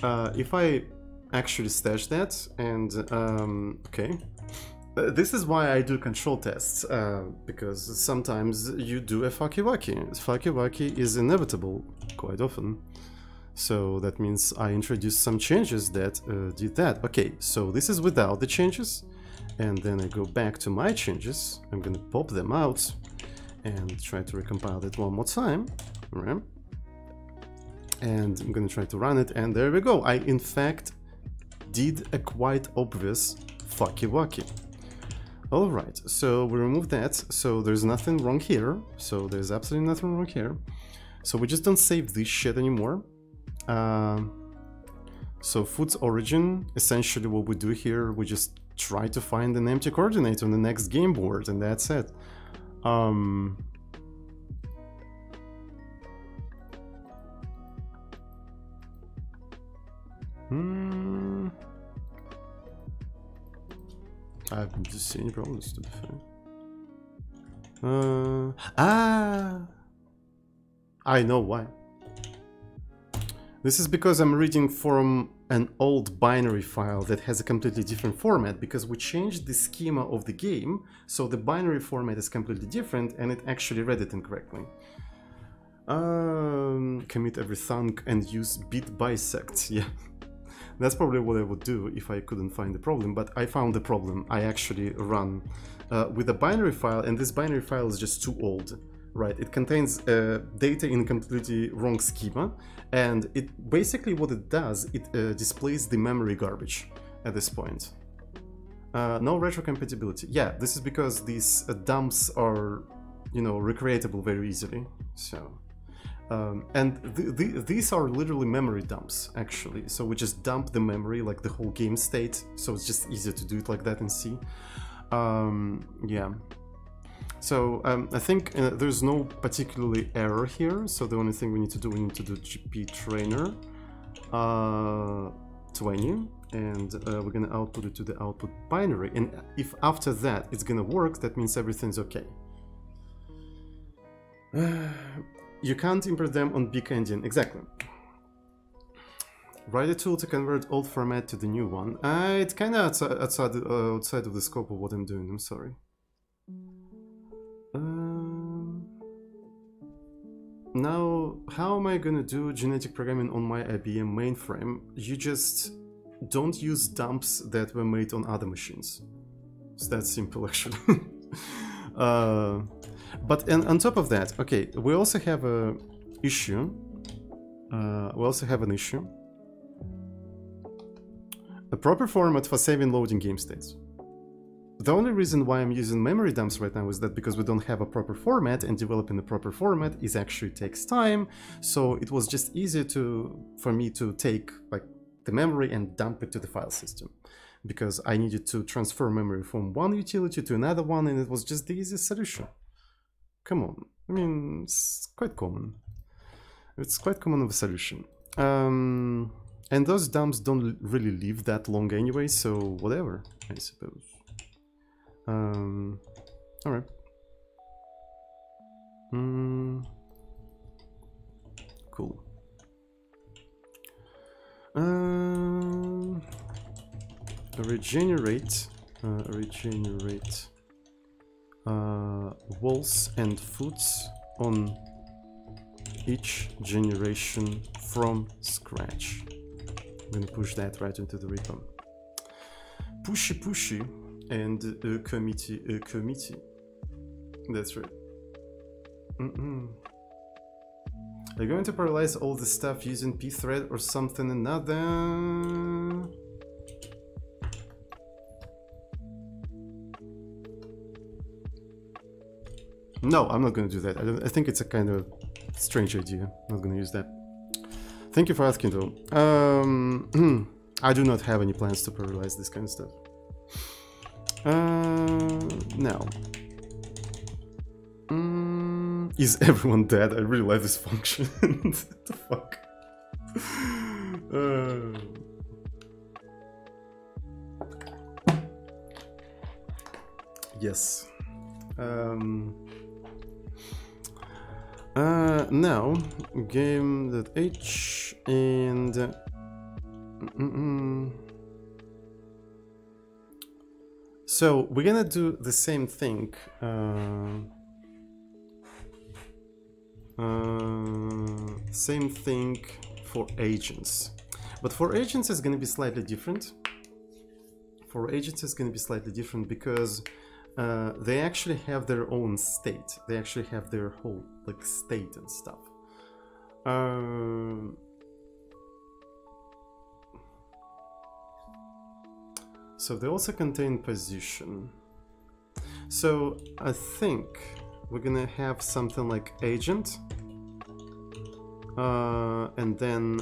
If I actually stash that and okay. This is why I do control tests, because sometimes you do a fucky wacky. Fucky wacky is inevitable quite often. So that means I introduced some changes that did that. Okay, so this is without the changes. And then I go back to my changes. I'm gonna pop them out and try to recompile it one more time. Right? And I'm gonna try to run it, and there we go. I in fact did a quite obvious fucky wacky. Alright, so we remove that, so there's nothing wrong here. So there's absolutely nothing wrong here. So we just don't save this shit anymore. So food's origin, essentially what we do here, we just try to find an empty coordinate on the next game board, and that's it. I haven't seen any problems, to be fair. I know why. This is because I'm reading from an old binary file that has a completely different format, because we changed the schema of the game, so the binary format is completely different, and it actually read it incorrectly. Commit every thunk and use bit bisect. Yeah, that's probably what I would do if I couldn't find the problem, but I found the problem. I actually run with a binary file, and this binary file is just too old. Right, it contains data in completely wrong schema, and it basically what it does, it displays the memory garbage at this point. No retrocompatibility. Yeah, this is because these dumps are, you know, recreatable very easily. So, and these are literally memory dumps, actually. So we just dump the memory, like the whole game state. So it's just easier to do it like that in C. Yeah. So I think there's no particularly error here, so the only thing we need to do GP trainer 20, and we're gonna output it to the output binary, and if after that it's gonna work, that means everything's okay. You can't import them on big engine, exactly. Write a tool to convert old format to the new one. It's kind of outside of the scope of what I'm doing, I'm sorry. Now, how am I gonna do genetic programming on my IBM mainframe? You just don't use dumps that were made on other machines. It's that simple, actually. But on top of that, okay, we also have a issue. We also have an issue. A proper format for saving loading game states. The only reason why I'm using memory dumps right now is that because we don't have a proper format, and developing a proper format is actually takes time. So it was just easier for me to take like the memory and dump it to the file system, because I needed to transfer memory from one utility to another one, and it was just the easiest solution. Come on, I mean, it's quite common. It's quite common of a solution. And those dumps don't really live that long anyway, so whatever, I suppose. All right. Cool. Regenerate walls and foods on each generation from scratch. I'm gonna push that right into the repo. Pushy. And a committee. That's right. Are you going to parallelize all the stuff using pthread or something another? No, I'm not going to do that. I think it's a kind of strange idea. I'm not going to use that. Thank you for asking, though. I do not have any plans to parallelize this kind of stuff. No. Is everyone dead? I really like this function. What the fuck? Yes. Now, game.h and... So we're gonna do the same thing. Same thing for agents, but for agents it's gonna be slightly different. Because they actually have their own state. They actually have their whole like state and stuff. So they also contain position. So I think we're gonna have something like agent, and then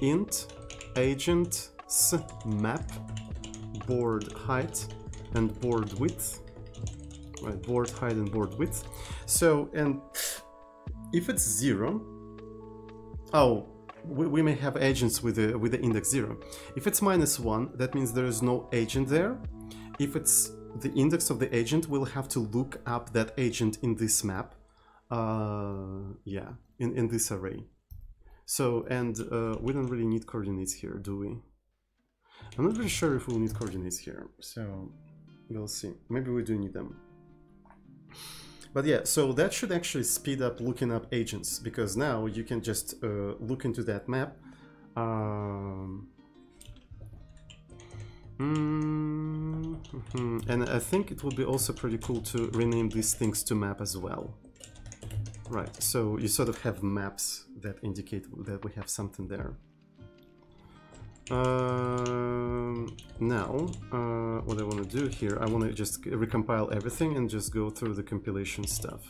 int agents map board height and board width. Right, board height and board width. So, and if it's 0, oh, we may have agents with the index 0. If it's -1, that means there is no agent there. If it's the index of the agent, we'll have to look up that agent in this map. Yeah, in this array. So, and we don't really need coordinates here, do we? I'm not really sure if we'll need coordinates here, so we'll see. Maybe we do need them. But yeah, so that should actually speed up looking up agents, because now you can just look into that map. And I think it would be also pretty cool to rename these things to map as well. Right, so you sort of have maps that indicate that we have something there. Now, what I want to do here, I want to just recompile everything and just go through the compilation stuff.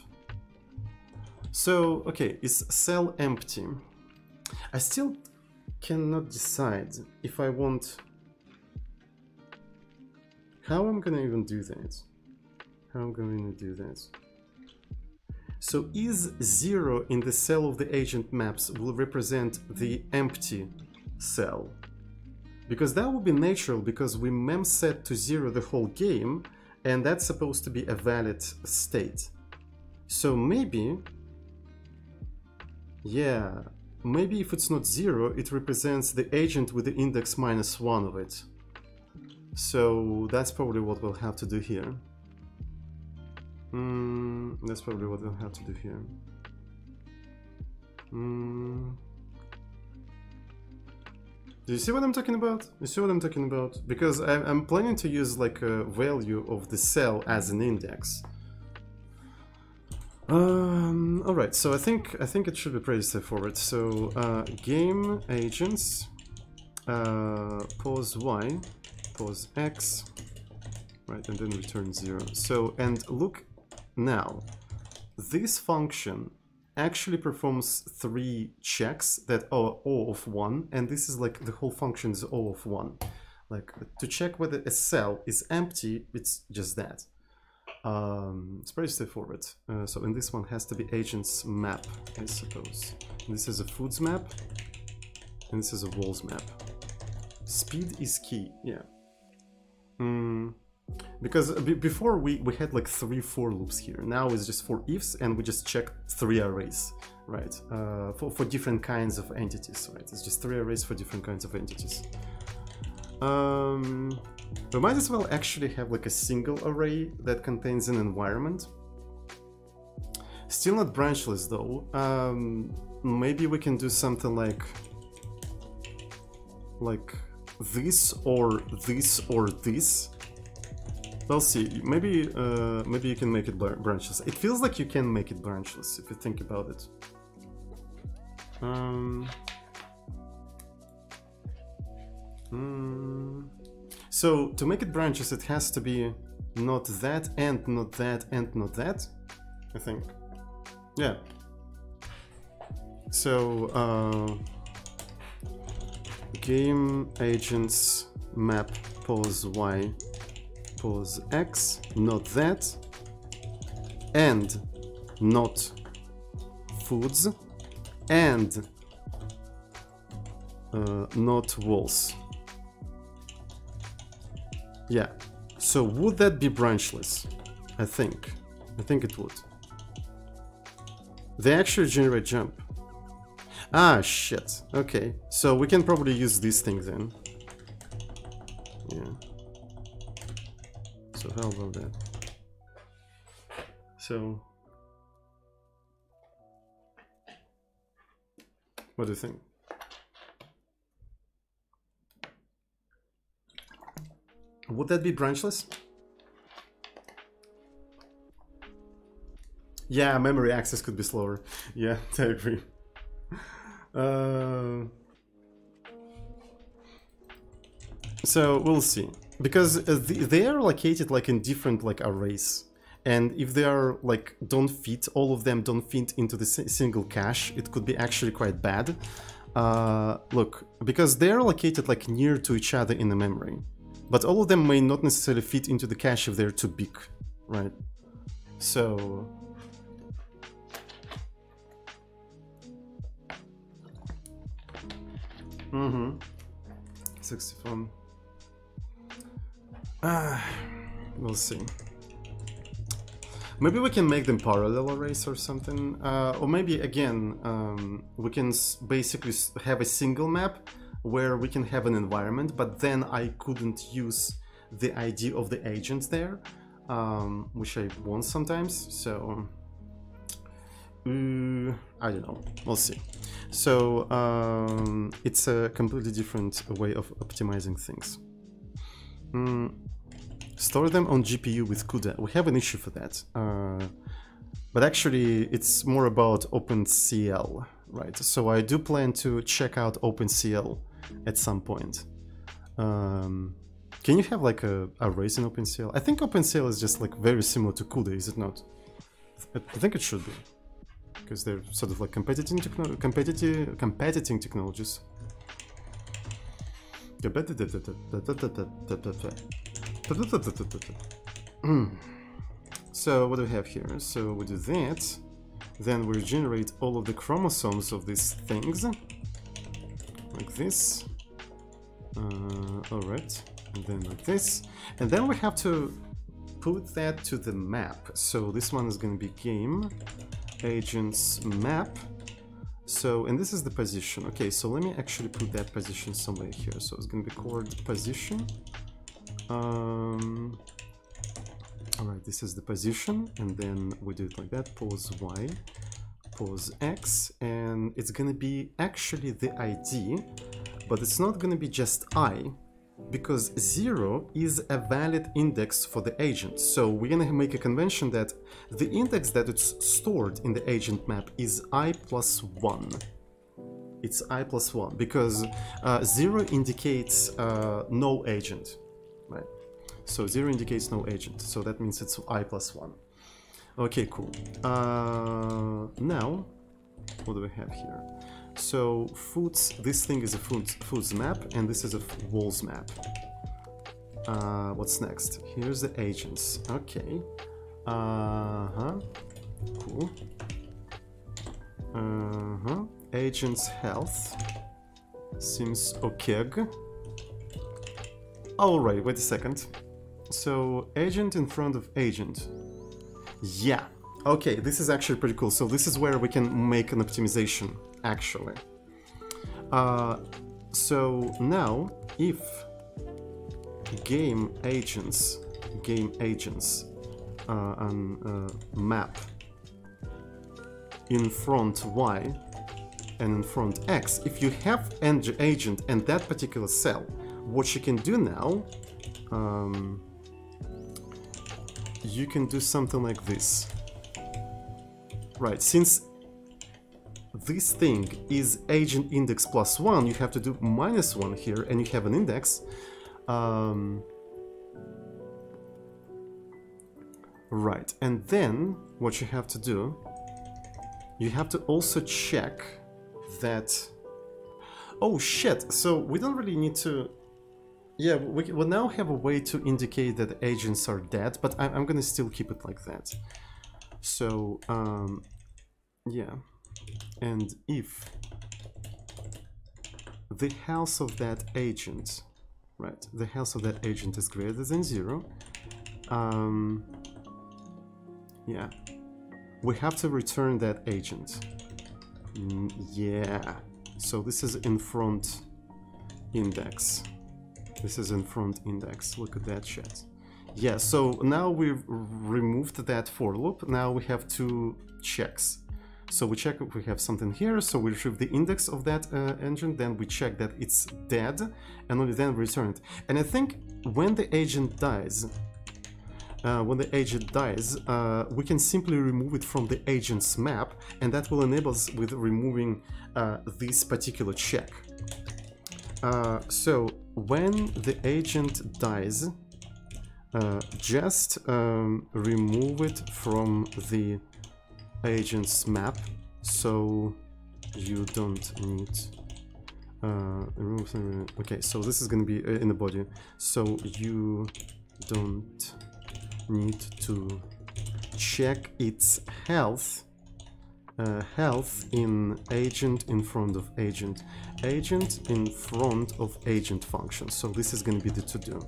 So, okay, is cell empty? I still cannot decide if I want... How I'm gonna even do that? How I'm going to do that? So is 0 in the cell of the agent maps will represent the empty cell? Because that would be natural, because we mem set to 0 the whole game, and that's supposed to be a valid state. So maybe, yeah, maybe if it's not 0, it represents the agent with the index -1 of it. So that's probably what we'll have to do here. That's probably what we'll have to do here. Do you see what I'm talking about? You see what I'm talking about? Because I'm planning to use like a value of the cell as an index. All right. So I think it should be pretty straightforward. So game agents pause y, pause x, right, and then return 0. So and look now, this function actually performs 3 checks that are O of 1, and this is like the whole function is O of 1. Like to check whether a cell is empty, it's just that. It's pretty straightforward. So in this one has to be agents map, I suppose. And this is a foods map, and this is a walls map. Speed is key, yeah. Because before we had like 3 for loops here. Now it's just 4 ifs, and we just check 3 arrays, right? For different kinds of entities, right? It's just 3 arrays for different kinds of entities. We might as well actually have like a single array that contains an environment. Still not branchless though. Maybe we can do something like this or this or this. We'll see. Maybe maybe you can make it branchless. It feels like you can make it branchless if you think about it. So to make it branchless, it has to be not that and not that and not that, I think. Yeah. So game agents map pause y pause x, not that, and not foods, and not walls. Yeah, so would that be branchless? I think it would. They actually generate jump. Ah, shit. Okay, so we can probably use this thing then. Yeah. So how about that? So, what do you think? Would that be branchless? Yeah, memory access could be slower. Yeah, I agree. So we'll see, because they are located like in different like arrays, and if they are like don't fit, all of them don't fit into the single cache, it could be actually quite bad. Look, because they're located like near to each other in the memory, but all of them may not necessarily fit into the cache if they're too big, right? So mm-hmm. 64. We'll see. Maybe we can make them parallel arrays or something, or maybe again we can basically have a single map where we can have an environment, but then I couldn't use the ID of the agent there, which I want sometimes. So I don't know, we'll see. So it's a completely different way of optimizing things. Store them on GPU with CUDA. We have an issue for that, but actually it's more about OpenCL, right? So I do plan to check out OpenCL at some point. Can you have like arrays in OpenCL? I think OpenCL is just like very similar to CUDA, is it not? I think it should be, because they're sort of like competing technologies. So what do we have here? So we do that, then we generate all of the chromosomes of these things, like this. Alright, and then like this, and then we have to put that to the map. So this one is going to be game agents map. So, and this is the position. Okay, so let me actually put that position somewhere here. So it's going to be called position. Alright, this is the position, and then we do it like that, pause Y, pause X, and it's gonna be actually the ID, but it's not gonna be just I, because 0 is a valid index for the agent. So we're gonna make a convention that the index that it's stored in the agent map is I plus 1. It's I plus 1, because 0 indicates no agent, right? So 0 indicates no agent, so that means it's I plus 1. Okay, cool. Now, what do we have here? So foods, this thing is a foods map, and this is a walls map. What's next? Here's the agents. Okay. Cool. Agents health seems okay. Alright, wait a second. So agent in front of agent. Yeah. Okay, this is actually pretty cool. So this is where we can make an optimization, actually. So now, if game agents map in front Y and in front X, if you have an agent and that particular cell, what you can do now, you can do something like this. Right, since this thing is agent index plus 1, you have to do -1 here, and you have an index. Right, and then what you have to do, you have to also check that... Oh shit, so we don't really need to... Yeah, we now have a way to indicate that agents are dead, but I'm gonna still keep it like that. So, yeah, and if the health of that agent, right, the health of that agent is greater than 0, yeah, we have to return that agent. Yeah, so this is in front index. This is in front index. Look at that shit. Yeah, so now we've removed that for loop. Now we have 2 checks. So we check if we have something here. So we retrieve the index of that engine. Then we check that it's dead, and only then return it. And I think when the agent dies, we can simply remove it from the agent's map, and that will enable us with removing this particular check. So when the agent dies, just remove it from the agent's map, so you don't need Remove some, okay, so this is going to be in the body. So you don't need to check its health. Health in agent in front of agent. Agent in front of agent function. So this is going to be the to-do.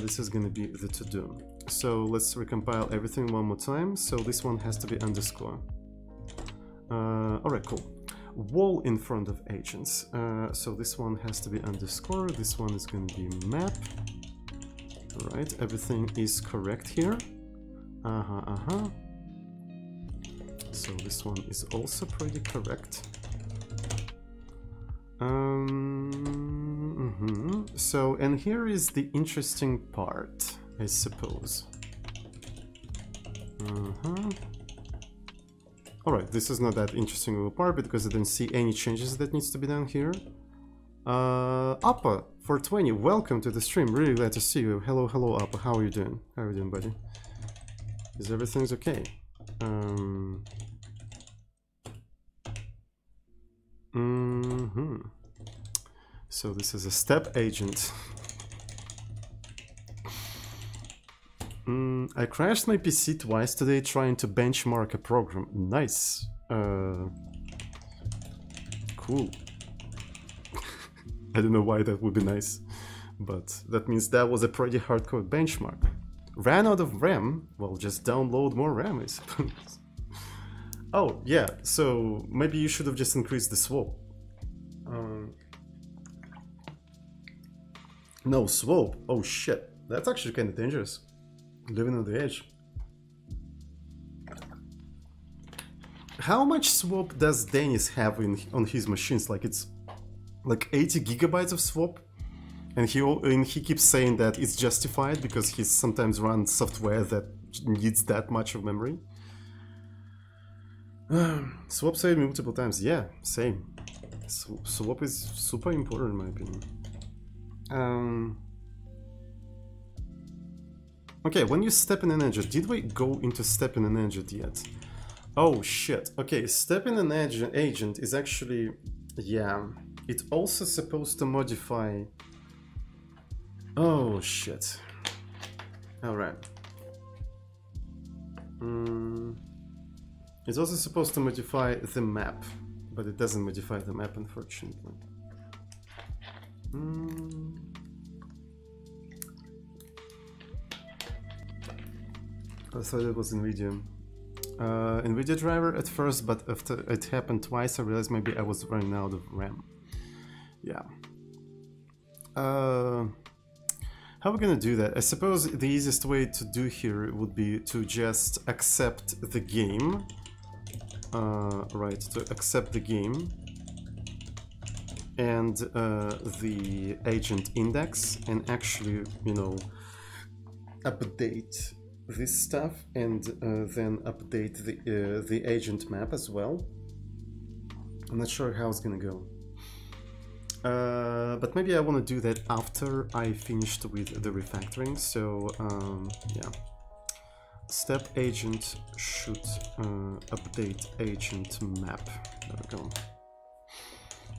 This is going to be the to-do. So let's recompile everything one more time. So this one has to be underscore. Alright, cool. Wall in front of agents. So this one has to be underscore. This one is going to be map. Alright, everything is correct here. So this one is also pretty correct. So, and here is the interesting part, I suppose. Alright, this is not that interesting of a part because I don't see any changes that needs to be done here. Appa, 420, welcome to the stream. Really glad to see you. Hello, hello, Appa. How are you doing? How are you doing, buddy? Is everything's okay? So this is a step agent. I crashed my PC twice today trying to benchmark a program. Nice. Cool. I don't know why that would be nice, but that means that was a pretty hardcore benchmark. Ran out of RAM? Well, just download more RAM, I suppose. Oh, yeah, so maybe you should have just increased the swap. No, swap? Oh shit, that's actually kind of dangerous. Living on the edge. How much swap does Dennis have on his machines? Like it's like 80 gigabytes of swap? And he keeps saying that it's justified because he sometimes runs software that needs that much of memory. Swap saved me multiple times. Yeah, same. Swap is super important in my opinion. Okay, when you step in an agent, did we go into step in an agent yet? Oh shit. Okay, step in an agent is actually, yeah, it's also supposed to modify. Oh shit. Alright. It's also supposed to modify the map, but it doesn't modify the map, unfortunately. I thought it was NVIDIA. NVIDIA driver at first, but after it happened twice, I realized maybe I was running out of RAM. Yeah. How are we gonna do that? I suppose the easiest way to do here would be to just accept the game. Right, to accept the game and the agent index, and actually, you know, update this stuff, and then update the agent map as well. I'm not sure how it's gonna go. But maybe I want to do that after I finished with the refactoring, so yeah. Step agent should update agent map. There we go.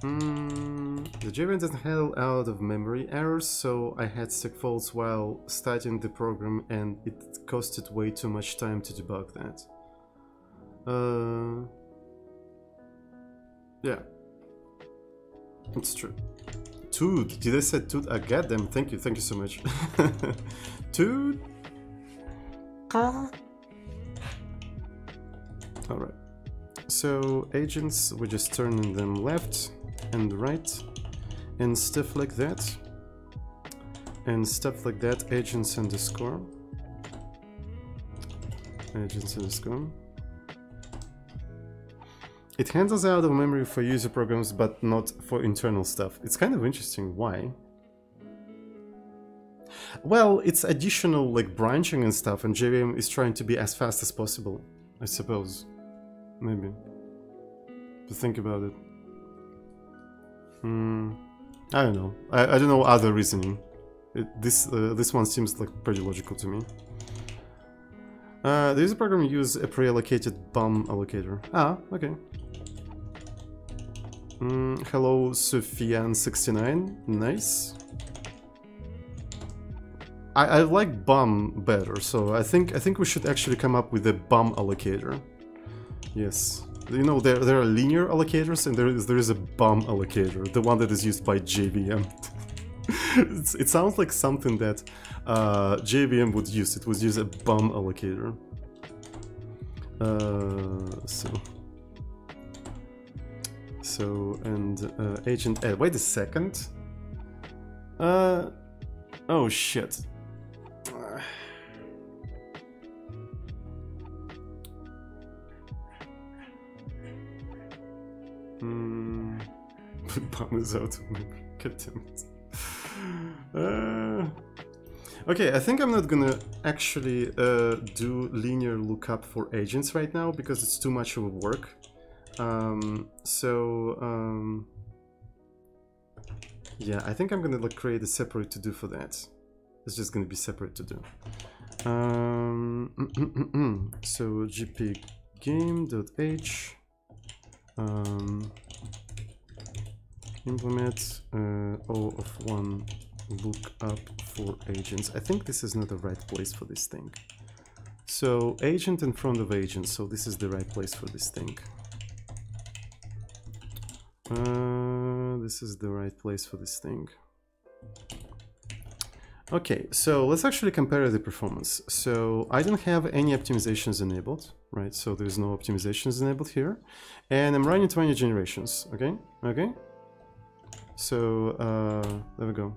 The JVM doesn't handle out of memory errors, so I had stack faults while starting the program and it costed way too much time to debug that. Yeah. It's true. Toot, did I say toot? Goddamn, thank you so much. Toot. Alright. So agents, we're just turning them left and right and stuff like that. And stuff like that, agents underscore. Agents underscore. It handles out of memory for user programs, but not for internal stuff. It's kind of interesting. Why? Well, it's additional like branching and stuff, and JVM is trying to be as fast as possible, I suppose. Maybe. To think about it. I don't know. I don't know other reasoning. This one seems like pretty logical to me. The user program use a pre-allocated BOM allocator. Ah, okay. Hello, Sophian69. Nice. I like bum better, so I think we should actually come up with a bum allocator. Yes. You know, there are linear allocators and there is a bum allocator, the one that is used by JVM. It sounds like something that JVM would use. It would use a bum allocator. So and agent add. Wait a second. Oh shit. Bum is out of memory. God damn it. Okay, I think I'm not gonna actually do linear lookup for agents right now because it's too much of a work. Yeah, I think I'm gonna like create a separate to-do for that. It's just gonna be separate to-do. So gp game.h implement O of 1 lookup for agents. I think this is not the right place for this thing. So agent in front of agent, so this is the right place for this thing. This is the right place for this thing. Okay, so let's actually compare the performance. So I don't have any optimizations enabled, right? So there's no optimizations enabled here. And I'm running 20 generations, okay? Okay. So, there we go.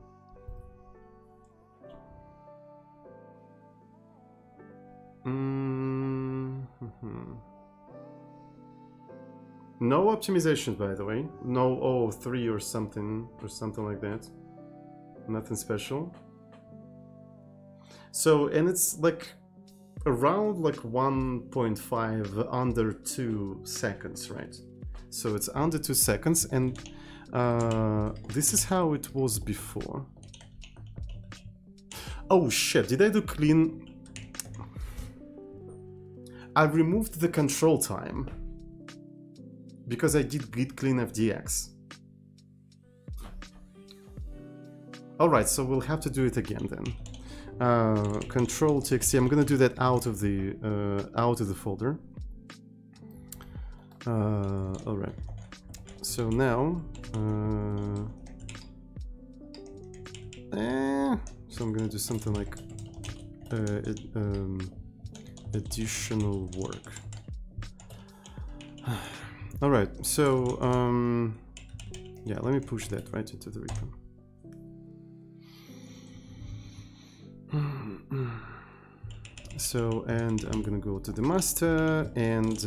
No optimizations, by the way. No O3 or something like that. Nothing special. So, and it's like around like 1.5 under 2 seconds, right? So it's under 2 seconds, and this is how it was before. Oh shit, did I do clean? I removed the control time because I did git clean FDX. Alright, so we'll have to do it again then. Control txt, I'm gonna do that out of the folder. Alright. So now, so I'm gonna do something like additional work. All right, so yeah, let me push that right into the repo. So, and I'm gonna go to the master, and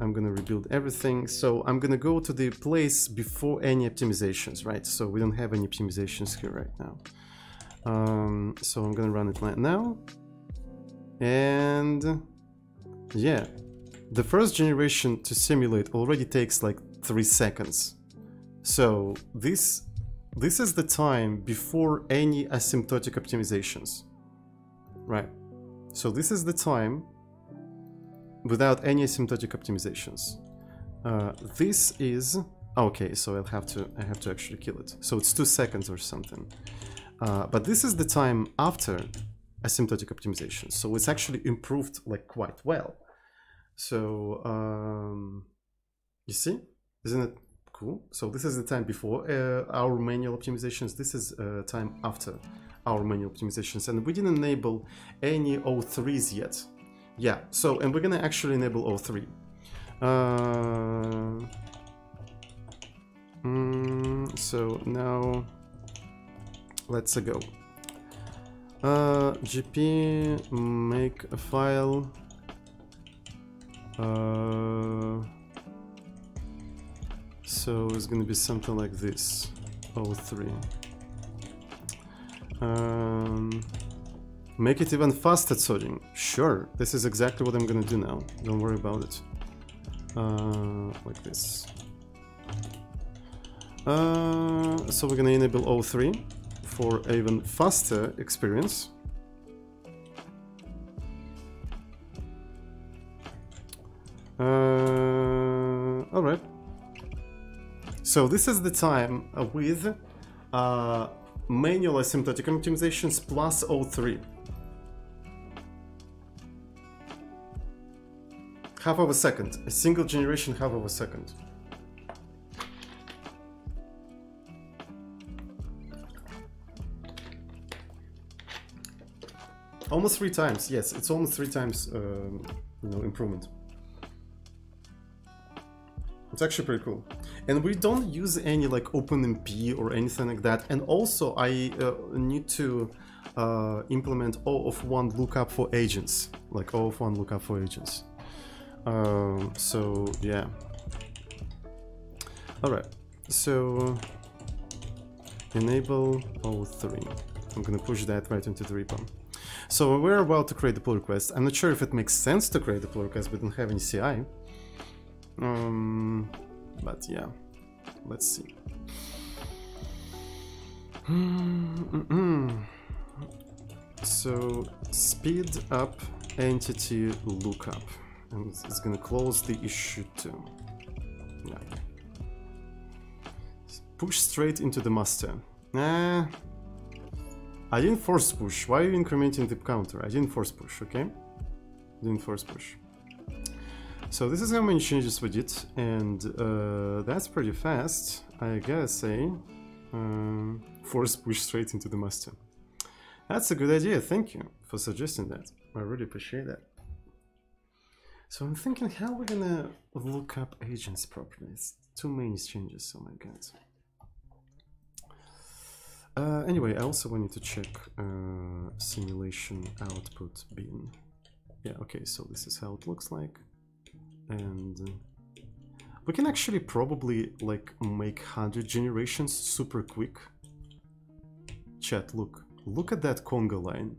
I'm gonna rebuild everything. So I'm gonna go to the place before any optimizations, right? So we don't have any optimizations here right now. So I'm gonna run it right now. And yeah, the first generation to simulate already takes like 3 seconds. So this is the time before any asymptotic optimizations, right? So this is the time without any asymptotic optimizations. This is okay. So I have to actually kill it. So it's 2 seconds or something. But this is the time after asymptotic optimization. So it's actually improved like quite well. So you see, isn't it cool? So this is the time before our manual optimizations. This is time after our manual optimizations, and we didn't enable any O3s yet. Yeah, so, and we're gonna actually enable O3. So now let's go. GP make a file. So it's gonna be something like this. O3. Make it even faster sorting. Sure, this is exactly what I'm gonna do now. Don't worry about it. Like this. So we're gonna enable O3 for even faster experience. All right. So this is the time with manual asymptotic optimizations plus O3. Half of a second, a single generation, half of a second. Almost 3 times, yes, it's almost 3 times, you know, improvement. It's actually pretty cool. And we don't use any like OpenMP or anything like that. And also I need to implement O of 1 lookup for agents, like O of 1 lookup for agents. So yeah. All right, so enable O3. I'm gonna push that right into the repo. So we're about to create the pull request. I'm not sure if it makes sense to create the pull request. We don't have any CI. But yeah, let's see. So speed up entity lookup, and it's gonna close the issue too. Yeah. Push straight into the master. I didn't force push. Why are you incrementing the counter? I didn't force push, okay? Didn't force push. So this is how many changes we did, and that's pretty fast, I gotta say. Force push straight into the master. That's a good idea, thank you for suggesting that. I really appreciate that. So I'm thinking how we're gonna look up agents properly. It's too many changes, oh my god. Anyway, I also wanted to check simulation output bin. Yeah, okay, so this is how it looks like. And we can actually probably like make 100 generations super quick. Chat, look at that conga line.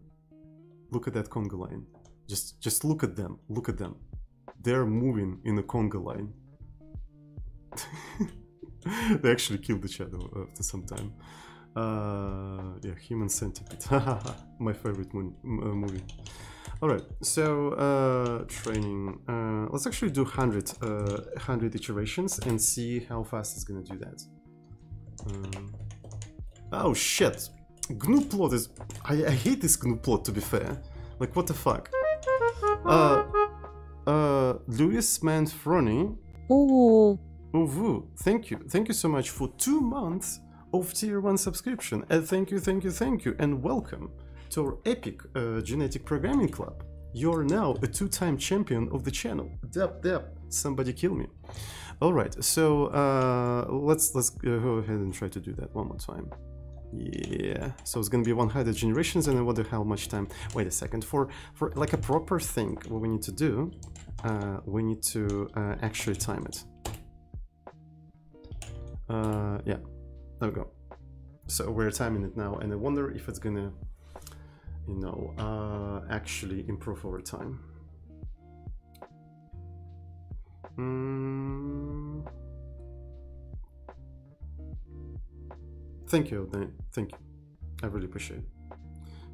Look at that conga line. Just look at them. Look at them. They're moving in a conga line. They actually killed each other after some time. Yeah, Human Centipede. My favorite movie. Alright, so training. Let's actually do 100 iterations and see how fast it's gonna do that. Oh shit! GNU plot is... I hate this GNU plot, to be fair. Like, what the fuck? Luis Manfroni. Oh. Uvu, thank you. Thank you so much for 2 months of tier 1 subscription. And thank you, and welcome to our epic genetic programming club. You're now a 2-time champion of the channel. Dep, somebody kill me. All right, so let's go ahead and try to do that one more time. Yeah, so it's gonna be 100 generations, and I wonder how much time. Wait a second, for like a proper thing, what we need to do, we need to actually time it. Yeah, there we go. So we're timing it now, and I wonder if it's gonna, you know, actually improve over time. Thank you, Odin. Thank you. I really appreciate it.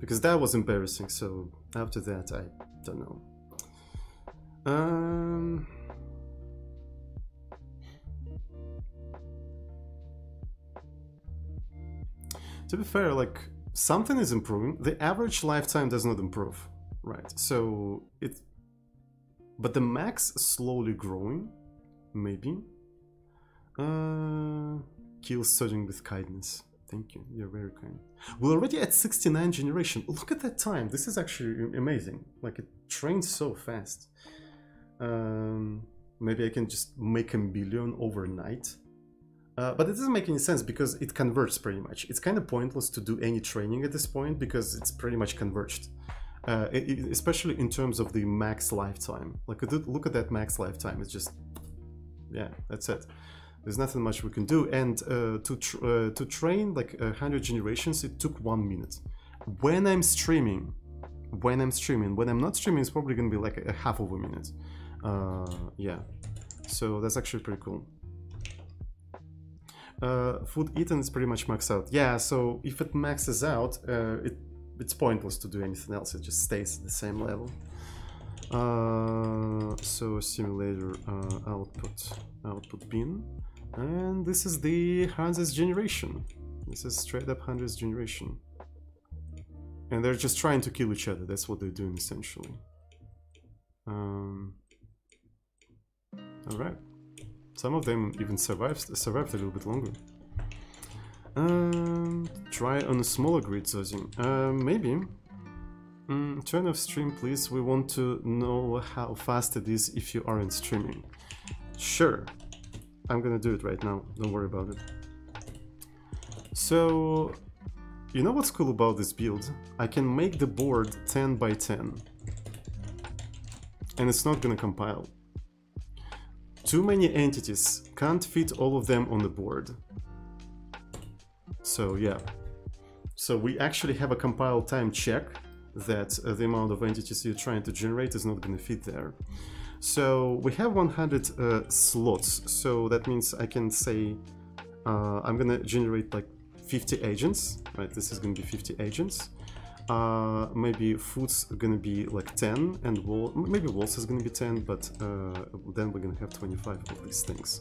Because that was embarrassing, so after that, I don't know. To be fair, like, something is improving. The average lifetime does not improve, right? So it, but the max is slowly growing, maybe. Kill studying with kindness. Thank you, you're very kind. We're already at 69 generation. Look at that time. This is actually amazing. Like, it trains so fast. Maybe I can just make a million overnight. But it doesn't make any sense because it converts pretty much. It's kind of pointless to do any training at this point because it's pretty much converged. Especially in terms of the max lifetime. Like, look at that max lifetime. It's just, yeah, that's it. There's nothing much we can do. And to train like 100 generations, it took 1 minute. When I'm streaming, when I'm not streaming, it's probably gonna be like a half of a minute. Yeah, so that's actually pretty cool. Food eaten is pretty much maxed out. Yeah, so if it maxes out, it's pointless to do anything else. It just stays at the same level. So simulator output bin. And this is the Hanses generation. This is straight up Hanses generation. And they're just trying to kill each other. That's what they're doing essentially. Alright. Some of them even survived a little bit longer. Try on a smaller grid, Zozin. Maybe. Turn off stream, please. We want to know how fast it is if you aren't streaming. Sure. I'm gonna do it right now. Don't worry about it. So, you know what's cool about this build? I can make the board 10 by 10. And it's not gonna compile. Too many entities. Can't fit all of them on the board. So yeah. So we actually have a compile time check that the amount of entities you're trying to generate is not going to fit there. So we have 100 slots. So that means I can say I'm going to generate like 50 agents, right? This is going to be 50 agents. Maybe food's going to be like 10 and maybe walls is going to be 10, but then we're going to have 25 of these things.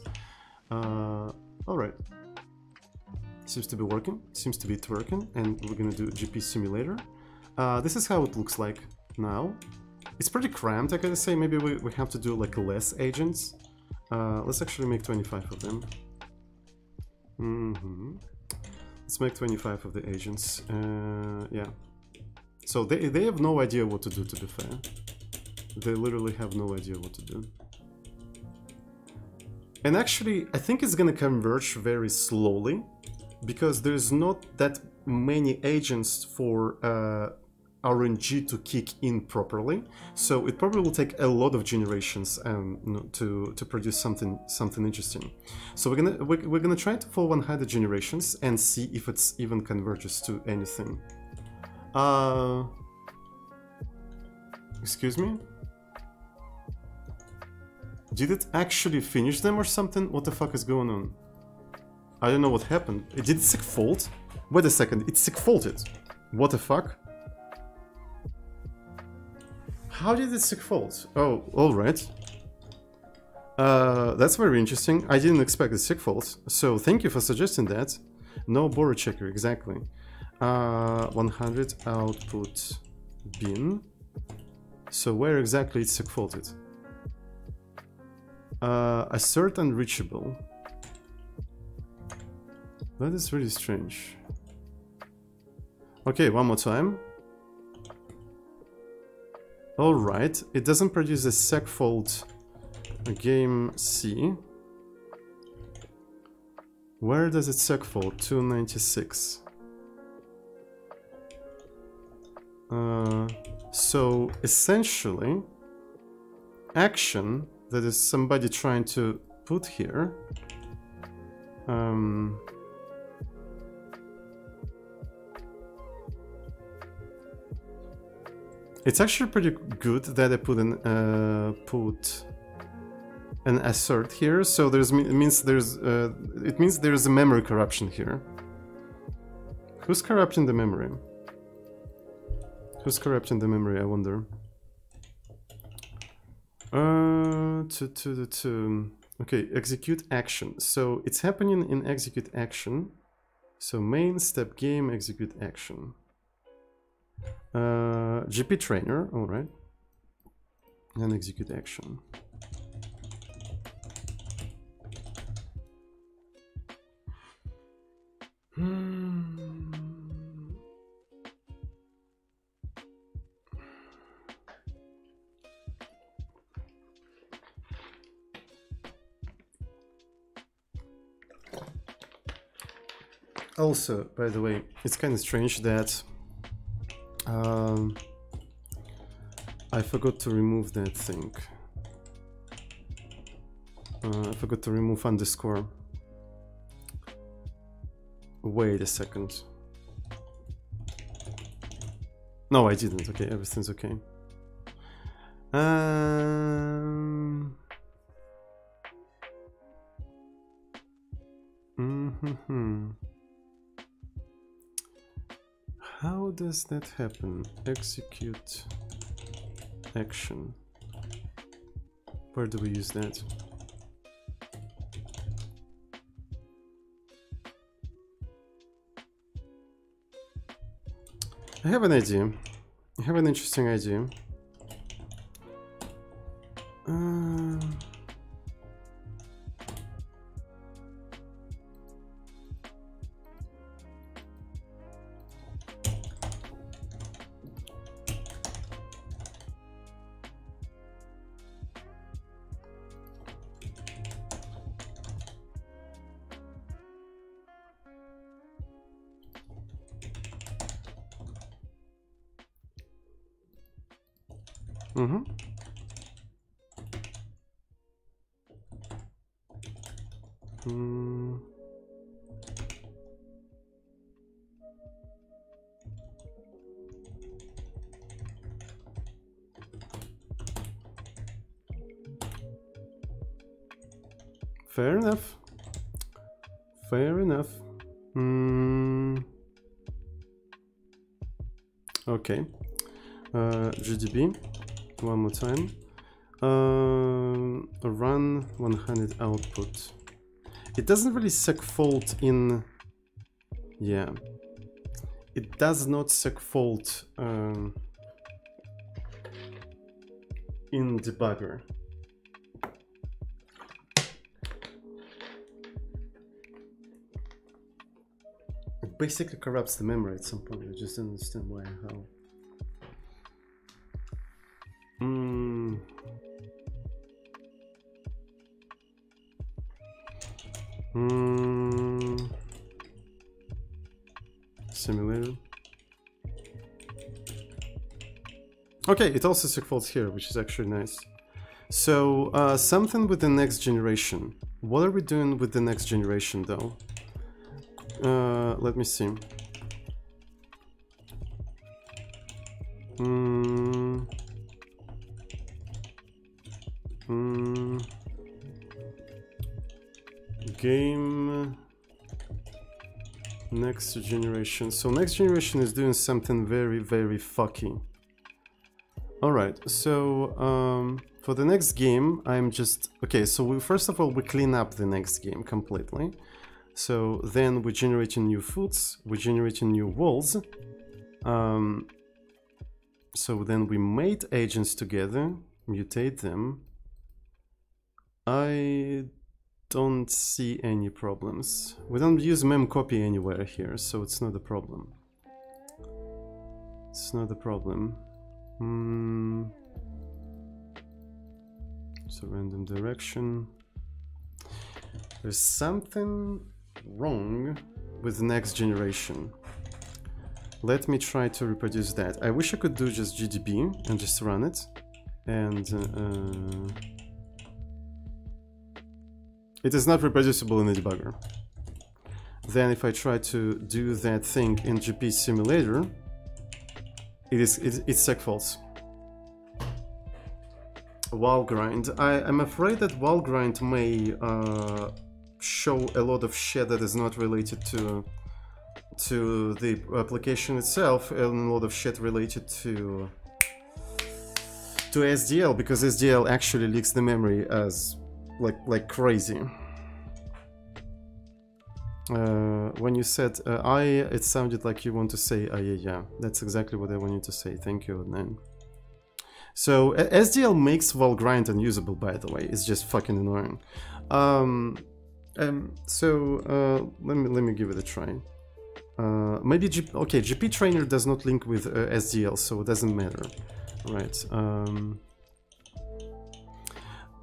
All right. Seems to be working, seems to be working, and we're gonna do GP simulator. This is how it looks like now. It's pretty cramped, I gotta say. Maybe we have to do like less agents. Let's actually make 25 of them. Let's make 25 of the agents. Yeah. So they have no idea what to do, to be fair. They literally have no idea what to do. And actually, I think it's gonna converge very slowly, because there's not that many agents for RNG to kick in properly, so it probably will take a lot of generations to produce something interesting. So we're gonna try to for 100 generations and see if it's even converges to anything. Excuse me? Did it actually finish them or something? What the fuck is going on? I don't know what happened. Did it sick fault? Wait a second, it sick faulted. What the fuck? How did it sick fault? Oh, alright. That's very interesting. I didn't expect a sick fault. So thank you for suggesting that. No borrow checker, exactly. 100 output bin. So where exactly it's sick faulted? Assert unreachable. That is really strange. Okay, one more time. Alright, it doesn't produce a sec fault game C. Where does it sec fault? 296. So essentially, action that is somebody trying to put here. It's actually pretty good that I put an assert here. So it means there's a memory corruption here. Who's corrupting the memory? Who's corrupting the memory? I wonder. Okay, execute action. So it's happening in execute action. So main step game execute action. GP trainer, all right, and execute action. Also, by the way, it's kind of strange that I forgot to remove that thing. I forgot to remove underscore. Wait a second. No, I didn't. Okay, everything's okay. How does that happen? Execute action. Where do we use that? I have an idea. I have an interesting idea. Fair enough. Fair enough. Okay. GDB. One more time. Run 100 output. It doesn't really segfault in... Yeah. It does not segfault in debugger. It basically corrupts the memory at some point. I just don't understand why and how. Simulator. Okay, it also segfaults here, which is actually nice. So, something with the next generation. What are we doing with the next generation, though? Let me see. Game next generation. So next generation is doing something very, very fucky. Alright, so for the next game, I'm just... Okay, so first of all, we clean up the next game completely. So then we're generating new foods, we're generating new walls. So then we mate agents together, mutate them. I don't see any problems. We don't use memcopy anywhere here, so it's not a problem. It's not a problem. So random direction. There's something wrong with the next generation. Let me try to reproduce that. I wish I could do just GDB and just run it. And it is not reproducible in the debugger. Then if I try to do that thing in GP simulator, it's segfaults. Walgrind. I'm afraid that Walgrind may show a lot of shit that is not related to the application itself, and a lot of shit related to SDL, because SDL actually leaks the memory as like crazy. When you said it sounded like you want to say yeah. That's exactly what I wanted to say. Thank you, Adnan. So SDL makes Walgrind unusable, by the way. It's just fucking annoying. So let me give it a try. Maybe GP Trainer does not link with SDL, so it doesn't matter, right?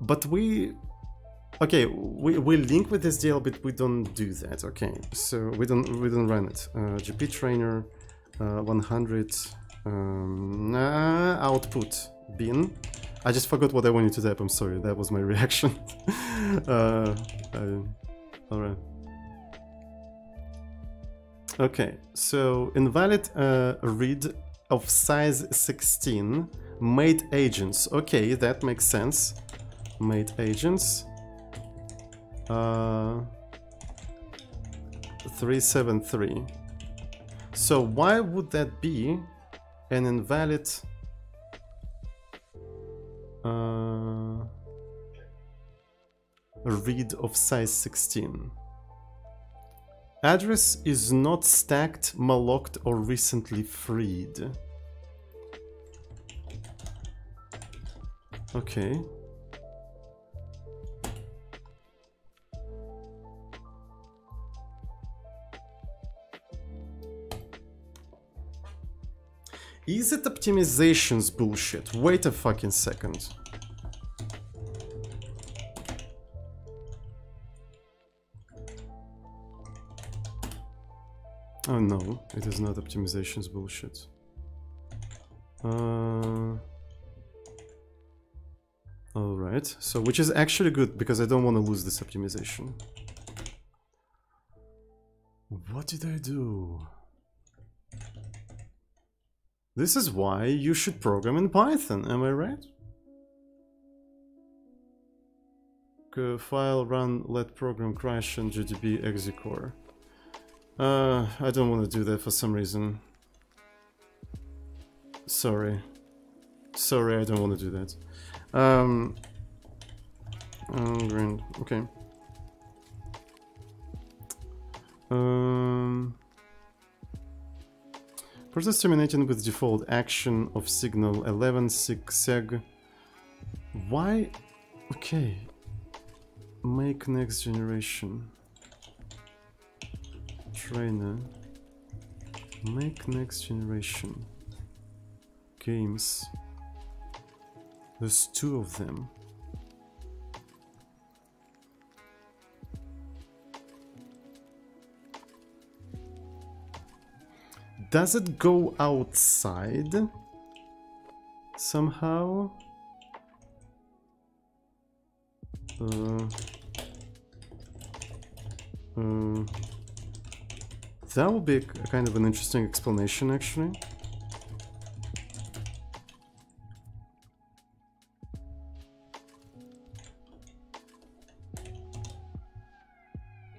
But we link with SDL, but we don't do that. Okay, so we don't run it. GP Trainer 100 output bin. I just forgot what I wanted to type. I'm sorry, that was my reaction. All right. Okay, so invalid read of size 16 mate agents. Okay, that makes sense. Mate agents 373. So why would that be an invalid read of size 16? Address is not stacked, mallocked, or recently freed. Okay. Is it optimization's bullshit? Wait a fucking second. Oh no, it is not optimization's bullshit. Alright, so which is actually good because I don't want to lose this optimization. What did I do? This is why you should program in Python, am I right? File run, let program crash and GDB execore. I don't want to do that for some reason. Sorry. Sorry, I don't want to do that. Okay. Process terminating with default action of signal 11 seg. Why? Okay. Make next generation. Trainer. Make next generation. Games. There's 2 of them. Does it go outside somehow? That would be kind of an interesting explanation, actually.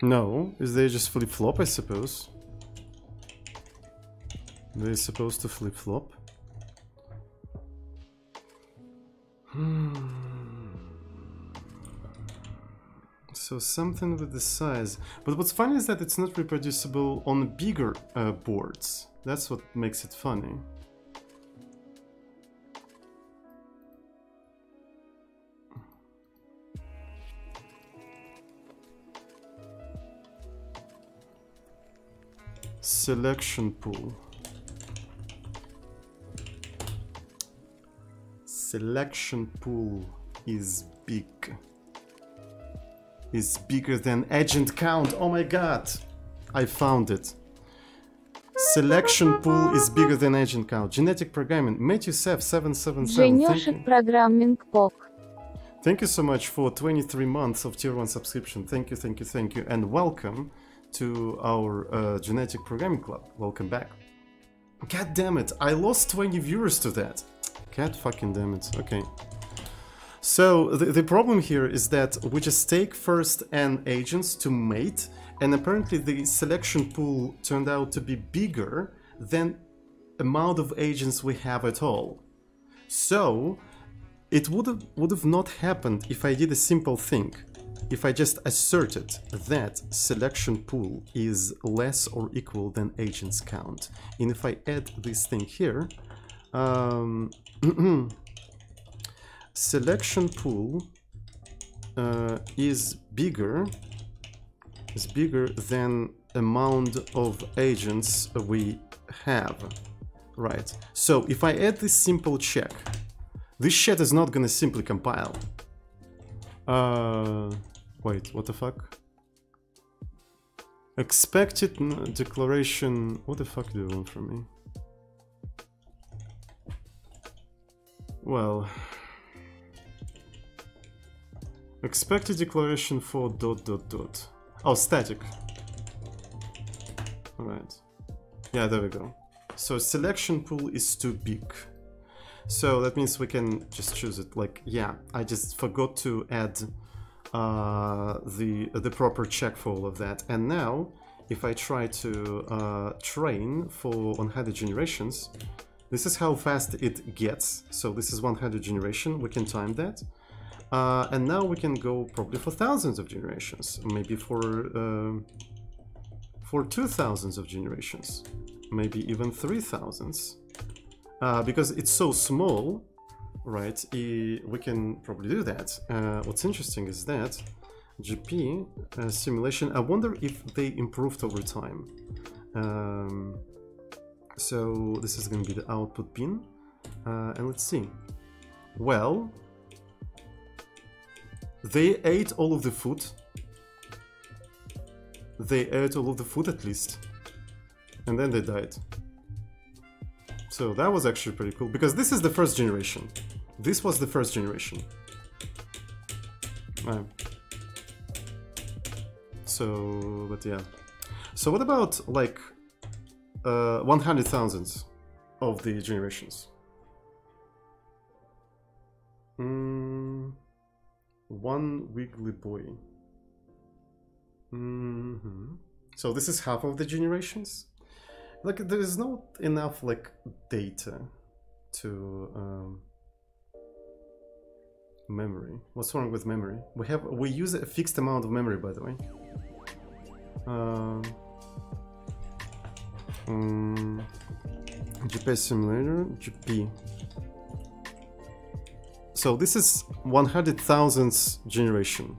No, is they just flip-flop, I suppose? They're supposed to flip-flop. So something with the size. But what's funny is that it's not reproducible on bigger boards. That's what makes it funny. Selection pool. Selection pool is big. Is bigger than agent count. Oh my god! I found it. Selection pool is bigger than agent count. Genetic programming. Matthew777. Programming POC. Thank you so much for 23 months of tier 1 subscription. Thank you, thank you, thank you. And welcome to our genetic programming club. Welcome back. God damn it, I lost 20 viewers to that. God fucking damn it. Okay. So the problem here is that we just take first n agents to mate, and apparently the selection pool turned out to be bigger than amount of agents we have at all. So it would have not happened if I did a simple thing. If I just asserted that selection pool is less or equal than agents count. And if I add this thing here, selection pool is bigger than amount of agents we have. Right. So if I add this simple check, this shit is not gonna simply compile. Wait, what the fuck? Expected declaration. What the fuck do you want from me? Well, expected declaration for ... Oh, static. Alright. Yeah, there we go. So selection pool is too big. So that means we can just choose it. Like, yeah, I just forgot to add the proper check for all of that. And now, if I try to train for 100 generations, this is how fast it gets. So this is 100 generation. We can time that. And now we can go probably for thousands of generations, maybe for for 2,000 of generations, maybe even 3,000. Because it's so small, right? We can probably do that. What's interesting is that GP simulation, I wonder if they improved over time. So this is going to be the output pin, and let's see. Well, they ate all of the food. They ate all of the food at least, and then they died. So that was actually pretty cool, because this is the first generation. This was the first generation. So, but yeah. So what about like 100,000 of the generations? One wiggly boy. So this is half of the generations. Like there is not enough like data to memory. What's wrong with memory? We use a fixed amount of memory, by the way. GPS simulator, GP. So this is 100,000th generation.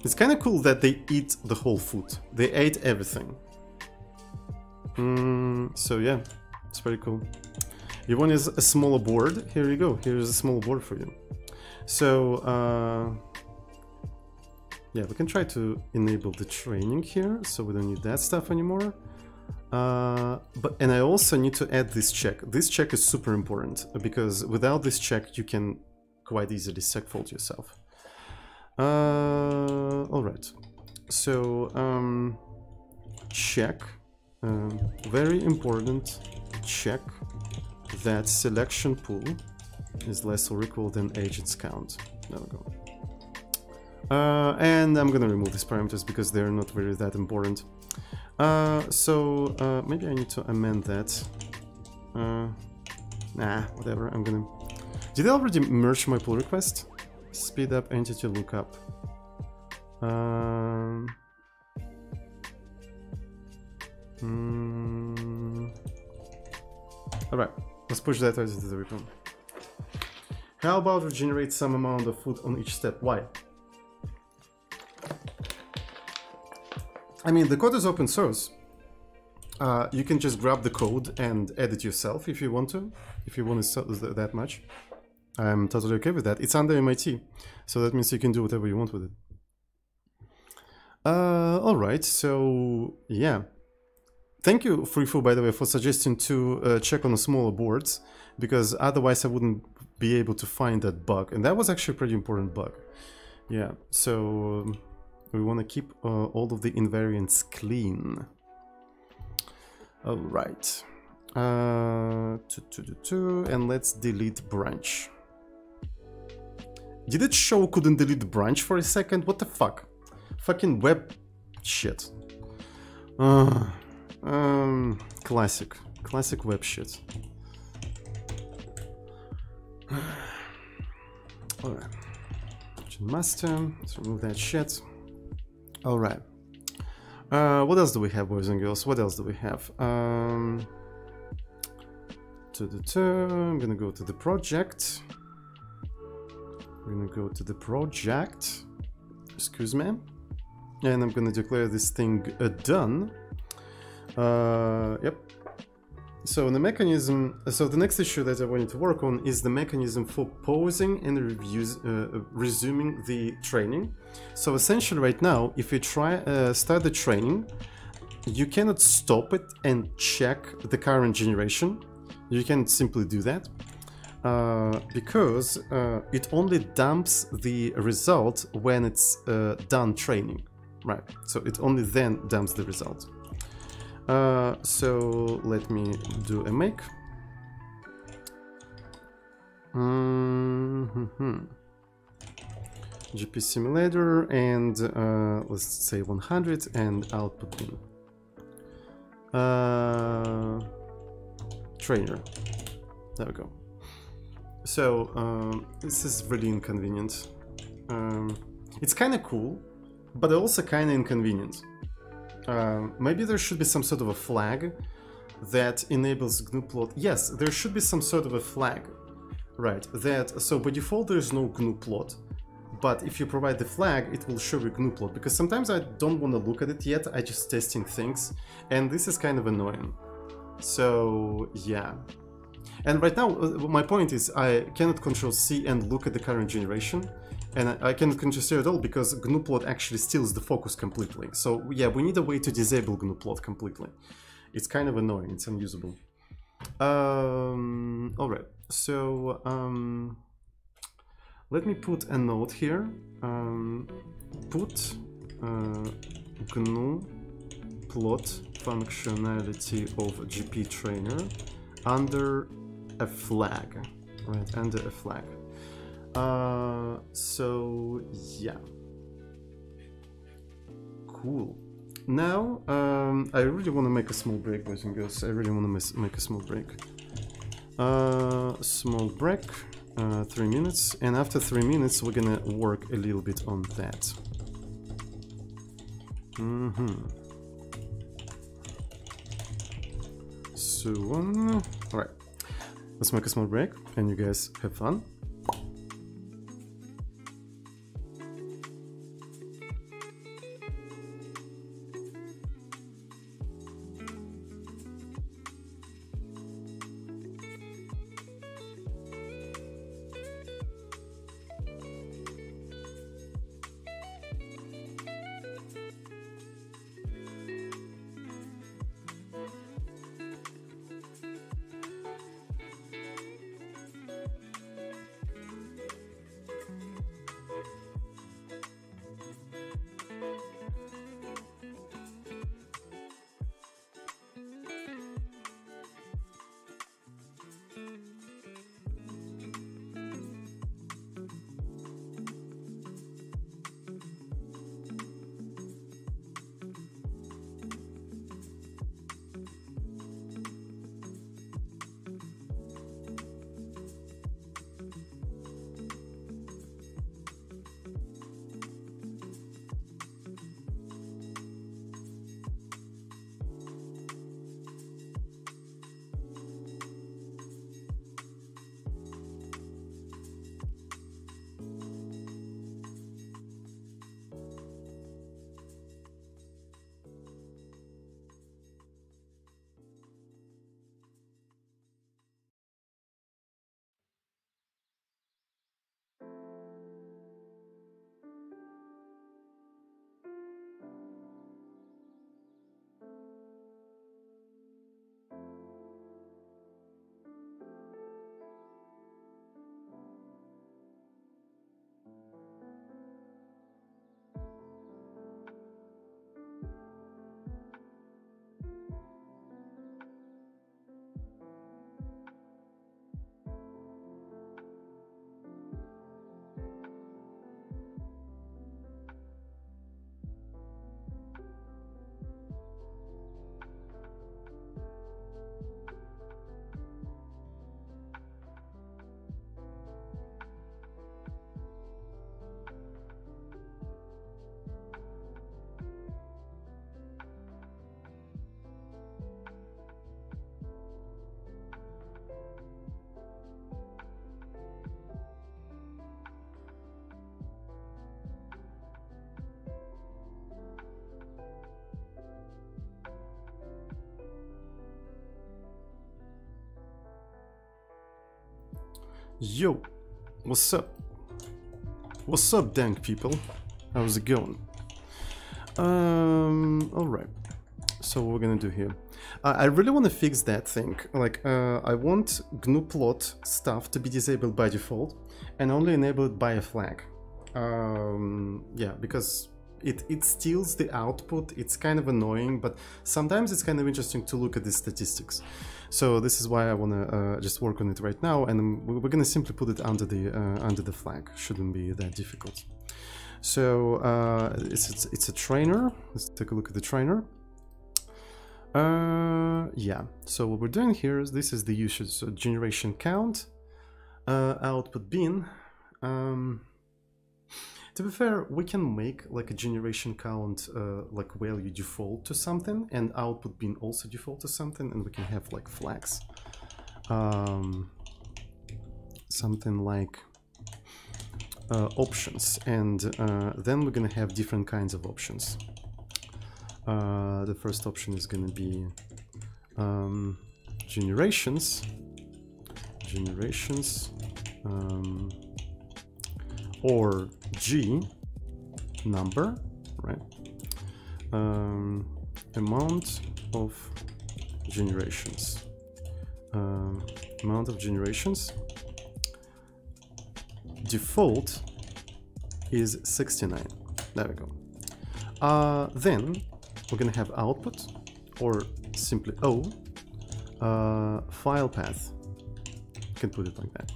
It's kind of cool that they eat the whole food. They ate everything. So yeah, it's pretty cool. You want a smaller board? Here you go. Here's a small board for you. So yeah, we can try to enable the training here, so we don't need that stuff anymore. And I also need to add this check. This check is super important, because without this check you can quite easily segfault yourself. All right. So check. Very important. Check that selection pool is less or equal than agents count. There we go. And I'm gonna remove these parameters because they're not really that important. So maybe I need to amend that. Nah, whatever. I'm gonna. Did I already merge my pull request? Speed up entity lookup. Alright, let's push that out into the repo. How about we generate some amount of food on each step? Why? I mean, the code is open source. You can just grab the code and edit yourself if you want to, if you want to that much. I'm totally okay with that. It's under MIT, so that means you can do whatever you want with it. Alright, so yeah. Thank you, Freefoo, by the way, for suggesting to check on the smaller boards, because otherwise I wouldn't be able to find that bug. And that was actually a pretty important bug. Yeah, so we want to keep all of the invariants clean. Alright. And let's delete branch. Did it show couldn't delete branch for a second? What the fuck? Fucking web shit. Classic web shit. Alright. Master, let's remove that shit. Alright. What else do we have, boys and girls? What else do we have? I'm gonna go to the project. We're gonna go to the project. Excuse me. And I'm gonna declare this thing done. Yep. So the mechanism, so the next issue that I wanted to work on is the mechanism for pausing and resuming the training. So essentially right now, if you try start the training, you cannot stop it and check the current generation. You can't simply do that because it only dumps the result when it's done training, right? So it only then dumps the result. So let me do a make. GP simulator and let's say 100 and output bin. Trainer. There we go. So this is really inconvenient. It's kind of cool, but also kind of inconvenient. Maybe there should be some sort of a flag that enables GNU plot. Yes, there should be some sort of a flag, right? That so by default there is no GNU plot, but if you provide the flag, it will show you GNU plot. Because sometimes I don't want to look at it yet. I just testing things, and this is kind of annoying. So yeah. And right now, my point is I cannot Control C and look at the current generation, and I cannot Control C at all because GNU plot actually steals the focus completely. So yeah, we need a way to disable GNU plot completely. It's kind of annoying, it's unusable. Alright, so let me put a note here. Put GNU plot functionality of GP trainer under a flag, right? Under a flag. So yeah, cool. Now I really want to make a small break, boys and girls. I really want to make a small break. Small break, 3 minutes, and after 3 minutes we're gonna work a little bit on that. So all right, let's make a small break, and you guys have fun. Yo, what's up? What's up, dank people? How's it going? Alright. So what we're gonna do here. I really want to fix that thing. Like, I want GNU plot stuff to be disabled by default and only enabled by a flag. Yeah, because it steals the output. It's kind of annoying, but sometimes it's kind of interesting to look at the statistics. So this is why I want to just work on it right now, and we're going to simply put it under the flag. Shouldn't be that difficult. So it's a trainer. Let's take a look at the trainer. Yeah. So what we're doing here is this is the usage. So generation count, output bin. To be fair, we can make like a generation count like value default to something and output bin also default to something, and we can have like flags. Something like options, and then we're gonna have different kinds of options. The first option is gonna be generations, or G number, right? Amount of generations. Default is 69. There we go. Then we're gonna have output, or simply O, file path. You can put it like that.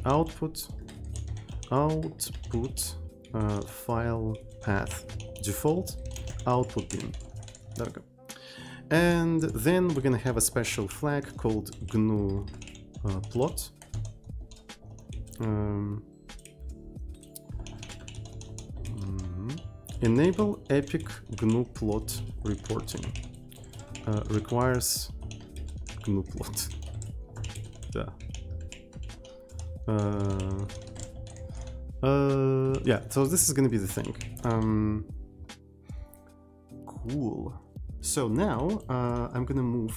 Output file path default output bin. There we go. And then we're gonna have a special flag called GNU plot. Enable epic GNU plot reporting. Requires GNU plot. Yeah, so this is gonna be the thing. Cool. So now I'm gonna move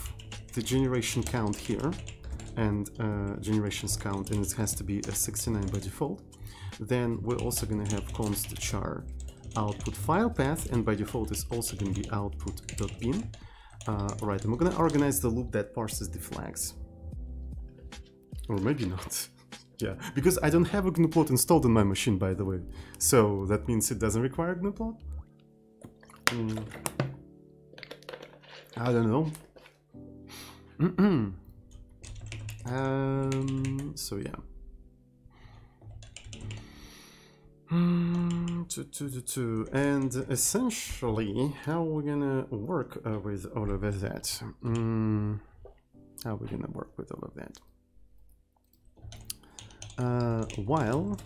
the generation count here, and generations count, and it has to be a 69 by default. Then we're also gonna have const char output file path, and by default is also gonna be output.bin. Right, and we're gonna organize the loop that parses the flags. Or maybe not. Yeah, because I don't have a GNU plot installed on my machine, by the way. So that means it doesn't require GNU plot? I don't know. So yeah. And essentially, how are we gonna work with all of that? How are we gonna work with all of that? While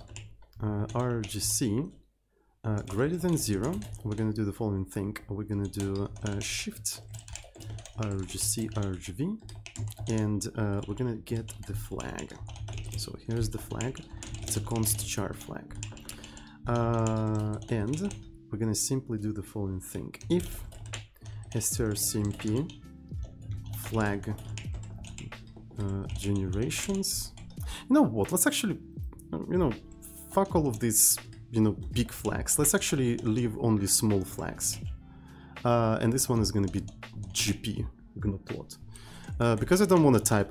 RGC greater than 0, we're gonna do the following thing. We're gonna do shift RGC RGV, and we're gonna get the flag. So here's the flag. It's a const char flag. And we're gonna simply do the following thing. If strcmp flag generations, you know what, let's actually, fuck all of these, big flags. Let's actually leave only small flags. And this one is gonna be GP, GNU plot. Because I don't want to type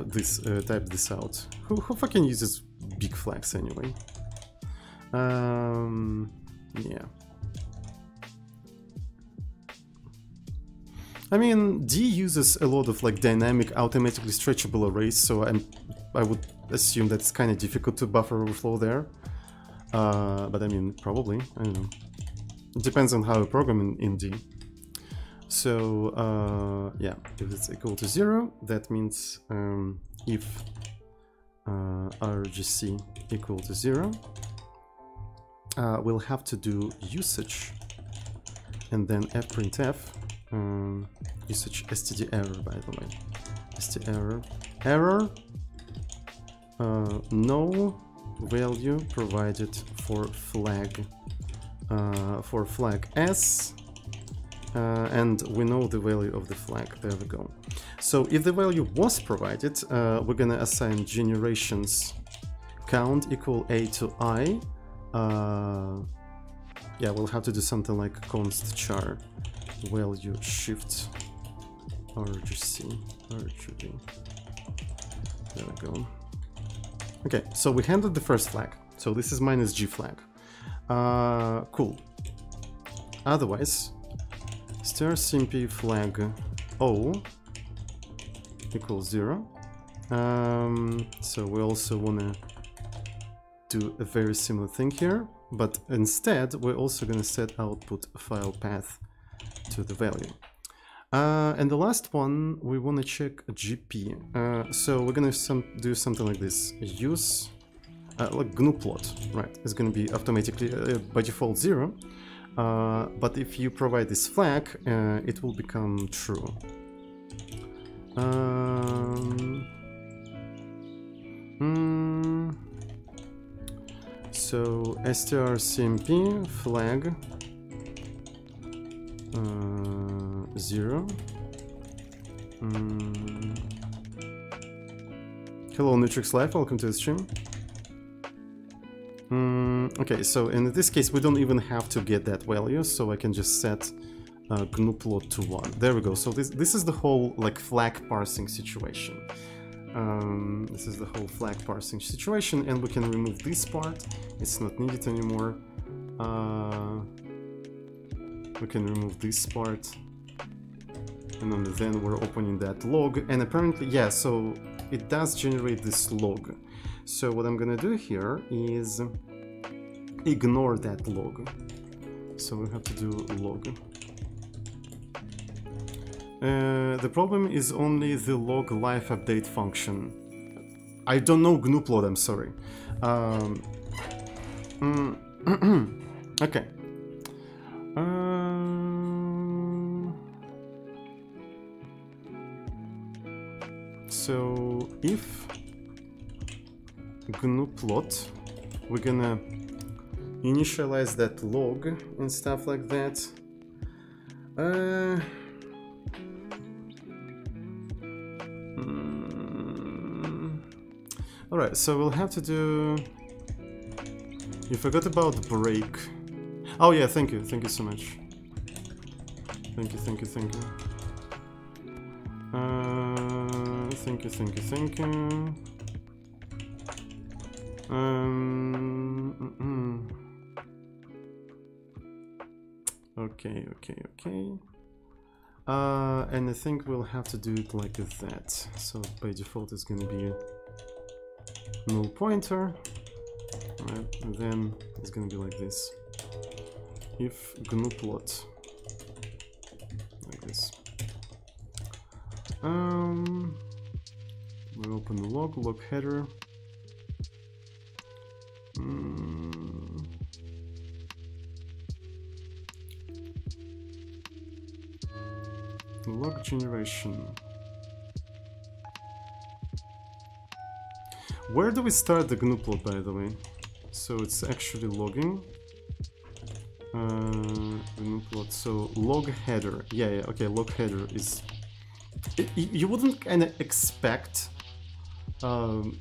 this out. Who fucking uses big flags anyway? Yeah. I mean, D uses a lot of like dynamic, automatically stretchable arrays, so I would assume that it's kind of difficult to buffer overflow there. But I mean, probably, I don't know. It depends on how you program in D. So yeah, if it's equal to 0, that means if RGC equal to 0, we'll have to do usage, and then fprintf usage std error, by the way, std error no value provided for flag s, and we know the value of the flag. There we go. So if the value was provided, we're gonna assign generations count equal a to I. Yeah, we'll have to do something like const char value shift RGC RGB. There we go. Okay, so we handled the first flag. So this is minus G flag. Cool. Otherwise, strcmp flag O equals 0. So we also wanna do a very similar thing here, but instead we're also going to set output file path to the value. And the last one, we want to check GP. So we're going to do something like this. Use like GNU plot, right, is going to be automatically by default 0. But if you provide this flag, it will become true. So strcmp flag 0. Hello, Nutrix Live, welcome to the stream. Okay, so in this case we don't even have to get that value, so I can just set GNU plot to 1. There we go. So this is the whole like flag parsing situation. This is the whole flag parsing situation, and we can remove this part. It's not needed anymore. We can remove this part, and only then we're opening that log. And apparently, yeah, so it does generate this log. So what I'm gonna do here is ignore that log. So we have to do log. The problem is only the log live update function. I don't know GNU plot, I'm sorry. Okay. So if GNU plot, we're gonna initialize that log and stuff like that. Alright, so we'll have to do... You forgot about break. Oh yeah, thank you so much. Thank you. Thank you. Okay. And I think we'll have to do it like that. So by default it's gonna be null pointer, right? And then it's gonna be like this. If GNU plot, like this. We open the log header. Log generation. Where do we start the GNU plot, by the way? So it's actually logging. GNU plot. So log header. Yeah. Okay. Log header is. You wouldn't kind of expect the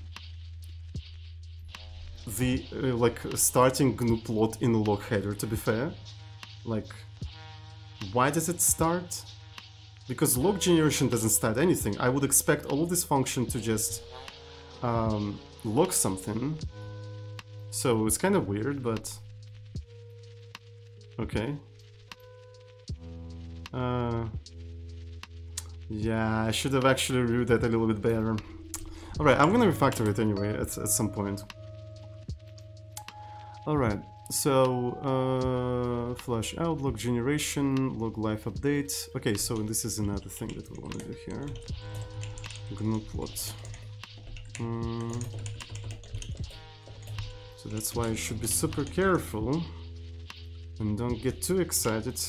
like starting GNU plot in a log header. To be fair, like, why does it start? Because log generation doesn't start anything. I would expect all of this function to just log something. So it's kind of weird, but okay. Yeah, I should have actually reviewed that a little bit better. Alright, I'm gonna refactor it anyway at some point. Alright, so flush out, log generation, log live update. Okay, so this is another thing that we want to do here. GNU plot. So that's why you should be super careful and don't get too excited.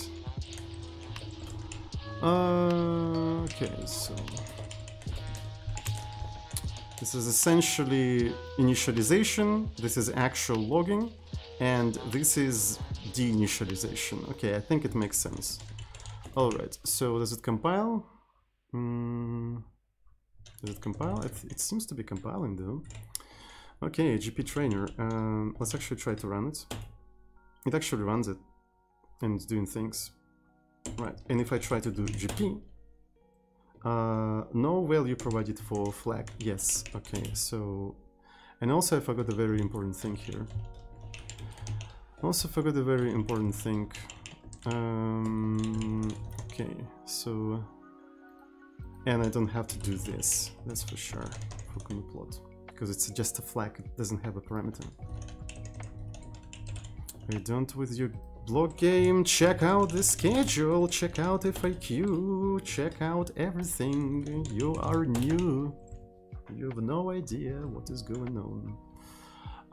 Okay, so this is essentially initialization, this is actual logging, and this is deinitialization. Okay, I think it makes sense. Alright, so does it compile? Does it compile? It seems to be compiling though. Okay, GP trainer. Let's actually try to run it. It actually runs it and it's doing things. Right, and if I try to do GP, no value provided for flag. Yes, okay, so... And also I forgot a very important thing here. Okay, so... And I don't have to do this, that's for sure, for GNU plot, because it's just a flag, it doesn't have a parameter. Are you done with your blog game? Check out the schedule, check out FAQ, check out everything. You are new. You have no idea what is going on.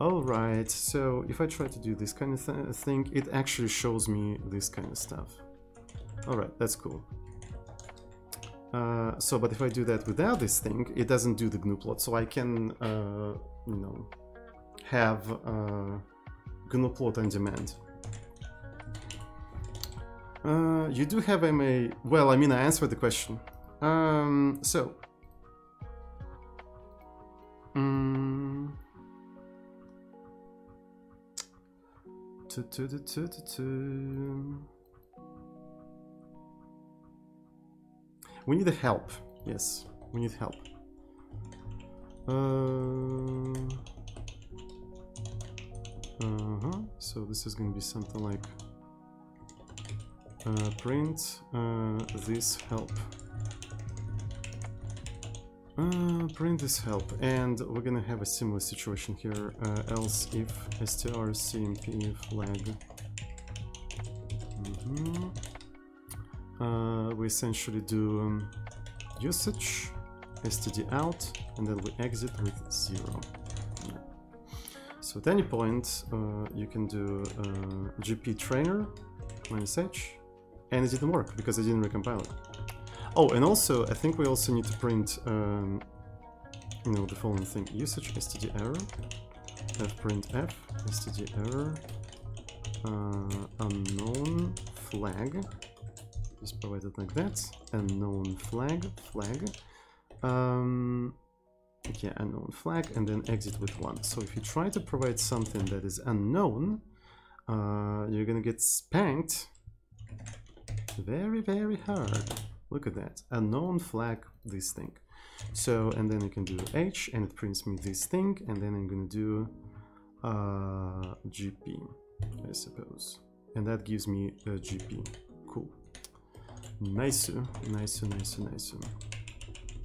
Alright, so if I try to do this kind of thing, it actually shows me this kind of stuff. Alright, that's cool. But if I do that without this thing, it doesn't do the GNU plot. So I can, you know, have GNU plot on demand. You do have MA. Well, I mean, I answered the question. We need help. Yes, we need help. So this is going to be something like print this help. Print this help, and we're gonna have a similar situation here. Else if strcmp flag. We essentially do usage std out, and then we exit with 0. Yeah. So at any point you can do gp trainer -h, and it didn't work because I didn't recompile it. Oh, and also I think we also need to print you know, the following thing: usage std error, fprintf std error, unknown flag, just provide it like that, unknown flag, yeah, unknown flag, and then exit with 1. So if you try to provide something that is unknown, you're gonna get spanked very, very hard. Look at that, unknown flag, this thing. So, and then you can do h, and it prints me this thing, and then I'm gonna do gp, I suppose, and that gives me a gp. Cool. Nice, nice, nice, nice.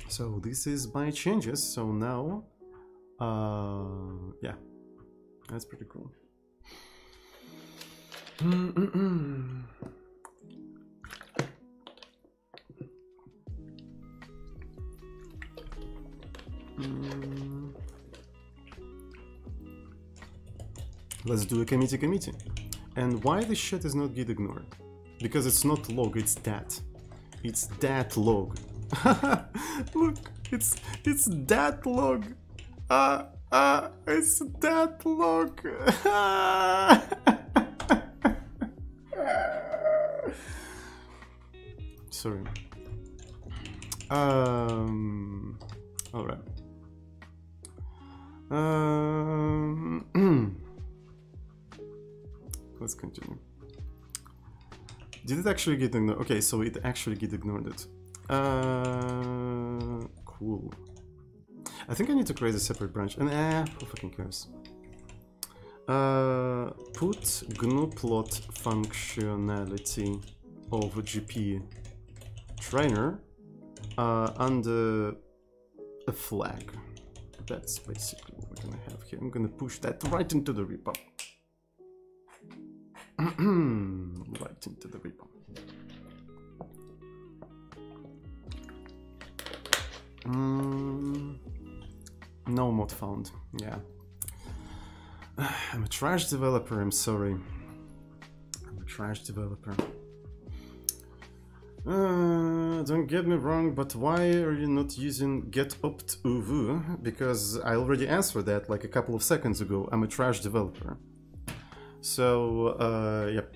So this is my changes. So now, yeah, that's pretty cool. Let's do a committee. And why this shit is not git ignored? Because it's not log, it's dat. It's dat log. Look, it's dat log. It's dat log. Sorry. All right. Let's continue. Did it actually get ignored? Okay, so it actually get ignored it. Cool. I think I need to create a separate branch. And who fucking cares? Put GNU plot functionality of GP trainer under a flag. That's basically what we're gonna have here. I'm gonna push that right into the repo. Right into the repo. No mod found. Yeah. I'm a trash developer, I'm sorry. I'm a trash developer. Don't get me wrong, but why are you not using get-opt-uv? Because I already answered that like a couple of seconds ago. I'm a trash developer. So, yep.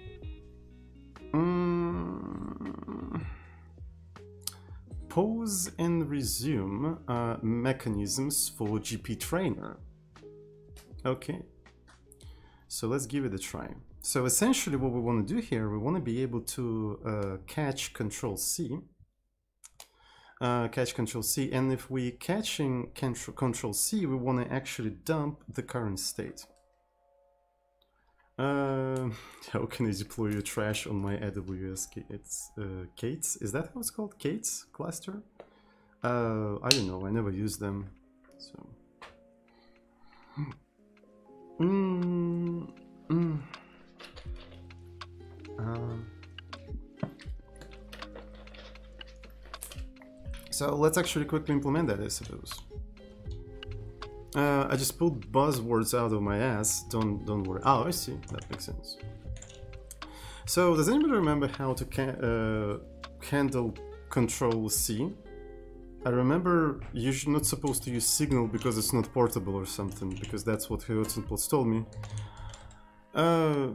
Pause and resume mechanisms for GP trainer. Okay. So let's give it a try. So essentially what we want to do here, we want to be able to catch Control-C. Catch Control-C, and if we catching Control-C, we want to actually dump the current state. How can I deploy your trash on my AWS K8s? Is that how it's called? K8s cluster? I don't know, I never use them. So. So let's actually quickly implement that, I suppose. I just pulled buzzwords out of my ass. Don't worry. Oh, I see. That makes sense. So, does anybody remember how to handle Control C? I remember you're not supposed to use Signal because it's not portable or something, because that's what Herzenplatz told me. Yeah,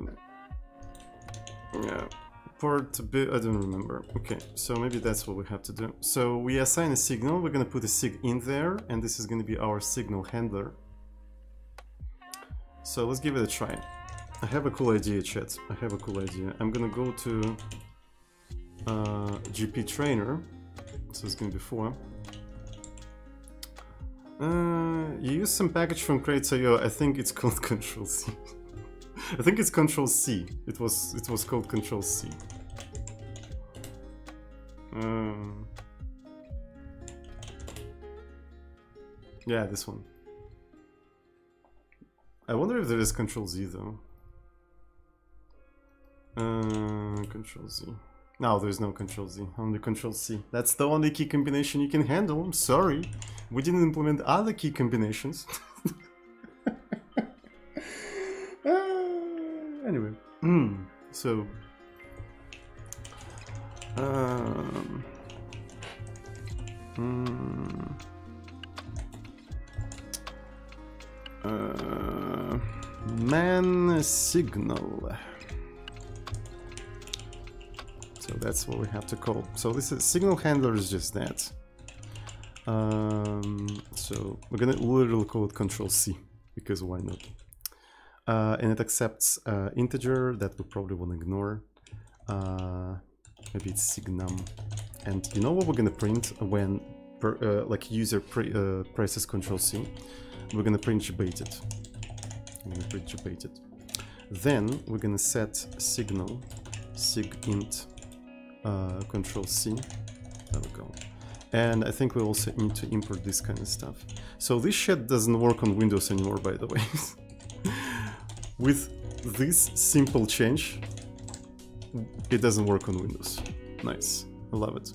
I don't remember. Okay, so maybe that's what we have to do. So we assign a signal, we're gonna put a sig in there, and this is gonna be our signal handler. So let's give it a try. I have a cool idea, chat. I have a cool idea. I'm gonna go to GP trainer. So it's gonna be 4. You use some package from Crates.io. I think it's called Control C. I think it's Control C. It was called Control C. Yeah, this one. I wonder if there is Control Z though. Control Z. No, there's no Control Z, only Control C. That's the only key combination you can handle. I'm sorry. We didn't implement other key combinations. Anyway, so man signal. So that's what we have to call. So this is signal handler is just that. So we're gonna literally call it Control C because why not? And it accepts integer that we probably want to ignore. Maybe it's signum. And you know what we're gonna print when like user presses Control C? We're gonna print debated. Then we're gonna set signal sig int Control C. There we go. And I think we also need to import this kind of stuff. So this shit doesn't work on Windows anymore, by the way. With this simple change, it doesn't work on Windows. Nice. I love it.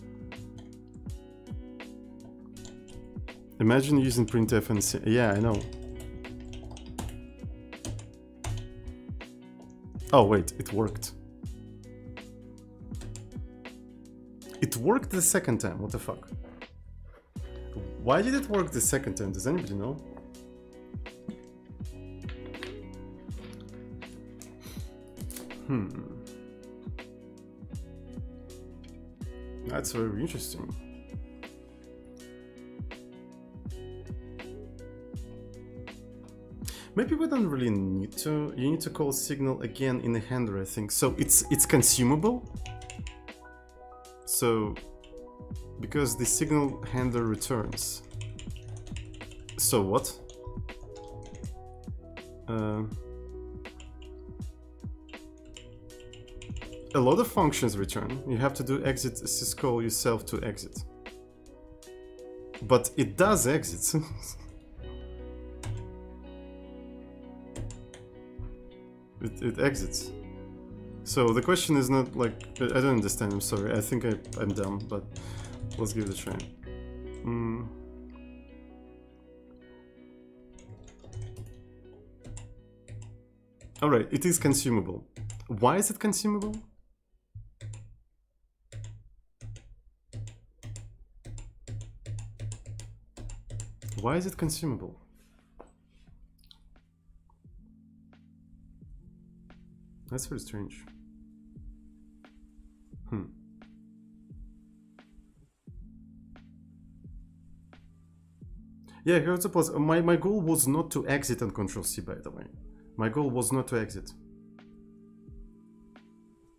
Imagine using printf and C. Yeah, I know. Oh wait, it worked. It worked the second time, what the fuck? Why did it work the second time? Does anybody know? That's very interesting. Maybe we don't really need to. You need to call signal again in the handler, I think. So it's consumable. So because the signal handler returns. So what? A lot of functions return. You have to do exit syscall yourself to exit. But it does exit. it exits. So the question is not like... I don't understand, I'm sorry. I think I'm dumb, but let's give it a try. Alright, it is consumable. Why is it consumable? Why is it consumable? That's very strange. Yeah, here's the plus. My goal was not to exit on Control C, by the way. My goal was not to exit.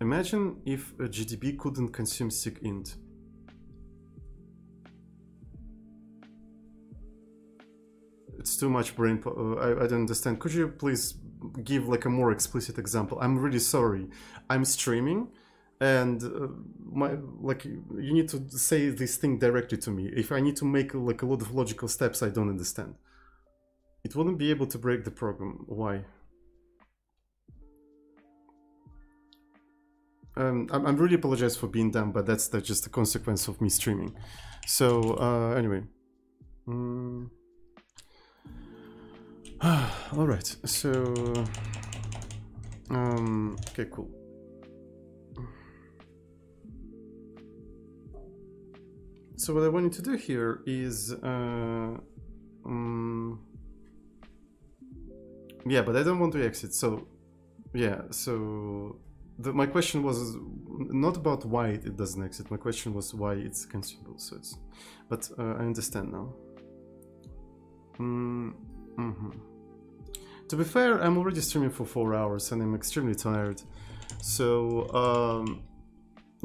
Imagine if a GDB couldn't consume sigint. It's too much brain. I don't understand. Could you please give like a more explicit example? I'm really sorry. I'm streaming, and you need to say this thing directly to me. If I need to make like a lot of logical steps, I don't understand. It wouldn't be able to break the program. Why? I'm really apologize for being dumb, but that's just a consequence of me streaming. So anyway. All right, so okay, cool. So what I want you to do here is yeah, but I don't want to exit. So yeah, so my question was not about why it doesn't exit. My question was why it's consumable. So it's, but I understand now. To be fair, I'm already streaming for 4 hours and I'm extremely tired. So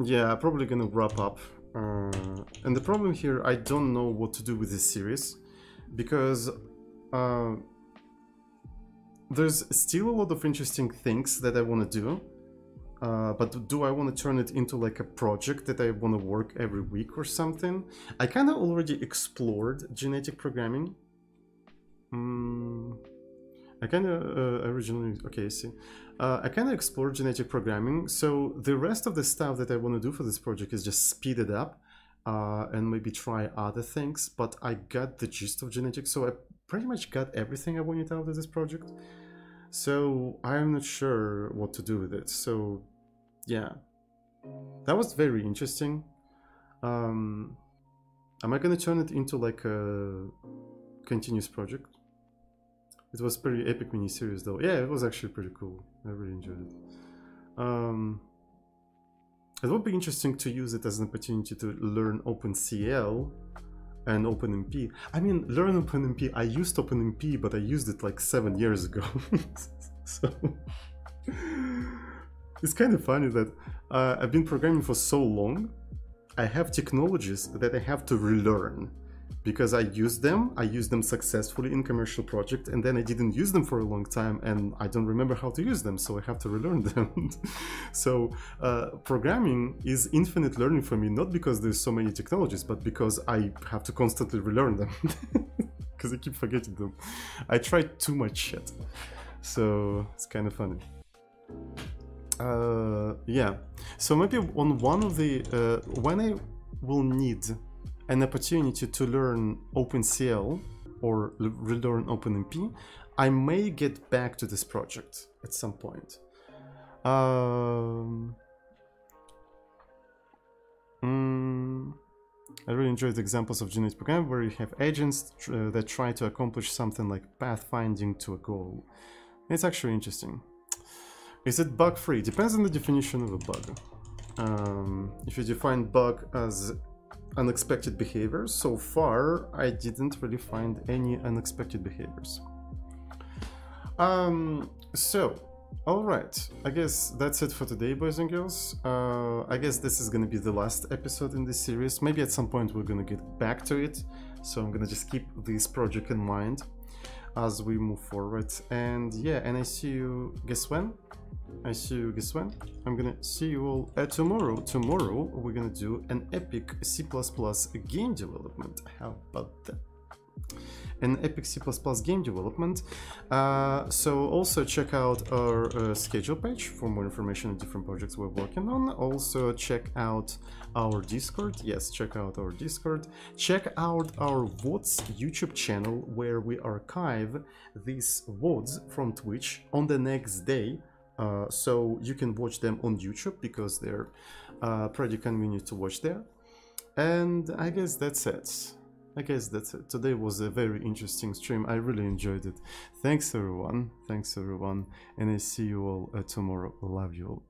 yeah, I'm probably gonna wrap up. And the problem here, I don't know what to do with this series because there's still a lot of interesting things that I want to do. But do I want to turn it into like a project that I want to work every week or something? I kind of already explored genetic programming. I kind of originally, okay, I see. I kind of explored genetic programming, so the rest of the stuff that I want to do for this project is just speed it up and maybe try other things, but I got the gist of genetics, so I pretty much got everything I wanted out of this project. So I'm not sure what to do with it, so yeah. That was very interesting. Am I gonna turn it into like a continuous project? It was pretty epic mini-series though. Yeah, it was actually pretty cool. I really enjoyed it. It would be interesting to use it as an opportunity to learn OpenCL and OpenMP. I mean, learn OpenMP, I used OpenMP, but I used it like 7 years ago. So it's kind of funny that I've been programming for so long. I have technologies that I have to relearn. Because I used them successfully in commercial project, and then I didn't use them for a long time, and I don't remember how to use them, so I have to relearn them. So programming is infinite learning for me, not because there's so many technologies, but because I have to constantly relearn them, because I keep forgetting them. I tried too much shit, so it's kind of funny. Yeah, so maybe on one of the when I will need an opportunity to learn OpenCL or relearn OpenMP, I may get back to this project at some point. I really enjoyed the examples of genetic programming where you have agents that try to accomplish something like pathfinding to a goal. It's actually interesting. Is it bug-free? Depends on the definition of a bug. If you define bug as unexpected behaviors, so far I didn't really find any unexpected behaviors. So all right, I guess that's it for today, boys and girls. I guess this is gonna be the last episode in this series. Maybe at some point we're gonna get back to it, so I'm gonna just keep this project in mind as we move forward. And yeah, and I see you, guess when? I'm gonna see you all tomorrow. Tomorrow we're gonna do an epic C++ game development. How about that? An epic C++ game development. So also check out our schedule page for more information on different projects we're working on. Also check out our Discord. Yes, check out our Discord. Check out our VODs YouTube channel where we archive these VODs from Twitch on the next day. So you can watch them on YouTube because they're pretty convenient to watch there. And I guess that's it. Today was a very interesting stream. I really enjoyed it. Thanks everyone. And I see you all tomorrow. Love you all.